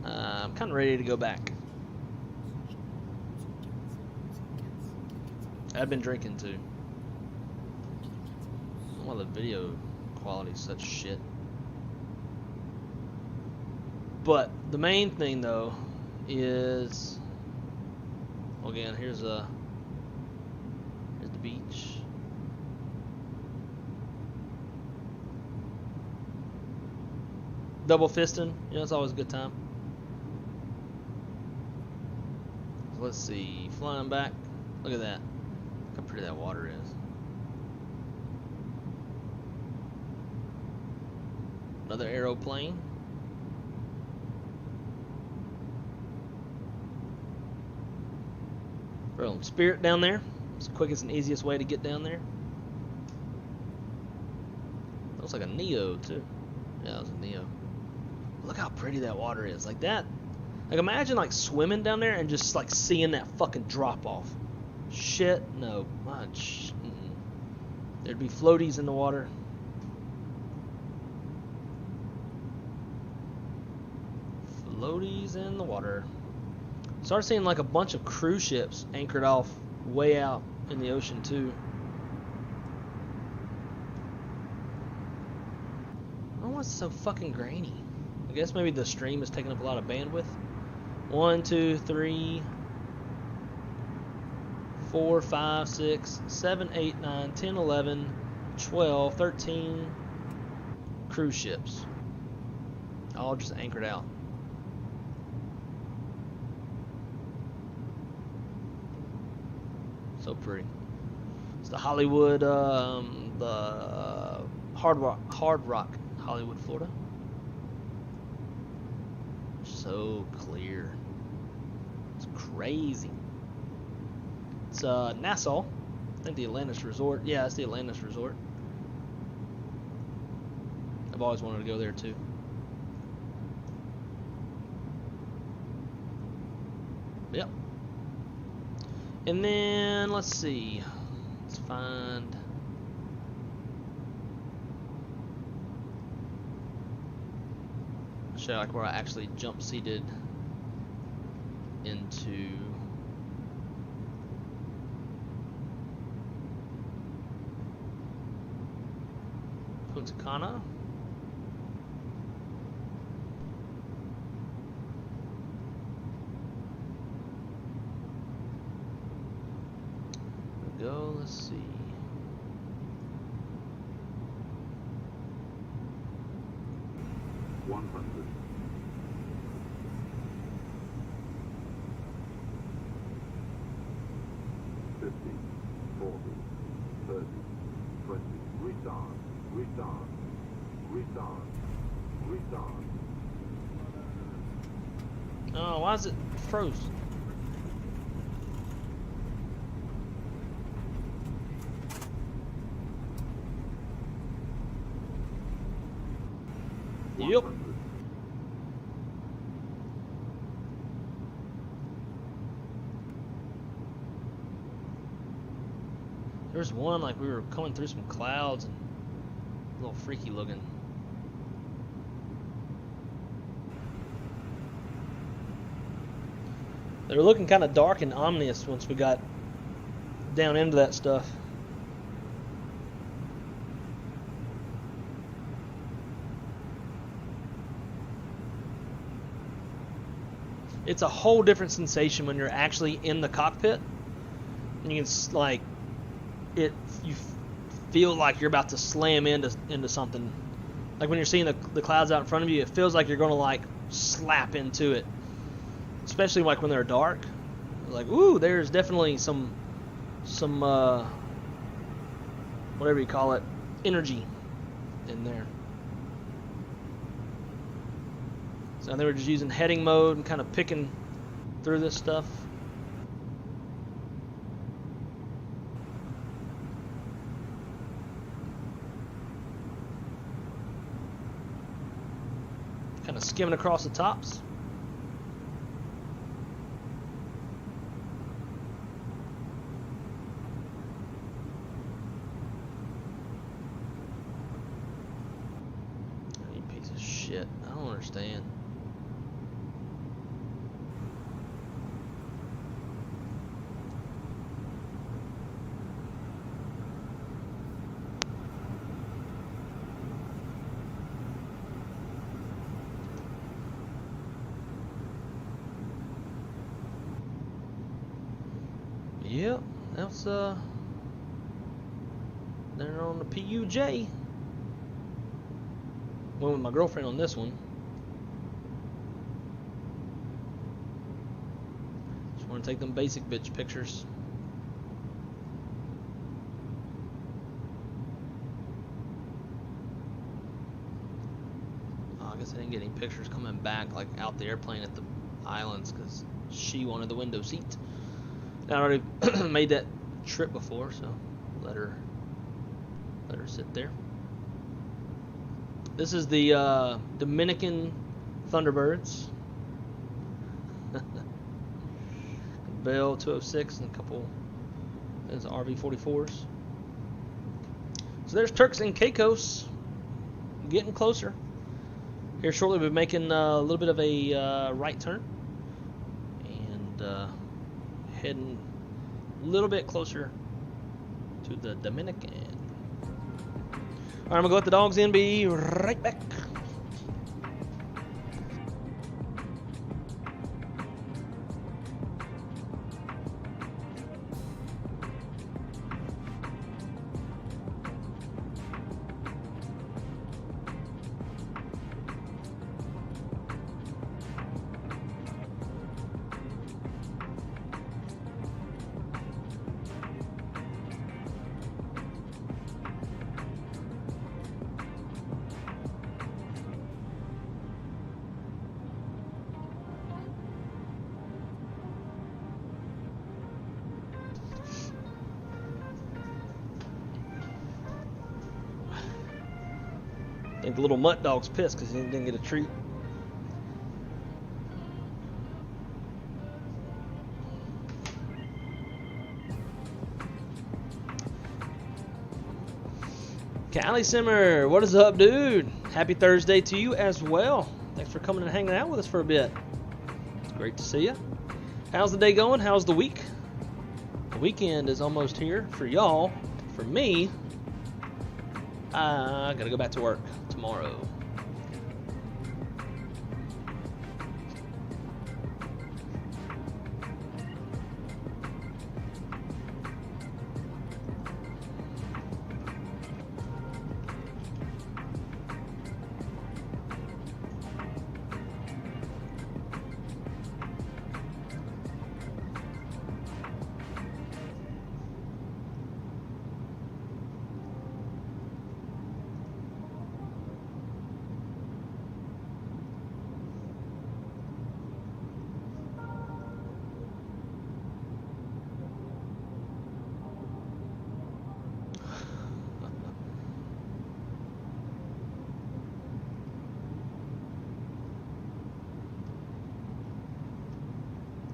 I'm kind of ready to go back. I've been drinking too. Well, the video quality is such shit. But the main thing though is, well, again, here's the beach. Double fisting, you know, it's always a good time. Let's see, flying back. Look at that. Look how pretty that water is. Another aeroplane. From Spirit down there. It's the quickest and easiest way to get down there. Looks like a Neo too. Yeah, it was a Neo. Look how pretty that water is. Like that. Like imagine like swimming down there and just like seeing that fucking drop off. Shit, no. Much. There'd be floaties in the water. Floaties in the water. Started seeing like a bunch of cruise ships anchored off way out in the ocean too. I don't know why it's so fucking grainy. I guess maybe the stream is taking up a lot of bandwidth. 1, 2, 3, 4, 5, 6, 7, 8, 9, 10, 11, 12, 13 cruise ships. All just anchored out. So pretty. It's the Hollywood, the Hard Rock, Hollywood, Florida. So clear. It's crazy. It's Nassau. I think the Atlantis Resort. Yeah, it's the Atlantis Resort. I've always wanted to go there too. Yep. And then let's see. Let's find. Show like where I actually jump seated into Punta Cana. Go, let's see. Oh, why is it froze? Yep. There's one like we were coming through some clouds and a little freaky looking. They were looking kind of dark and ominous once we got down into that stuff. It's a whole different sensation when you're actually in the cockpit. And you can like it. You feel like you're about to slam into something. Like when you're seeing the clouds out in front of you, it feels like you're going to like slap into it. Especially like when they're dark. Like, ooh, there's definitely some whatever you call it, energy in there. So I think we're just using heading mode and kind of picking through this stuff. Kind of skimming across the tops. You piece of shit. I don't understand. Yep, that's they're on the PUJ. Went with my girlfriend on this one. Just want to take them basic bitch pictures. Oh, I guess I didn't get any pictures coming back, like out the airplane at the islands, because she wanted the window seat. I already made that trip before, so let her sit there. This is the Dominican Thunderbirds. Bell 206 and a couple. There's RV-44s. So there's Turks and Caicos, getting closer. Here shortly we'll be making a little bit of a right turn and heading a little bit closer to the Dominican. Alright, I'm going to let the dogs in, be right back. I think the little mutt dog's pissed because he didn't get a treat. Cali Simmer, what is up, dude? Happy Thursday to you as well. Thanks for coming and hanging out with us for a bit. It's great to see you. How's the day going? How's the week? The weekend is almost here for y'all. For me, I gotta go back to work tomorrow.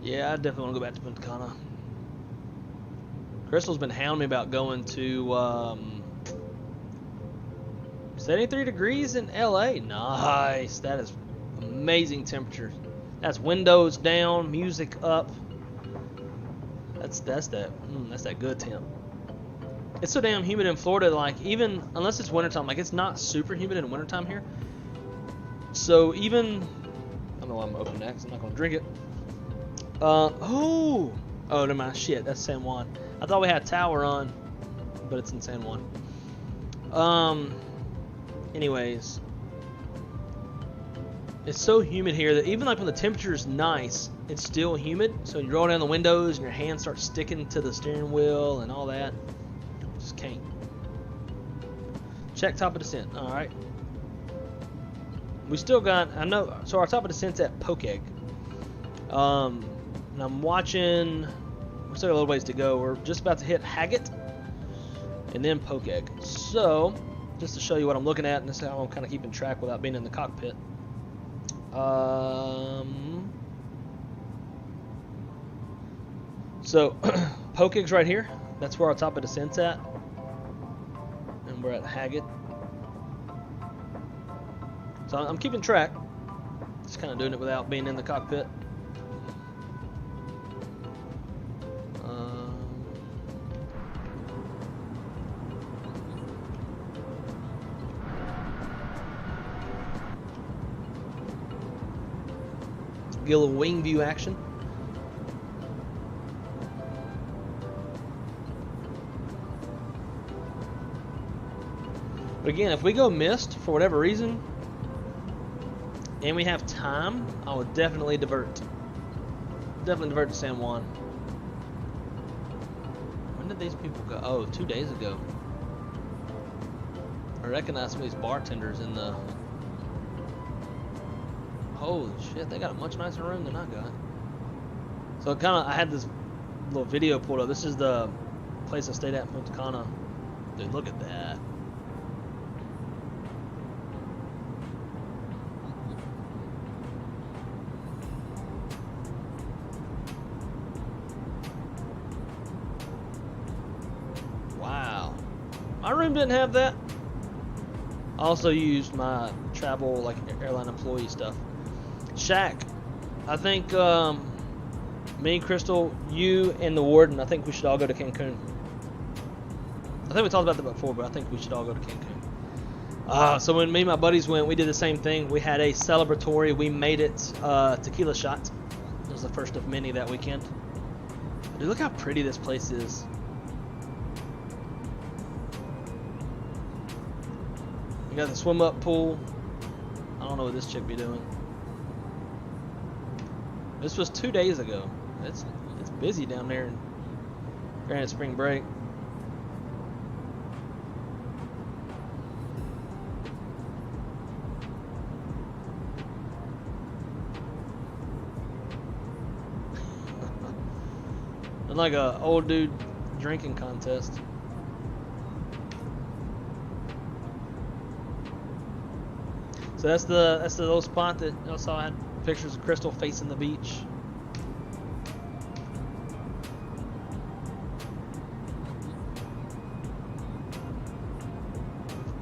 Yeah, I definitely want to go back to Punta Cana. Crystal's been hounding me about going to 73 degrees in LA. Nice. That is amazing temperatures. That's windows down, music up. That's that good temp. It's so damn humid in Florida, like even unless it's wintertime, like it's not super humid in wintertime here. So even I don't know why I'm opening that 'cause I'm not gonna drink it. Oh, never mind. Shit, that's San Juan. I thought we had a tower on, but it's in San Juan. Anyways, it's so humid here that even like when the temperature is nice, it's still humid. So you roll down the windows and your hands start sticking to the steering wheel and all that. Just can't. Check top of descent. All right. We still got. I know. So our top of descent's at Pokeg. And I'm watching. We still got a little ways to go. We're just about to hit Haggett, and then Pokeg. So, just to show you what I'm looking at, and this is how I'm kind of keeping track without being in the cockpit. So, Pokeg's right here. That's where our top of descent's at, and we're at Haggett. So I'm keeping track. Just kind of doing it without being in the cockpit. Get a little wing view action. But again, if we go missed for whatever reason, and we have time, I would definitely divert. Definitely divert to San Juan. When did these people go? Oh, 2 days ago. I recognize some of these bartenders in the... Holy shit, they got a much nicer room than I got. So I had this little video pulled up. This is the place I stayed at in Punta Cana. Dude, look at that. Wow. My room didn't have that. I also used my travel, like airline employee stuff. Shack. I think me, Crystal, you, and the warden, I think we should all go to Cancun. I think we talked about that before, but I think we should all go to Cancun. So when me and my buddies went, we did the same thing. We had a celebratory, we made it tequila shot. It was the first of many that weekend. Dude, look how pretty this place is. You got the swim up pool. I don't know what this chick be doing. This was 2 days ago. It's busy down there in Granite Spring Break. It's like a old dude drinking contest. So that's the little spot that I saw. I had pictures of Crystal facing the beach.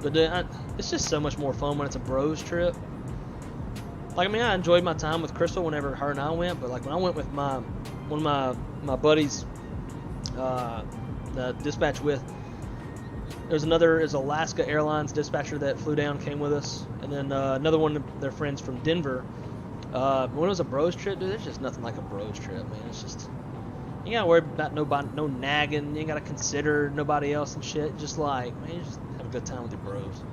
But it's just so much more fun when it's a bros trip. Like, I mean, I enjoyed my time with Crystal whenever her and I went, but like when I went with one of my buddies, the dispatch with, there's Alaska Airlines dispatcher that flew down, came with us, and then another one of their friends from Denver. When it was a bros trip, dude, there's just nothing like a bros trip, man. It's just, you gotta worry about no nagging, you ain't gotta consider nobody else and shit. Just like, man, you just have a good time with your bros.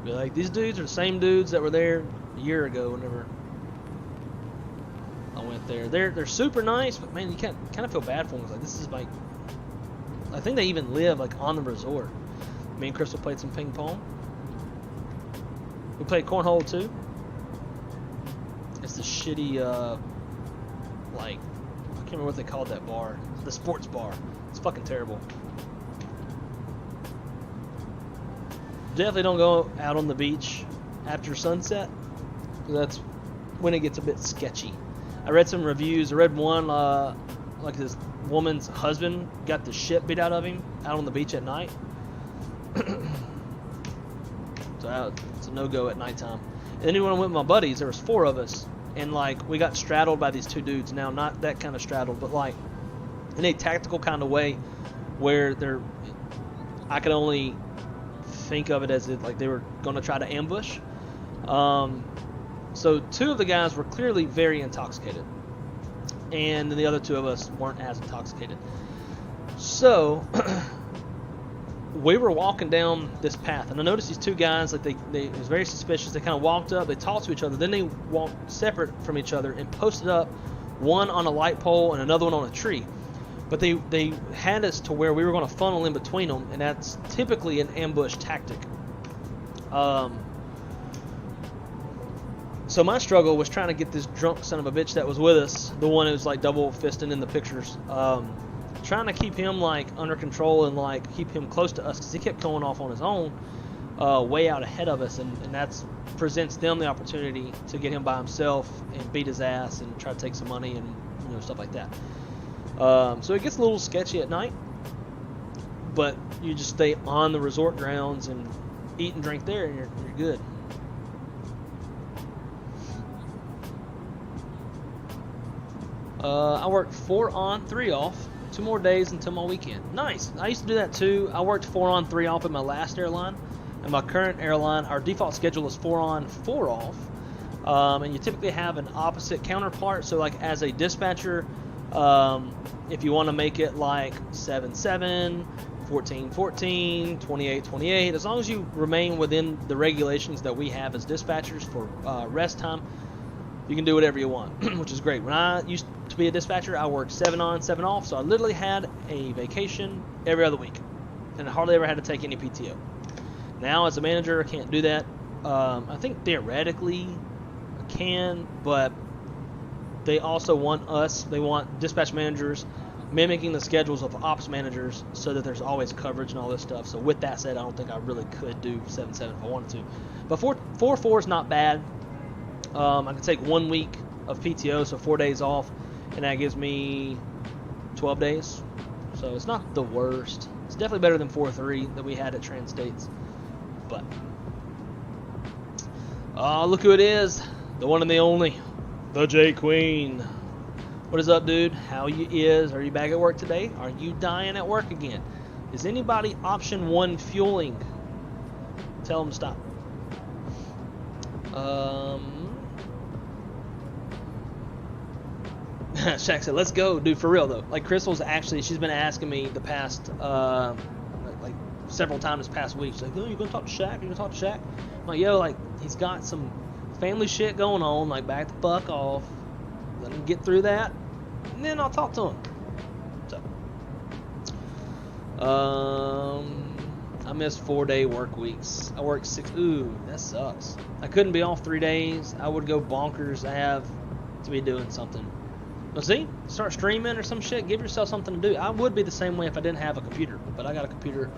Be like, these dudes are the same dudes that were there a year ago whenever I went there. They're super nice, but man, you kind of feel bad for them. Like, this is like, I think they even live like on the resort. Me and Crystal played some ping pong. We played cornhole too. It's the shitty, like, I can't remember what they called that bar. The sports bar. It's fucking terrible. Definitely don't go out on the beach after sunset, because that's when it gets a bit sketchy. I read some reviews. I read one, like this woman's husband got the shit beat out of him out on the beach at night. So it's a no-go at nighttime. And then when I went with my buddies, there was 4 of us, and like we got straddled by these 2 dudes. Now, not that kind of straddled, but like in a tactical kind of way, where I could only think of it as like they were going to try to ambush. So 2 of the guys were clearly very intoxicated, and the other 2 of us weren't as intoxicated. So we were walking down this path, and I noticed these 2 guys, like it was very suspicious. They kind of walked up, they talked to each other, then they walked separate from each other and posted up, one on a light pole and another one on a tree. But they had us to where we were going to funnel in between them, and that's typically an ambush tactic. So my struggle was trying to get this drunk son of a bitch that was with us, the one who was like double fisting in the pictures, trying to keep him like under control and like keep him close to us, because he kept going off on his own, way out ahead of us, and that's presents them the opportunity to get him by himself and beat his ass and try to take some money and stuff like that. So it gets a little sketchy at night, but you just stay on the resort grounds and eat and drink there, and you're good. I worked 4 on, 3 off, 2 more days until my weekend. Nice. I used to do that too. I worked 4 on, 3 off at my last airline. And my current airline, our default schedule is 4 on, 4 off. And you typically have an opposite counterpart. So like as a dispatcher, if you want to make it like 7-7, 14-14, 28-28, as long as you remain within the regulations that we have as dispatchers for rest time, you can do whatever you want, which is great. When I used to be a dispatcher, I worked 7 on, 7 off, so I literally had a vacation every other week, and I hardly ever had to take any PTO. Now, as a manager, I can't do that. I think theoretically I can, but they also want dispatch managers mimicking the schedules of ops managers so that there's always coverage and all this stuff. So with that said, I don't think I really could do 7-7 if I wanted to. But 4-4 is not bad. I can take 1 week of PTO, so 4 days off, and that gives me 12 days. So it's not the worst. It's definitely better than 4-3 that we had at Trans-States. But look who it is, the one and the only, the J Queen. What is up, dude? How you is? Are you back at work today? Are you dying at work again? Is anybody option 1 fueling? Tell them to stop. Shaq said, let's go. Dude, for real though. Like Crystal's she's been asking me the past, like several times this past week. She's like, oh, you gonna talk to Shaq? You gonna talk to Shaq? I'm like, yo, like, he's got some family shit going on. Like, back the fuck off. Let him get through that, and then I'll talk to him. So, I missed 4-day work weeks. I worked 6. Ooh, that sucks. I couldn't be off 3 days. I would go bonkers. I have to be doing something. Well, see, start streaming or some shit. Give yourself something to do. I would be the same way if I didn't have a computer, but I got a computer.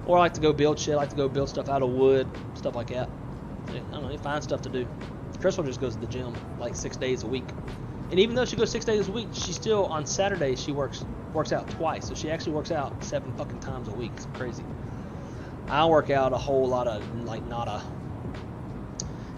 Or I like to go build shit. I like to go build stuff out of wood, stuff like that. I don't know, you find stuff to do. Crystal just goes to the gym like 6 days a week. And even though she goes 6 days a week, she still, on Saturdays, she works out twice. So she actually works out 7 fucking times a week. It's crazy. I work out a whole lot of, like, nada.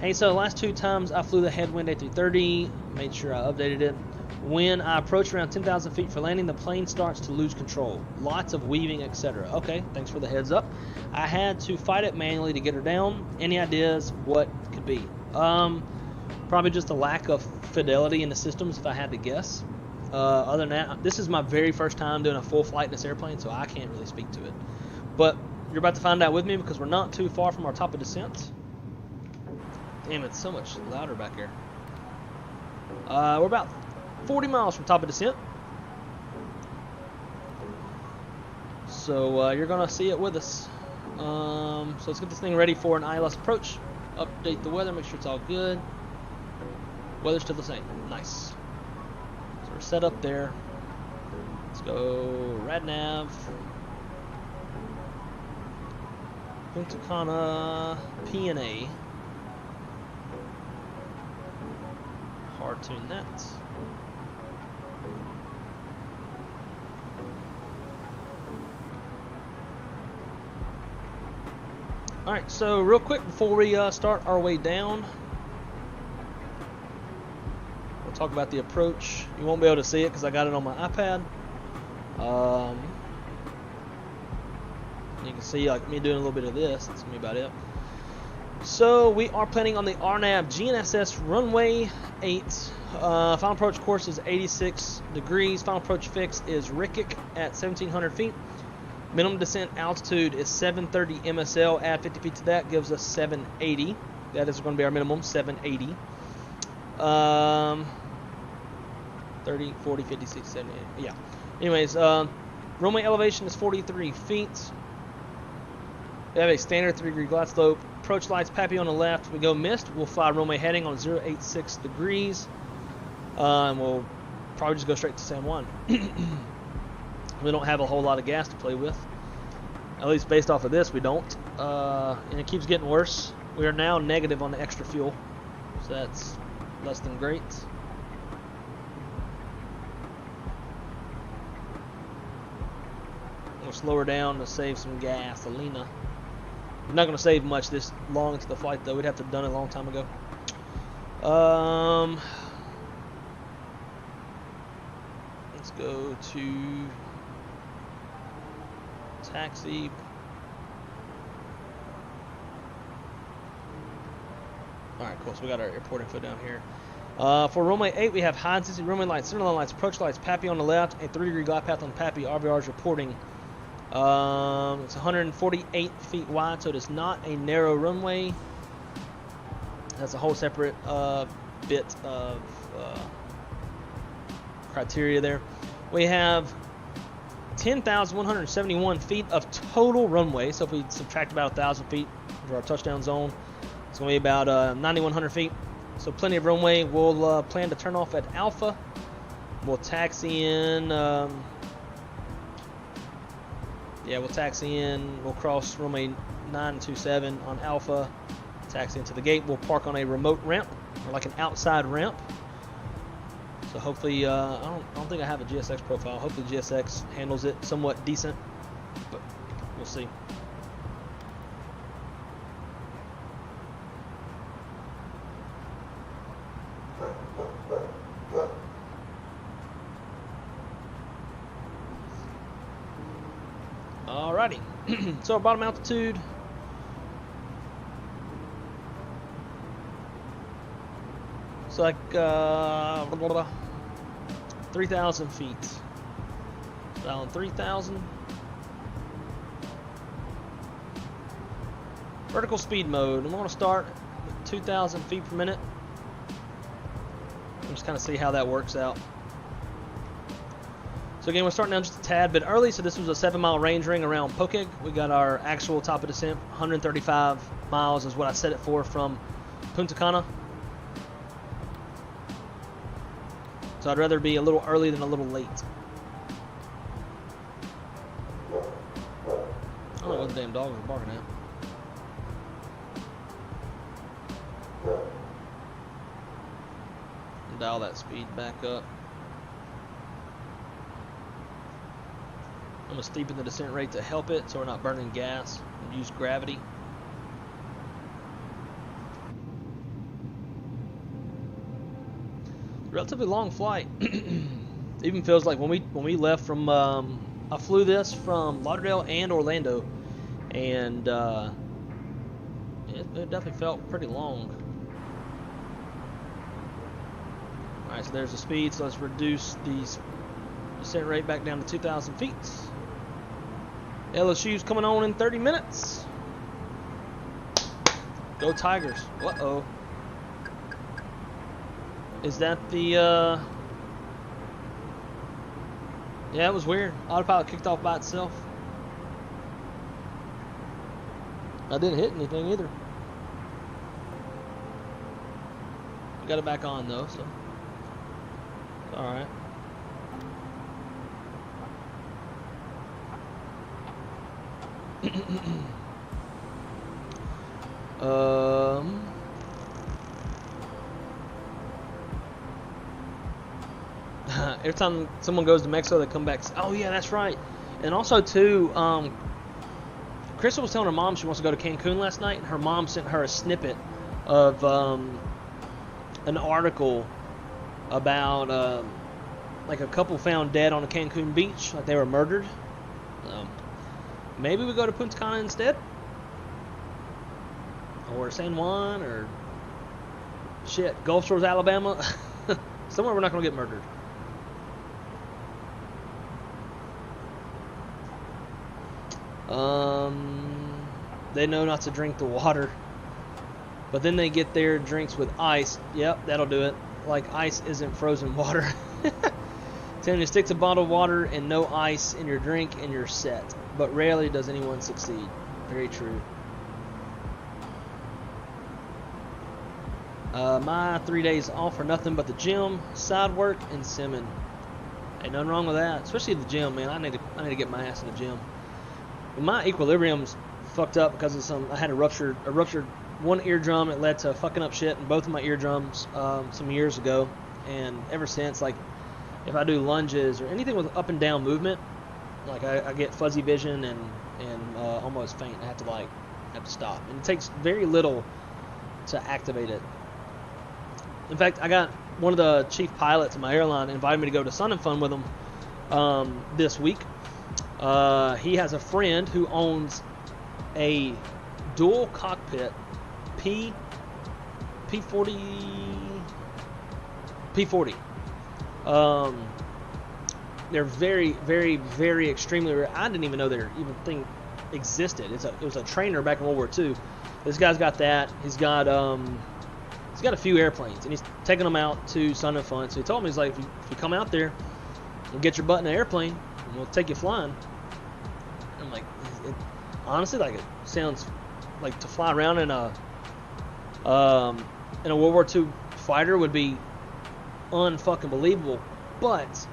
Hey, so the last 2 times I flew the Headwind A330, made sure I updated it. When I approach around 10,000 feet for landing, the plane starts to lose control. Lots of weaving, etc. Okay, thanks for the heads up. I had to fight it manually to get her down. Any ideas what could be? Probably just a lack of fidelity in the systems, if I had to guess. Other than that, this is my very first time doing a full flight in this airplane, so I can't really speak to it. But you're about to find out with me because we're not too far from our top of descent. Damn, it's so much louder back here. We're about 40 miles from top of descent. So you're going to see it with us. So let's get this thing ready for an ILS approach. Update the weather, make sure it's all good. Weather's still the same. Nice. So we're set up there. Let's go RadNav. Punta Cana PNA. Hard tune that. Alright, so real quick before we start our way down, we'll talk about the approach. You won't be able to see it because I got it on my iPad. You can see like me doing a little bit of this. That's gonna be about it. So we are planning on the RNAV GNSS runway 8. Final approach course is 86 degrees. Final approach fix is Rickett at 1,700 feet. Minimum descent altitude is 730 MSL. Add 50 feet to that gives us 780. That is going to be our minimum, 780. 30, 40, 50, 60, 70, 80. Yeah. Anyways, runway elevation is 43 feet. We have a standard 3-degree glide slope. Approach lights, Pappy on the left. We go mist. We'll fly runway heading on 086 degrees. And we'll probably just go straight to San Juan. We don't have a whole lot of gas to play with. At least based off of this, we don't. And it keeps getting worse. We are now negative on the extra fuel. So that's less than great. We'll slow her down to save some gasolina. We're not going to save much this long into the flight, though. We'd have to have done it a long time ago. Let's go to taxi. Alright, cool. So we got our airport info down here. For runway 8, we have high intensity runway lights, centerline lights, approach lights, Pappy on the left, a 3-degree glide path on Pappy. RVR is reporting. It's 148 feet wide, so it is not a narrow runway. That's a whole separate bit of criteria there. We have 10,171 feet of total runway. So if we subtract about 1,000 feet for our touchdown zone, it's going to be about 9,100 feet. So plenty of runway. We'll plan to turn off at Alpha. We'll taxi in. We'll taxi in. We'll cross runway 927 on Alpha. Taxi into the gate. We'll park on a remote ramp, or like an outside ramp. So hopefully, I don't think I have a GSX profile. Hopefully GSX handles it somewhat decent, but we'll see. Alrighty, so our bottom altitude. It's like 3,000 feet. Down 3,000. Vertical speed mode. I'm going to start with 2,000 feet per minute. Just kind of see how that works out. So again, we're starting out just a tad bit early. So this was a 7-mile range ring around Pokeg. We got our actual top of descent, 135 miles is what I set it for from Punta Cana. So I'd rather be a little early than a little late. I don't know what the damn dog was barking at. Dial that speed back up. I'm going to steepen the descent rate to help it so we're not burning gas and use gravity. Relatively long flight. Even feels like when we left from I flew this from Lauderdale and Orlando, and it definitely felt pretty long. Alright, so there's the speed, so let's reduce the descent rate back down to 2,000 feet. LSU's coming on in 30 minutes. Go Tigers. Uh-oh. Is that the, yeah, it was weird. Autopilot kicked off by itself. I didn't hit anything either. Got it back on though, so it's alright. Every time someone goes to Mexico, they come back. Oh yeah, that's right. And also too, Crystal was telling her mom she wants to go to Cancun last night, and her mom sent her a snippet of an article about like a couple found dead on a Cancun beach, like they were murdered. maybe we go to Punta Cana instead, or San Juan, or shit, Gulf Shores, Alabama, somewhere we're not gonna get murdered. They know not to drink the water, but then they get their drinks with ice. Yep, that'll do it. Like ice isn't frozen water. Telling you, stick to bottled water and no ice in your drink and you're set. But rarely does anyone succeed. Very true. My 3 days off are nothing but the gym, side work, and simming. Ain't nothing wrong with that. Especially the gym, man. I need to get my ass in the gym. But my equilibrium's fucked up because of I had a ruptured one eardrum. It led to fucking up shit in both of my eardrums some years ago, and ever since, like, if I do lunges or anything with up and down movement, like I get fuzzy vision and almost faint. I have to stop, and it takes very little to activate it. In fact, I got one of the chief pilots in my airline invited me to go to Sun and Fun with him this week. He has a friend who owns a dual cockpit P40. They're very, very, very extremely rare. I didn't even know there even thing existed. It was a trainer back in World War II. This guy's got that. He's got a few airplanes, and he's taking them out to Sun and Fun. So he told me, he's like, if you come out there, we'll get your butt in an airplane, and we'll take you flying. And I'm like, honestly, like, it sounds like to fly around in a World War II fighter would be unfucking believable, but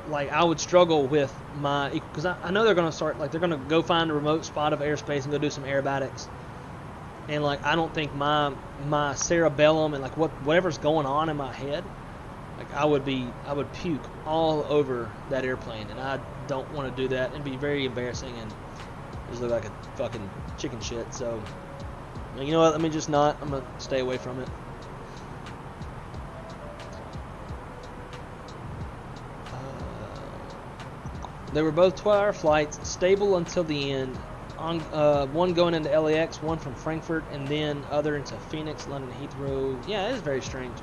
like I would struggle with because I know they're gonna start, like, they're gonna go find a remote spot of airspace and go do some aerobatics, and like I don't think my cerebellum and like whatever's going on in my head, like I would puke all over that airplane, and I don't want to do that and be very embarrassing and just look like a fucking chicken shit. So you know what? I'm gonna stay away from it. They were both 12-hour flights, stable until the end. One going into LAX, one from Frankfurt, and then other into Phoenix, London, Heathrow. Yeah, it is very strange.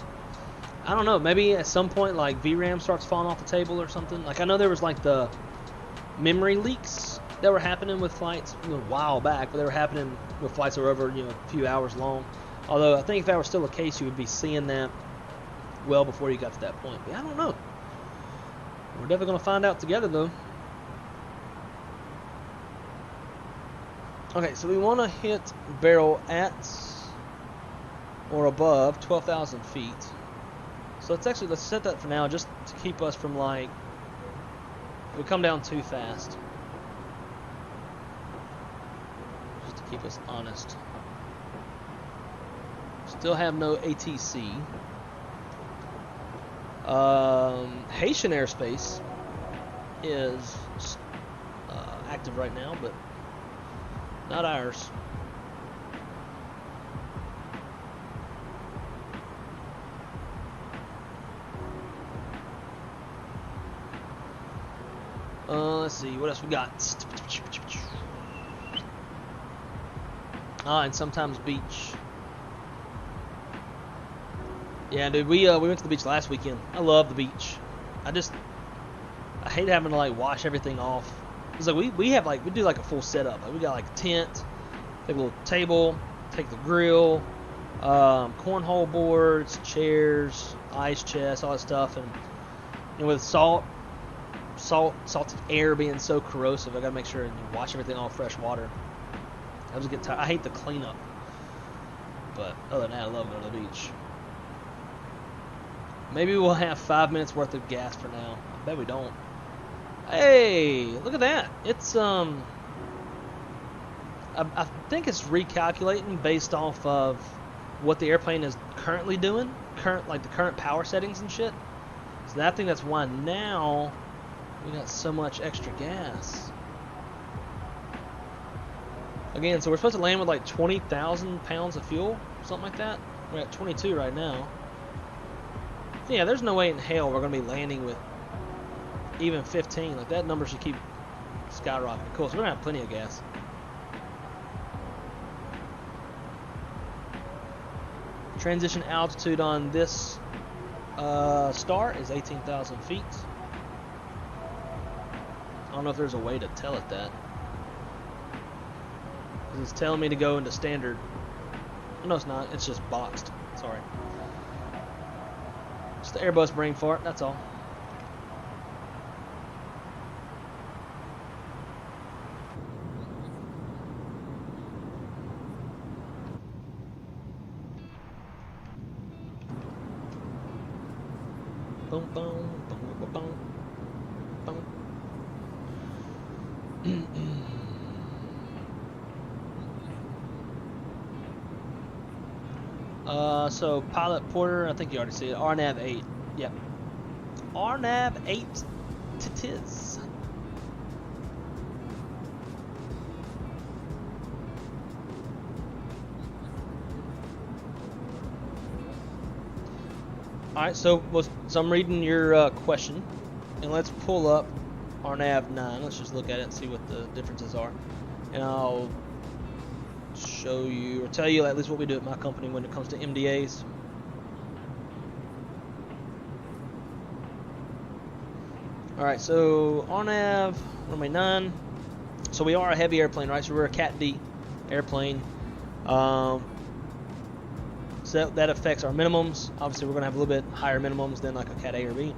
I don't know. Maybe at some point, like, VRAM starts falling off the table or something. Like, I know there was like the memory leaks that were happening with flights a while back, but they were happening with flights that were over, a few hours long. Although I think if that were still the case, you would be seeing that well before you got to that point. But I don't know. We're definitely gonna find out together, though. Okay, so we want to hit barrel at or above 12,000 feet. So let's set that for now, just to keep us from, like, if we come down too fast. Just to keep us honest. Still have no ATC. Haitian airspace is active right now, but not ours. Let's see, what else we got? And sometimes beach. Yeah, dude, we went to the beach last weekend. I love the beach. I hate having to, like, wash everything off. It's like we do like a full setup. Like, we got like a tent, take a little table, take the grill, cornhole boards, chairs, ice chest, all that stuff, and with salted air being so corrosive, I gotta make sure and wash everything off fresh water. I just get tired. I hate the cleanup, but other than that, I love going to the beach. Maybe we'll have 5 minutes worth of gas for now. I bet we don't. Hey, look at that. It's I think it's recalculating based off of what the airplane is currently doing, like the current power settings and shit. So I think that's why now we got so much extra gas. Again, so we're supposed to land with like 20,000 pounds of fuel, something like that. We're at 22 right now. Yeah, there's no way in hell we're going to be landing with even 15. Like, that number should keep skyrocketed. Cool, so we're gonna have plenty of gas. Transition altitude on this start is 18,000 feet. I don't know if there's a way to tell it that. 'Cause it's telling me to go into standard. No, it's not. It's just boxed. Sorry. It's the Airbus brain fart, that's all. Boom, boom, boom, boom, boom, boom. So Pilot Porter, I think you already see it. RNAV 8. Yep. RNAV 8 to tis. Alright, so I'm reading your question, and let's pull up RNAV 9. Let's just look at it and see what the differences are. And I'll show you, or tell you at least what we do at my company when it comes to MDAs. Alright, so RNAV runway 9. So we are a heavy airplane, right? So we're a Cat D airplane. So that affects our minimums. Obviously, we're going to have a little bit higher minimums than like a Cat A or B.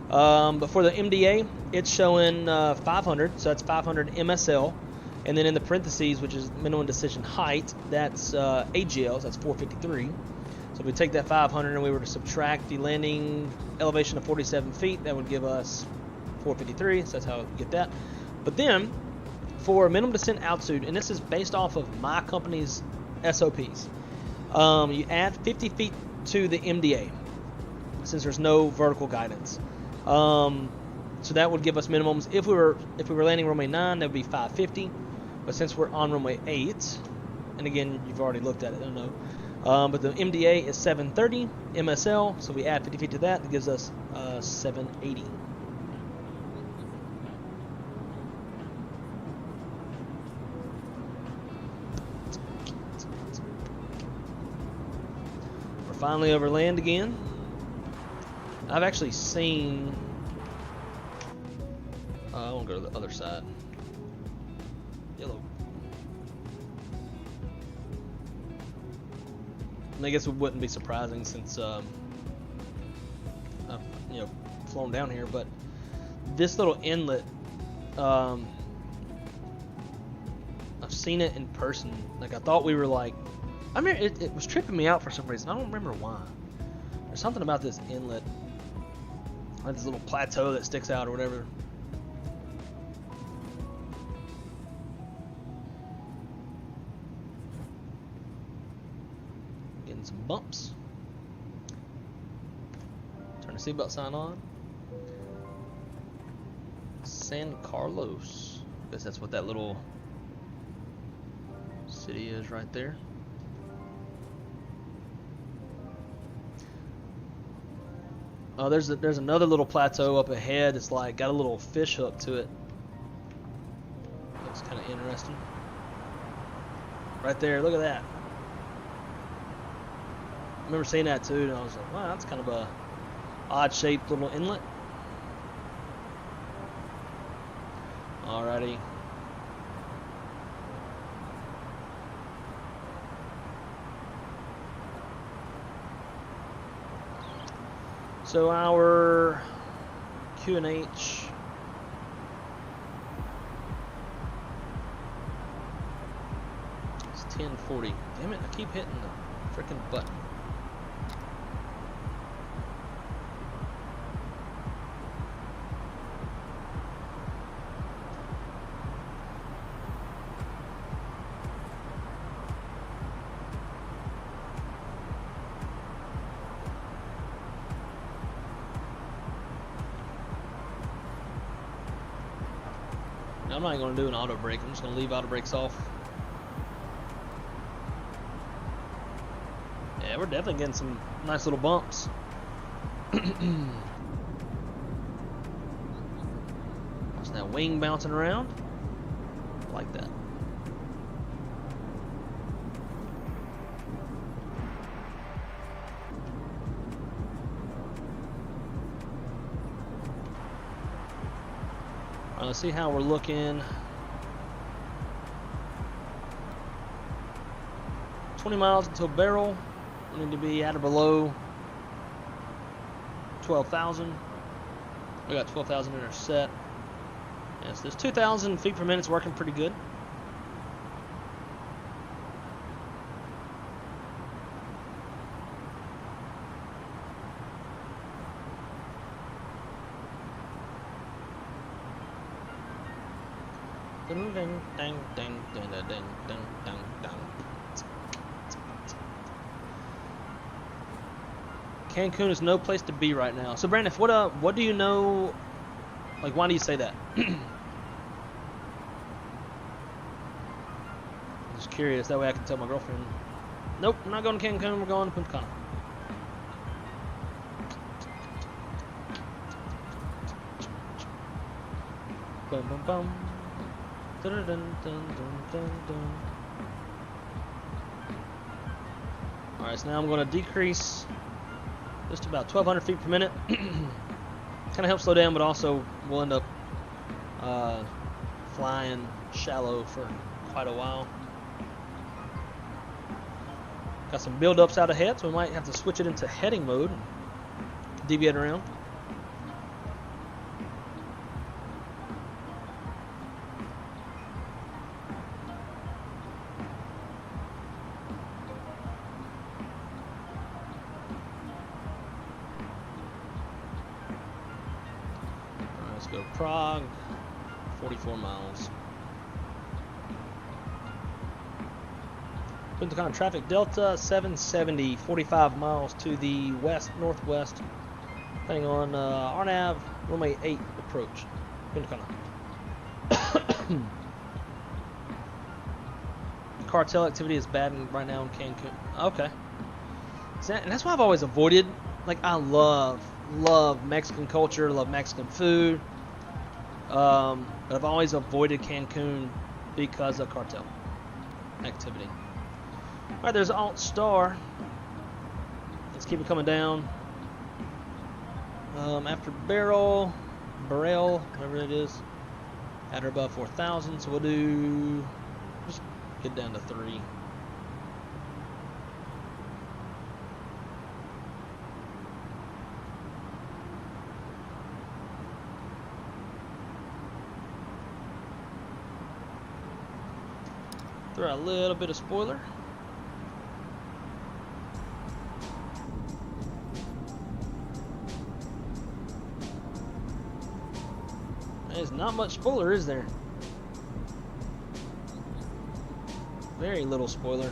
But for the MDA, it's showing 500, so that's 500 MSL. And then in the parentheses, which is minimum decision height, that's AGLs, that's 453. So if we take that 500 and we were to subtract the landing elevation of 47 feet, that would give us 453, so that's how we get that. But then, for minimum descent altitude, and this is based off of my company's SOPs, you add 50 feet to the MDA, since there's no vertical guidance. So that would give us minimums. If we were landing runway 9, that would be 550. But since we're on runway 8, and again, you've already looked at it, I don't know. But the MDA is 730 MSL, so we add 50 feet to that. That gives us 780. We're finally over land again. I've actually seen... I want to go to the other side. Yellow. And I guess it wouldn't be surprising since I've flown down here, but this little inlet, I've seen it in person. Like I thought we were like, I mean, it was tripping me out for some reason. I don't remember why. There's something about this inlet, like this little plateau that sticks out or whatever. Getting some bumps. Turn the seatbelt sign on. San Carlos. I guess that's what that little city is right there. There's another little plateau up ahead. It's like got a little fish hook to it. Looks kind of interesting. Right there, look at that. I remember seeing that too, and I was like, wow, that's kind of a odd-shaped little inlet. Alrighty. So our QNH is 1040. Damn it, I keep hitting the freaking button. I'm not going to do an auto brake. I'm just going to leave auto brakes off. Yeah, we're definitely getting some nice little bumps. Watch that wing bouncing around. I like that. All right, let's see how we're looking. 20 miles until Barrel. We need to be at or below 12,000. We got 12,000 in our set. Yes, this 2,000 feet per minute's working pretty good. Ding, ding, ding, ding, ding, ding, ding, ding, ding. Cancun is no place to be right now. So Brandon, what do you know? Like, why do you say that? I'm just curious. That way I can tell my girlfriend. Nope, I'm not going to Cancun. We're going to Punta Cana. Bum bum bum. Dun, dun, dun, dun, dun, dun. All right, so now I'm going to decrease just about 1,200 feet per minute. Kind of helps slow down, but also we'll end up flying shallow for quite a while. Got some build-ups out ahead, so we might have to switch it into heading mode and deviate around. Go Prague, 44 miles. Punta Cana traffic Delta 770, 45 miles to the west-northwest. Heading on RNAV, runway 8 approach. Punta Cana. Cartel activity is bad right now in Cancun. Okay. And that's why I've always avoided, like, I love Mexican culture, love Mexican food. But I've always avoided Cancun because of cartel activity. Alright, there's Alt Star. Let's keep it coming down. After Barrel, whatever it is, at or above 4,000. So we'll do, just get down to 3. Throw a little bit of spoiler. There's not much spoiler, is there? Very little spoiler.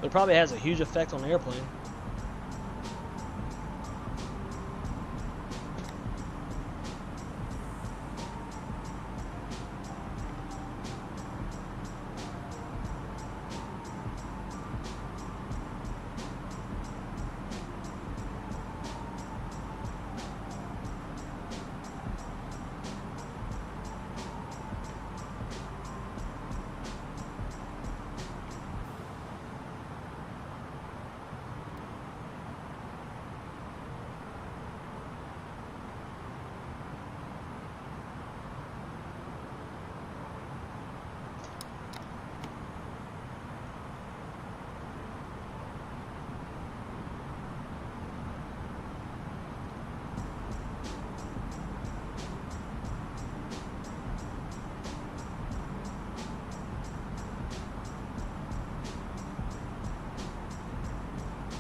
But it probably has a huge effect on the airplane.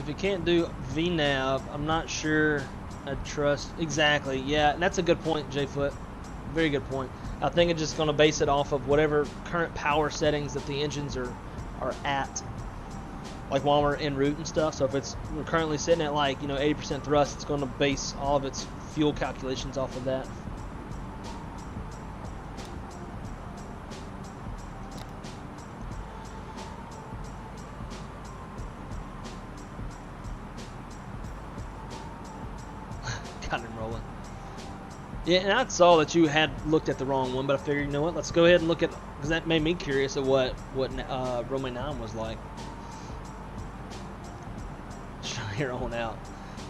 If you can't do VNAV, I'm not sure I'd trust. Exactly, yeah, and that's a good point, J-Foot. Very good point. I think it's just going to base it off of whatever current power settings that the engines are at, like while we're en route and stuff. So if we're currently sitting at, like, 80% thrust, it's going to base all of its fuel calculations off of that. Got him rolling. Yeah, and I saw that you had looked at the wrong one, but I figured, you know what, let's go ahead and look at because that made me curious of what Runway 9 was like. Here on out.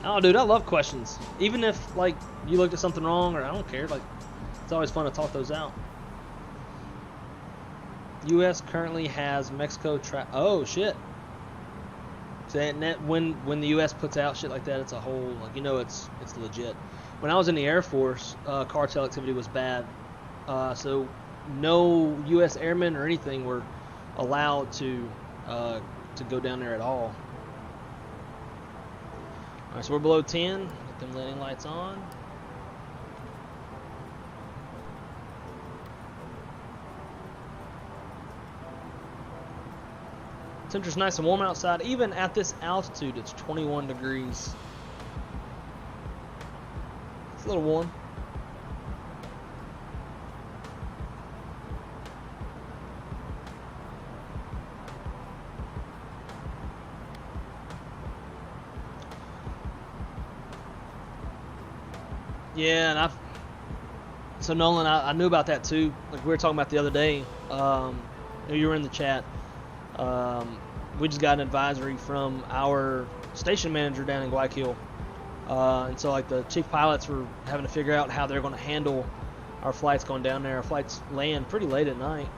Oh, dude, I love questions. Even if like you looked at something wrong, or I don't care. Like, it's always fun to talk those out. U.S. currently has Mexico oh shit. So when the U.S. puts out shit like that, it's a whole, like, you know, it's legit. When I was in the Air Force, cartel activity was bad. So no U.S. airmen or anything were allowed to go down there at all. All right, so we're below 10. Get them landing lights on. Temperature's nice and warm outside. Even at this altitude, it's 21 degrees. It's a little warm. Yeah, and so Nolan, I knew about that too. Like we were talking about the other day. You were in the chat. We just got an advisory from our station manager down in Guayaquil, and so like the chief pilots were having to figure out how they're going to handle our flights going down there. Our flights land pretty late at night.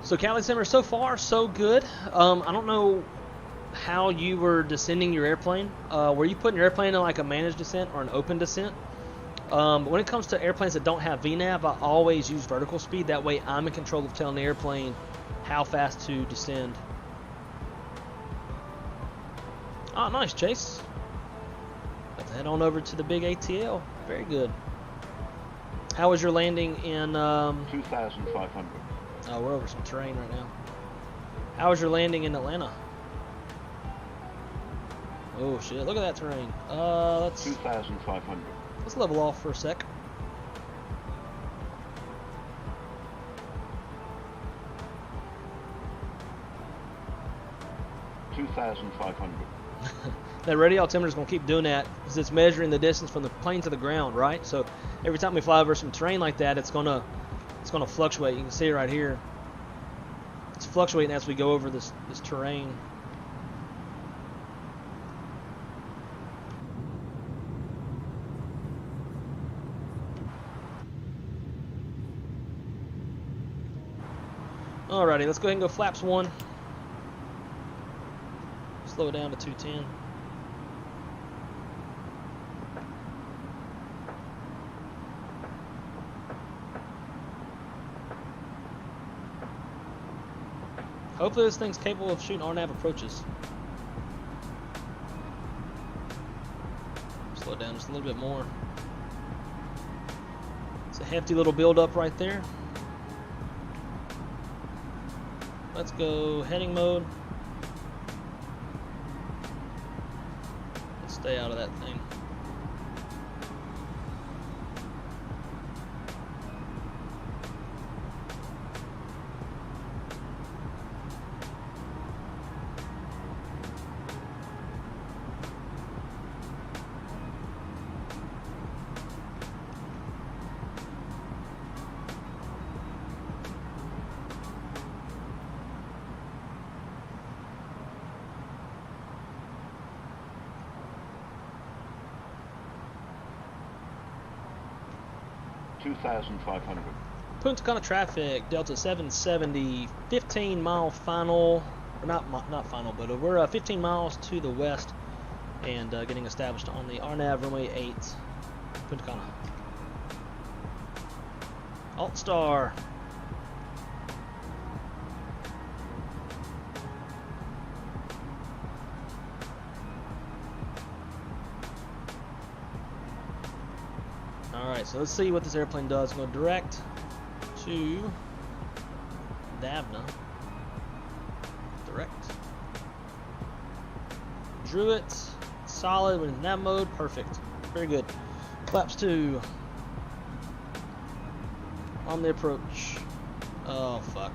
So Cali Simmer, so far so good. I don't know how you were descending your airplane. Were you putting your airplane in like a managed descent or an open descent? But when it comes to airplanes that don't have VNAV, I always use vertical speed. That way I'm in control of telling the airplane how fast to descend. Oh, nice, Chase. Got to head on over to the big ATL. Very good. How was your landing in... 2,500. Oh, we're over some terrain right now. How was your landing in Atlanta? Oh shit! Look at that terrain. Let's 2,500. Let's level off for a sec. That radial altimeter is going to keep doing that because it's measuring the distance from the plane to the ground, right? So every time we fly over some terrain like that, it's gonna fluctuate. You can see it right here. It's fluctuating as we go over this terrain. Alrighty, let's go ahead and go flaps 1. Slow it down to 210. Hopefully this thing's capable of shooting RNAV approaches. Slow it down just a little bit more. It's a hefty little build up right there. Let's go heading mode. Let's stay out of that thing. Punta Cana traffic, Delta 770, 15 mile final, or not final, but we're 15 miles to the west and getting established on the RNAV runway 8, Punta Cana. Alt star. Alright, so let's see what this airplane does. Go direct to Davna. Direct. Drew it. Solid. When in nav mode. Perfect. Very good. Flaps 2. On the approach. Oh, fuck.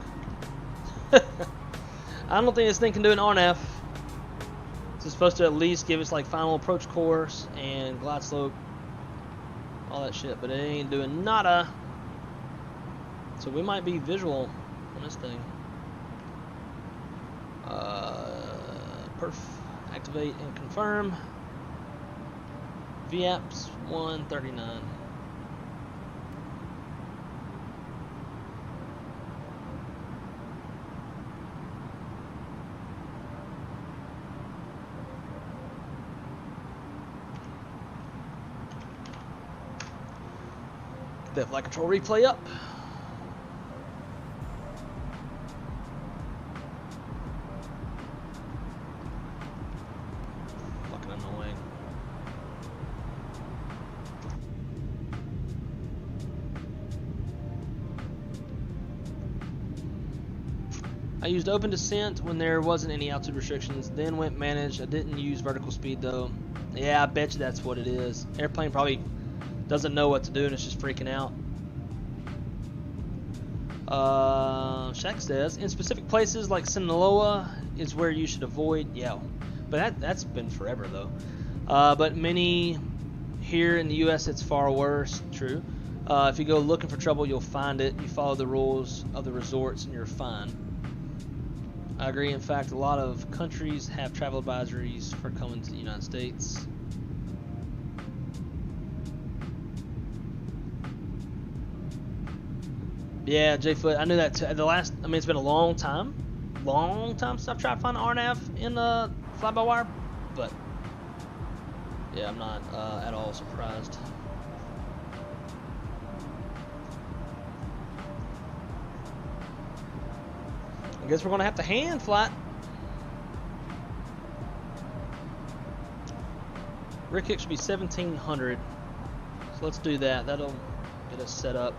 I don't think this thing can do an RNF. It's supposed to at least give us like final approach course and glide slope, all that shit, but it ain't doing nada. So we might be visual on this thing. Perf, activate and confirm. VAPS 139. Get that flight control replay up. Fucking annoying. I used open descent when there wasn't any altitude restrictions, then went managed. I didn't use vertical speed though. Yeah, I bet you that's what it is. Airplane probably doesn't know what to do and it's just freaking out. Shaq says, in specific places like Sinaloa is where you should avoid. Yeah, but that's been forever though. But many here in the U.S. it's far worse. True. If you go looking for trouble, you'll find it. You follow the rules of the resorts and you're fine. I agree. In fact, a lot of countries have travel advisories for coming to the United States. Yeah, J-Foot, I knew that too. It's been a long time since I've tried to find RNAV in fly-by-wire, but yeah, I'm not at all surprised. I guess we're gonna have to hand flight. Rear kick should be 1700, so let's do that. That'll get us set up.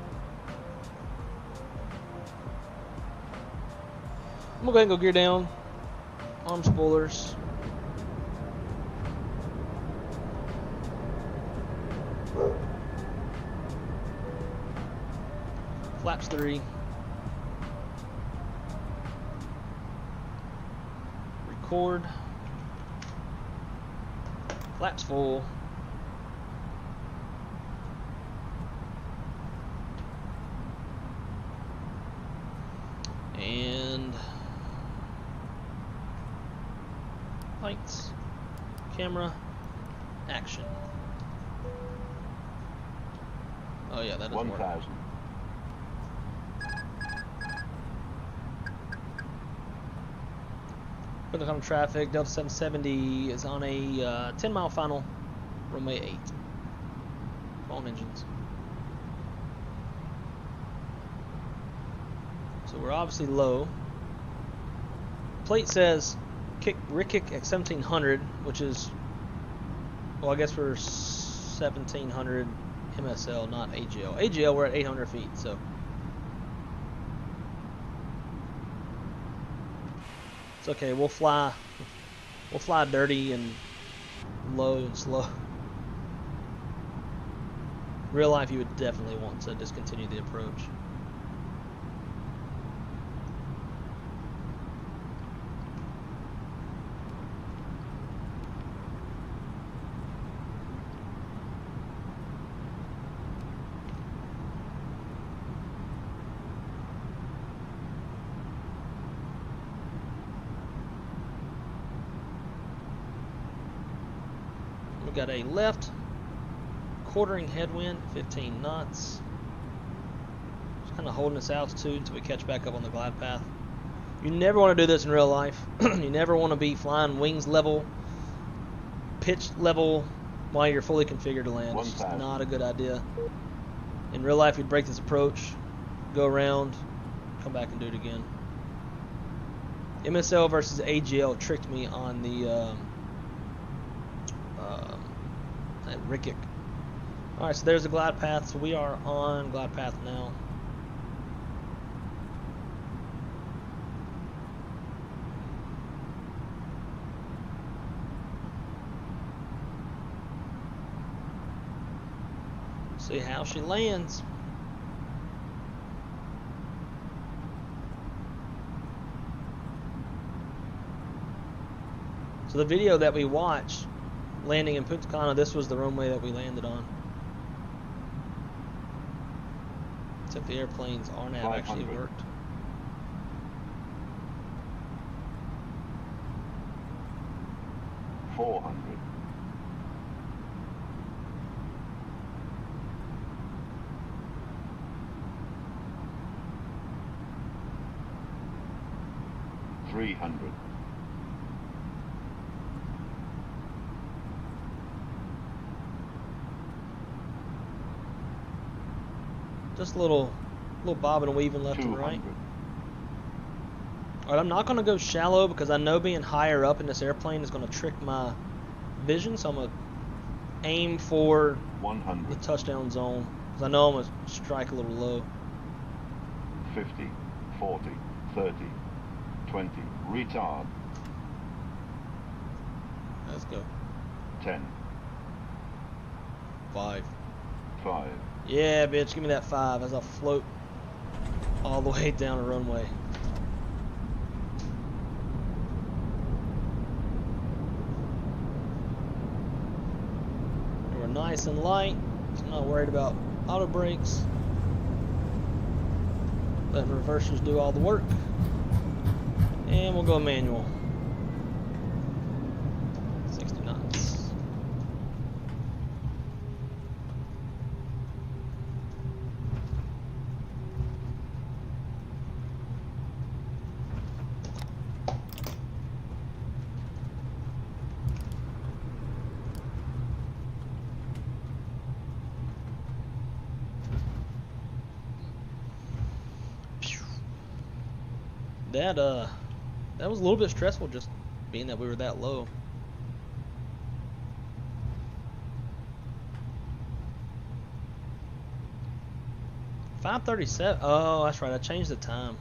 I'm gonna go ahead and go gear down. Arm spoilers. Flaps 3. Record. Flaps full. And lights, camera, action. Oh yeah, that is 1,000. Quick look on traffic. Delta 770 is on a 10-mile final, runway 8. On engines. So we're obviously low. Plate says rear kick at 1700, which is, well, I guess we're 1700 MSL, not AGL. AGL, we're at 800 feet, so it's okay. We'll fly dirty and low and slow. Real life, you would definitely want to discontinue the approach. Got a left quartering headwind, 15 knots. Just kind of holding this altitude until we catch back up on the glide path. You never want to do this in real life. You never want to be flying wings level, pitch level while you're fully configured to land. It's just not a good idea. In real life, you'd break this approach, go around, come back and do it again. MSL versus AGL tricked me on the rear kick. Alright, so there's the glide path. So we are on glide path now. See how she lands. So the video that we watched landing in Punta Cana, this was the runway that we landed on. Except the airplane's RNAV actually 500. worked. $400. $300. Just a little bobbing and weaving left and right. 200. Alright, I'm not going to go shallow because I know being higher up in this airplane is going to trick my vision, so I'm going to aim for the 100. touchdown zone because I know I'm going to strike a little low. 50, 40, 30, 20. Retard. Let's go. 10, 5. 5, Yeah, bitch, give me that 5 as I float all the way down the runway. And we're nice and light, so I'm not worried about auto brakes. Letting reversers do all the work. And we'll go manual. 60 knots. That was a little bit stressful just being that we were that low. $5:37. Oh, that's right. I changed the time.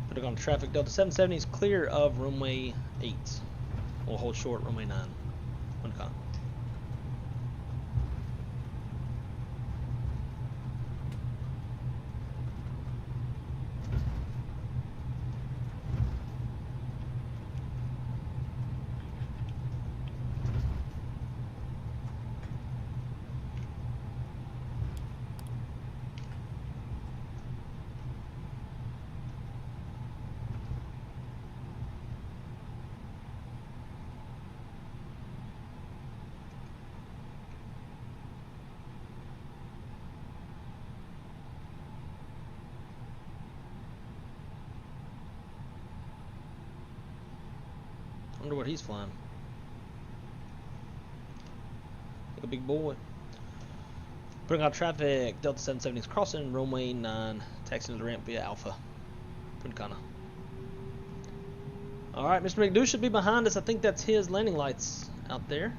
Put it on traffic. Delta 770 is clear of runway 8. We'll hold short runway 9. One con. Wonder what he's flying. Like a big boy. Putting out traffic. Delta 770 is crossing runway 9. Taxiing to the ramp via Alpha. Punta Cana. Alright, Mr. McDo should be behind us. I think that's his landing lights out there.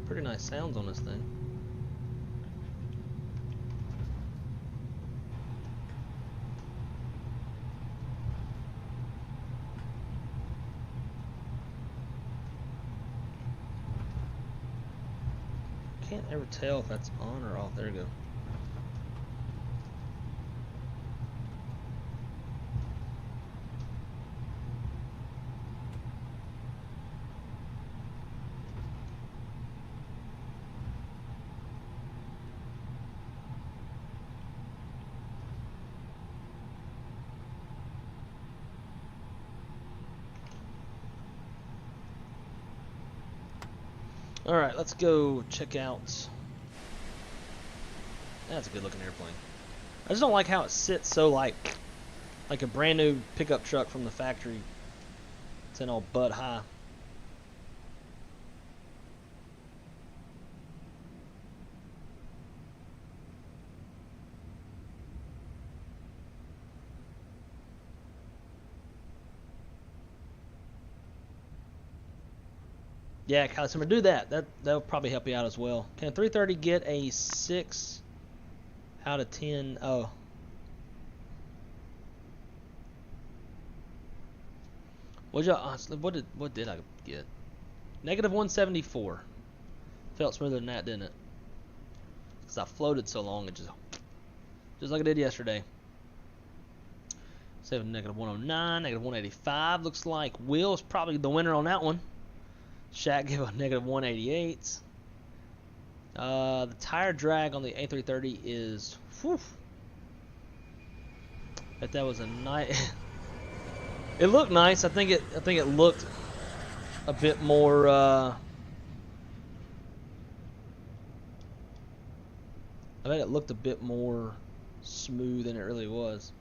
Pretty nice sounds on this thing. Can't ever tell if that's on or off. There we go. Alright, let's go check out. That's a good looking airplane. I just don't like how it sits so like a brand new pickup truck from the factory. It's in all butt high. Yeah, Kylie Summer, do that. That'll probably help you out as well. Can 330 get a 6 out of 10? Oh. What did I get? Negative 174. Felt smoother than that, didn't it? Because I floated so long, it just like I did yesterday. Save negative 109, negative 185. Looks like Will's probably the winner on that one. Shaq gave a negative 188. The tire drag on the A330 is, whew. Bet that was a nice. It looked nice. I think it looked a bit more. I bet it looked a bit more smooth than it really was.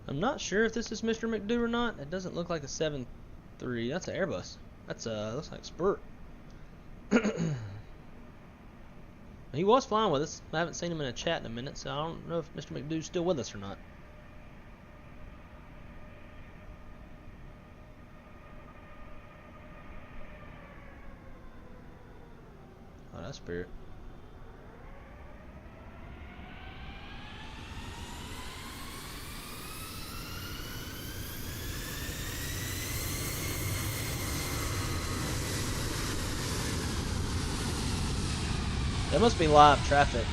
I'm not sure if this is Mr. McDo or not. It doesn't look like a 7.3. That's an Airbus. That's looks like Spurt. He was flying with us. I haven't seen him in a chat in a minute, so I don't know if Mr. McDo's still with us or not. Oh, that's Spirit. That must be live traffic.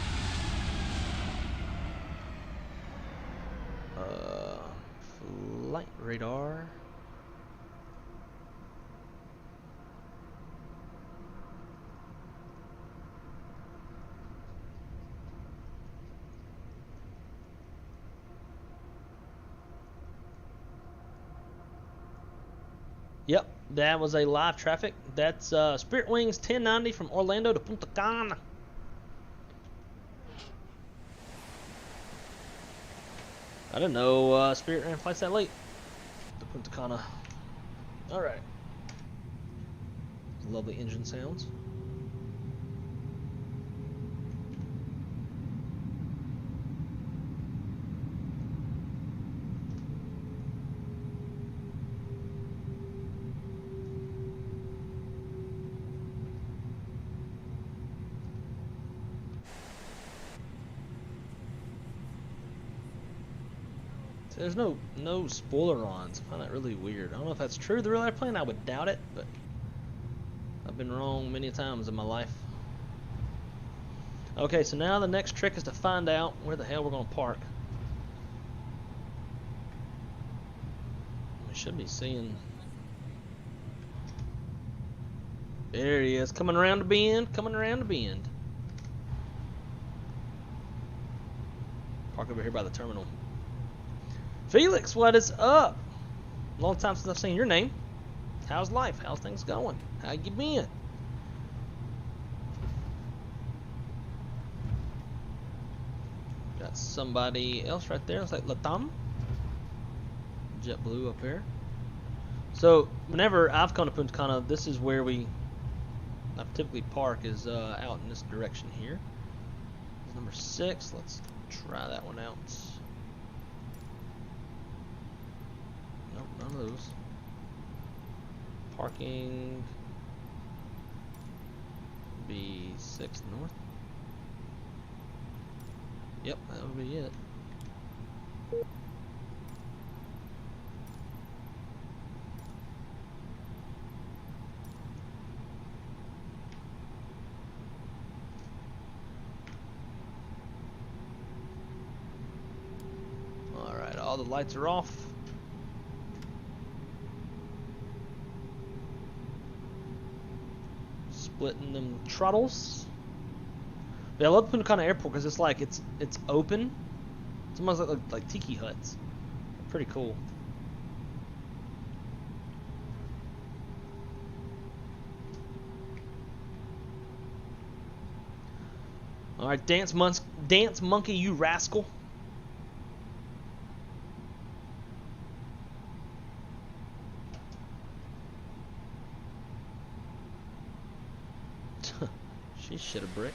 Flight radar. Yep, that was a live traffic. That's Spirit Wings 1090 from Orlando to Punta Cana. I didn't know Spirit ran flights that late to Punta Cana. Alright. Lovely engine sounds. There's no spoiler-ons. I find that really weird. I don't know if that's true. The real airplane, I would doubt it, but I've been wrong many times in my life. Okay, so now the next trick is to find out where the hell we're going to park. We should be seeing. There he is, coming around the bend, coming around the bend. Park over here by the terminal. Felix, what is up? Long time since I've seen your name. How's life? How's things going? How you been? Got somebody else right there. Looks like Latam. JetBlue up here. So whenever I've come to Punta Cana, this is where I typically park is out in this direction here. This is number 6. Let's try that one out. Nope, none of those. Parking be 6 north. Yep, that would be it. Alright, all the lights are off. Splitting them trottles. But I love Punta Cana Airport because it's like it's open. It's almost like tiki huts. Pretty cool. All right, dance monkey, you rascal. shit a brick.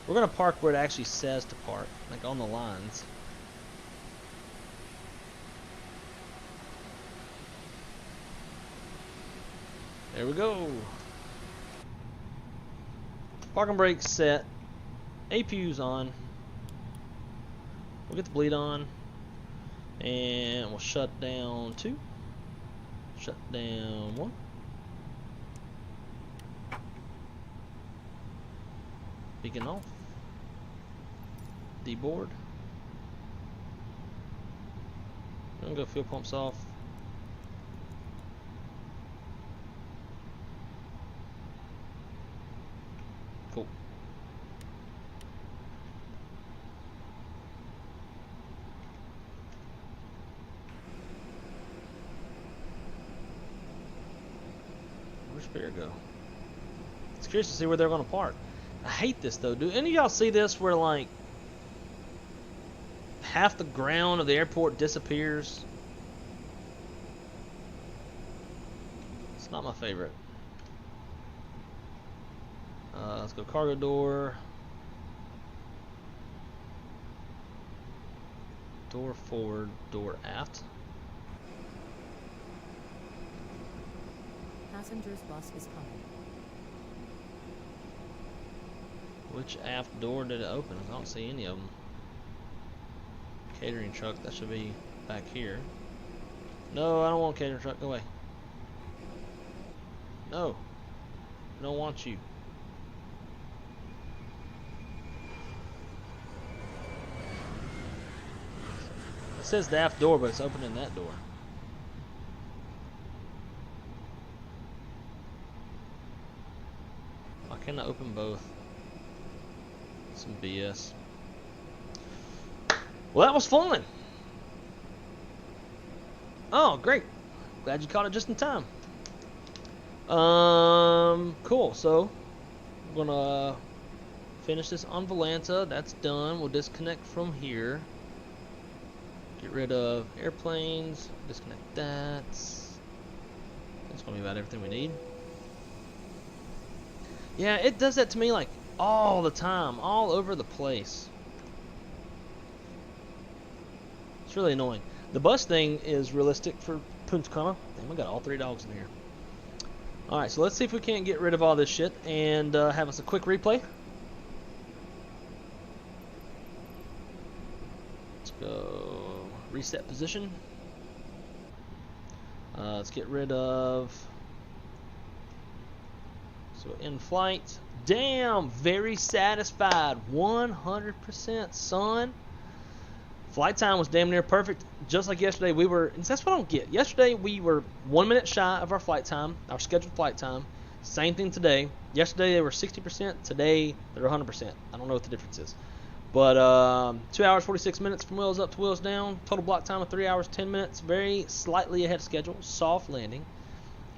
We're gonna park where it actually says to park, like on the lines. There we go. Parking brake set. APU's on. We'll get the bleed on. And we'll shut down 2. Shut down 1. Beacon off. Deboard. I'm gonna go fuel pumps off. Cool. Where's Spear go? It's curious to see where they're gonna park. I hate this though. Do any of y'all see this where like half the ground of the airport disappears? It's not my favorite. Let's go cargo door. Door forward, door aft. Passengers bus is coming. Which aft door did it open? I don't see any of them. Catering truck, that should be back here. No, I don't want catering truck, go away. No, I don't want you. It says the aft door, but it's opening that door. Why can't I open both? Some BS. Well, that was fun. Oh, great. Glad you caught it just in time. Cool. So, we're gonna finish this on Volanta. That's done. We'll disconnect from here. Get rid of airplanes. Disconnect that. That's gonna be about everything we need. Yeah, it does that to me like all the time, all over the place. It's really annoying. The bus thing is realistic for Punta Cana. Damn, we got all 3 dogs in here. Alright, so let's see if we can't get rid of all this shit and have us a quick replay. Let's go reset position. Let's get rid of... So in flight. Damn, very satisfied. 100%, son. Flight time was damn near perfect. Just like yesterday, we were, and that's what I don't get. Yesterday, we were 1 minute shy of our flight time, our scheduled flight time. Same thing today. Yesterday, they were 60%. Today, they're 100%. I don't know what the difference is. But 2 hours, 46 minutes from wheels up to wheels down. Total block time of 3 hours, 10 minutes. Very slightly ahead of schedule. Soft landing.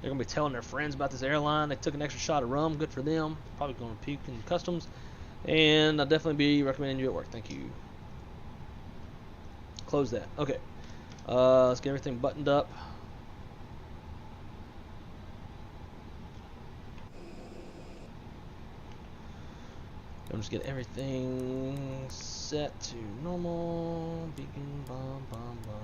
They're going to be telling their friends about this airline. They took an extra shot of rum. Good for them. Probably going to puke in customs. And I'll definitely be recommending you at work. Thank you. Close that. Okay. Let's get everything buttoned up. I'm just get everything set to normal. Beacon, bomb, bomb, bomb.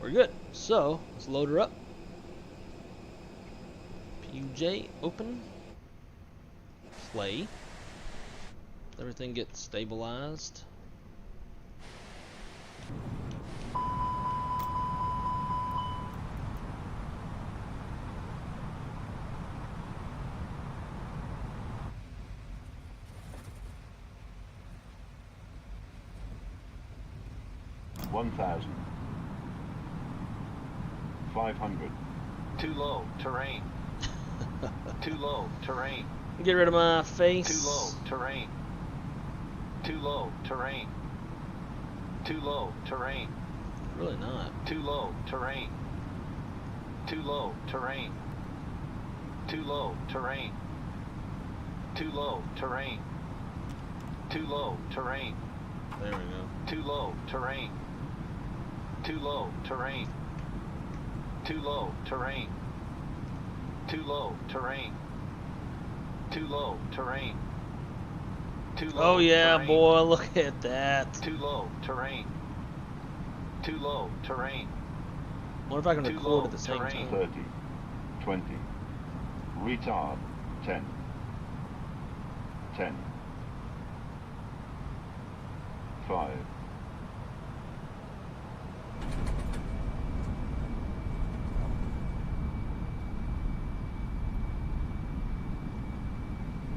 We're good. So let's load her up. PUJ open. Play. Everything gets stabilized. $1,000. 500. Too low, terrain. Too low, terrain. Get rid of my face. Too low, terrain. Too low, terrain. Too low, terrain. Really not. Too low, terrain. Too low, terrain. Too low, terrain. Too low, terrain. Too low, terrain. There we go. Too low, terrain. Too low, terrain. Too low, terrain. Too low, terrain. Too low, terrain. Too low, Oh yeah, terrain. boy, look at that. Too low, terrain. Too low, terrain. Wonder if I can Too record low, at the same terrain. time. 30, 20, retard, 10, 10, 5,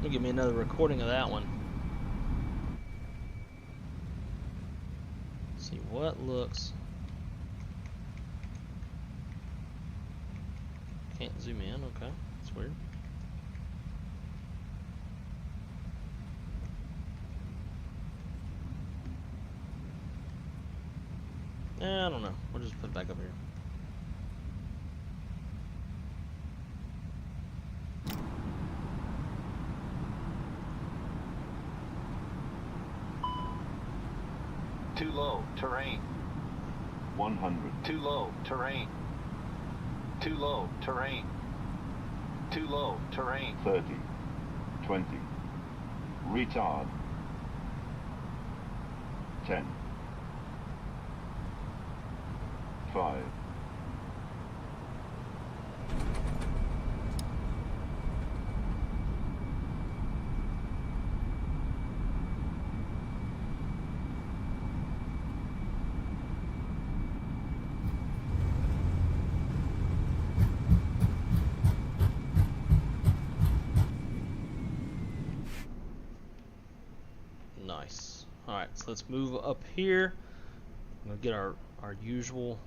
You'll give me another recording of that one. Let's see what looks. Can't zoom in, okay. That's weird. I don't know. We'll just put it back up here. Too low, terrain. 100, Too low, terrain. Too low, terrain. Too low, terrain. 30, 20, retard, 10, 5, Nice. Alright, so let's move up here. We'll get our usual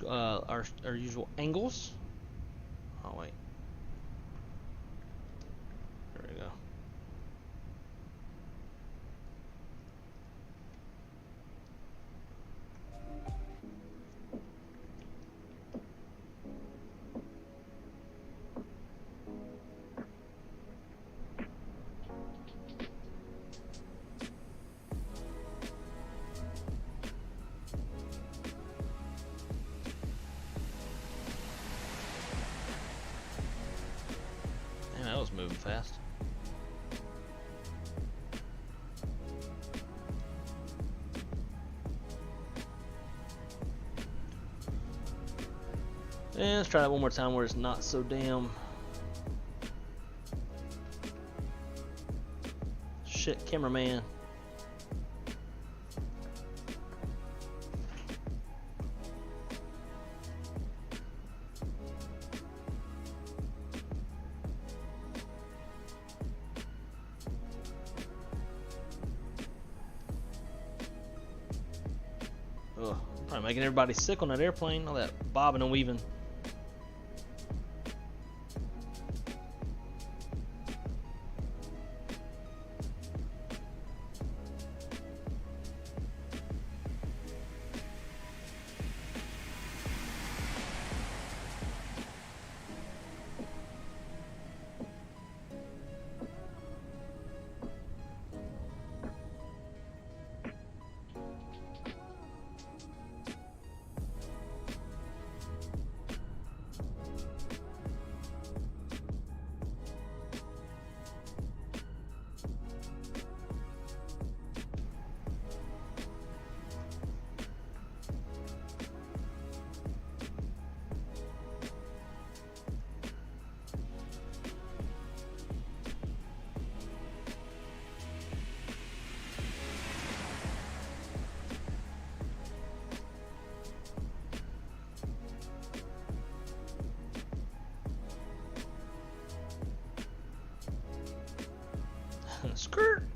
our usual angles. Oh wait. There we go. Man, that was moving fast. And let's try that one more time where it's not so damn. Shit, cameraman. Ugh, probably making everybody sick on that airplane, all that bobbing and weaving. Skirt.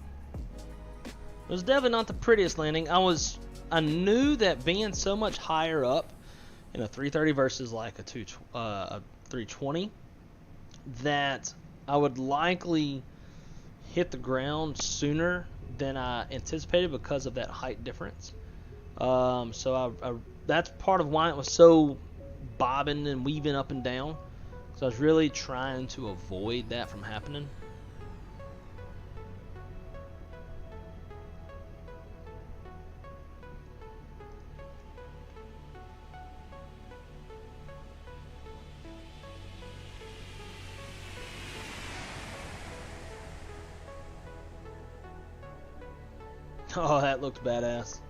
It was definitely not the prettiest landing. I knew that being so much higher up in a 330 versus like a 320, that I would likely hit the ground sooner than I anticipated because of that height difference. So that's part of why it was so bobbing and weaving up and down. So I was really trying to avoid that from happening. Oh, that looked badass.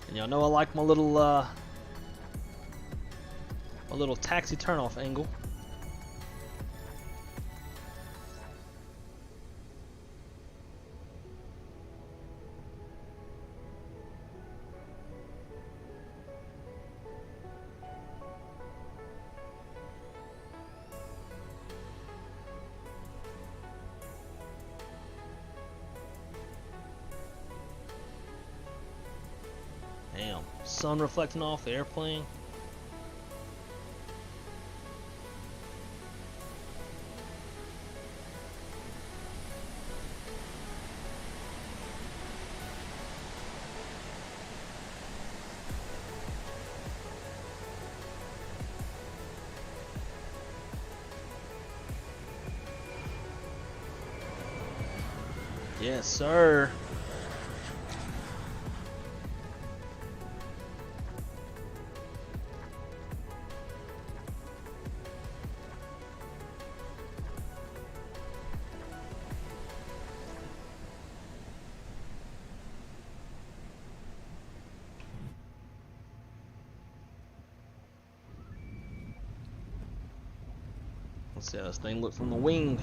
And y'all know I like my little taxi turnoff angle. Damn, sun reflecting off the airplane. Yes, sir. Let's see how this thing looks from the wing.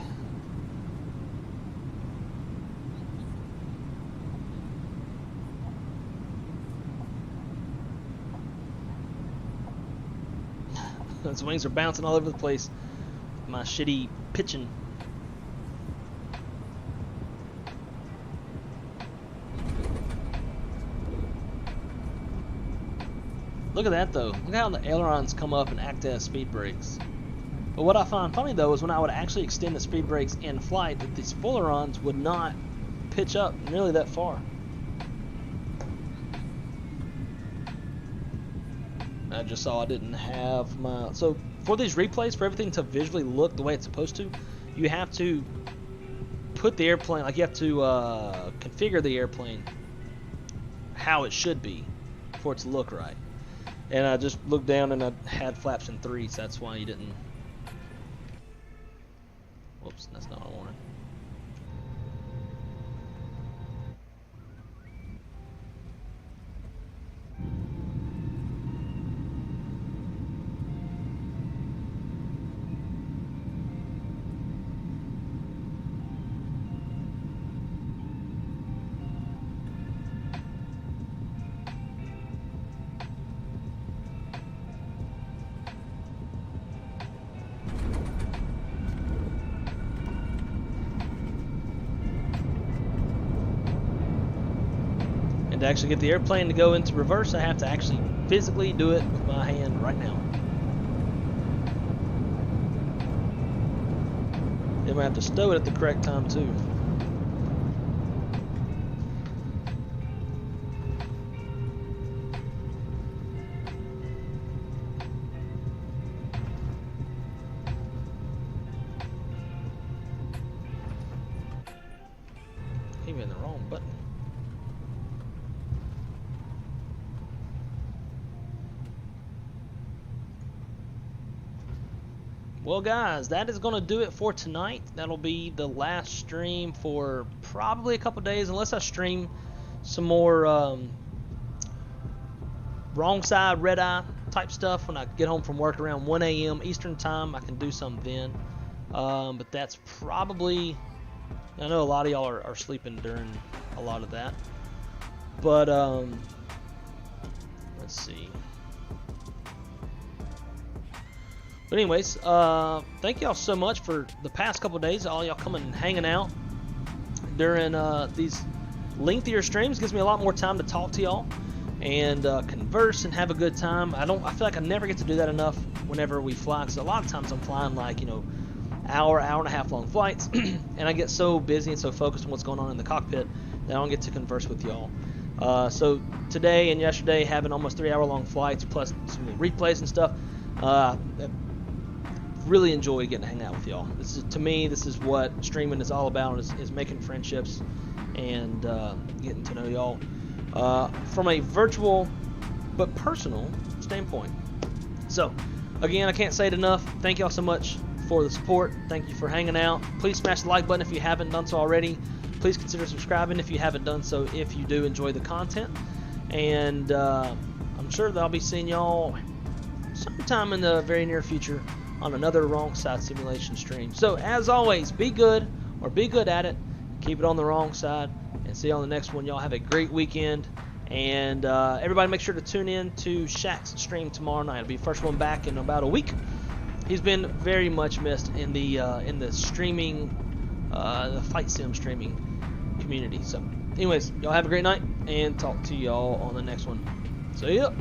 Those wings are bouncing all over the place. My shitty pitching. Look at that though. Look how the ailerons come up and act as speed brakes. But what I find funny though is when I would actually extend the speed brakes in flight, that the spoilerons would not pitch up nearly that far. I just saw I didn't have my... So for these replays, for everything to visually look the way it's supposed to, you have to put the airplane, like you have to configure the airplane how it should be for it to look right. And I just looked down and I had flaps in 3, so that's why you didn't... Whoops, that's not what I wanted. And to actually get the airplane to go into reverse, I have to actually physically do it with my hand right now. Then I have to stow it at the correct time too. Came in the wrong button. Well guys, that is going to do it for tonight. That'll be the last stream for probably a couple days, unless I stream some more wrong side red eye type stuff when I get home from work around 1 a.m. Eastern time. I can do some then, but that's probably, I know a lot of y'all are sleeping during a lot of that. But let's see. But anyways, thank y'all so much for the past couple days. All y'all coming and hanging out during these lengthier streams. Gives me a lot more time to talk to y'all and converse and have a good time. I feel like I never get to do that enough whenever we fly, because a lot of times I'm flying like, hour and a half long flights, and I get so busy and so focused on what's going on in the cockpit that I don't get to converse with y'all. So today and yesterday, having almost 3-hour long flights plus some replays and stuff, really enjoy getting to hang out with y'all. To me, this is what streaming is all about, is making friendships and getting to know y'all from a virtual but personal standpoint. So again, I can't say it enough. Thank y'all so much for the support. Thank you for hanging out. Please smash the like button if you haven't done so already. Please consider subscribing if you haven't done so, if you do enjoy the content. And I'm sure that I'll be seeing y'all sometime in the very near future on another Wrong Side Simulation stream. So as always, be good, or be good at it. Keep it on the wrong side, and see you on the next one. Y'all have a great weekend. And everybody make sure to tune in to Shaq's stream tomorrow night. It'll be the first one back in about a week. He's been very much missed in the streaming, the flight sim streaming community. So anyways, y'all have a great night, and talk to y'all on the next one. See ya.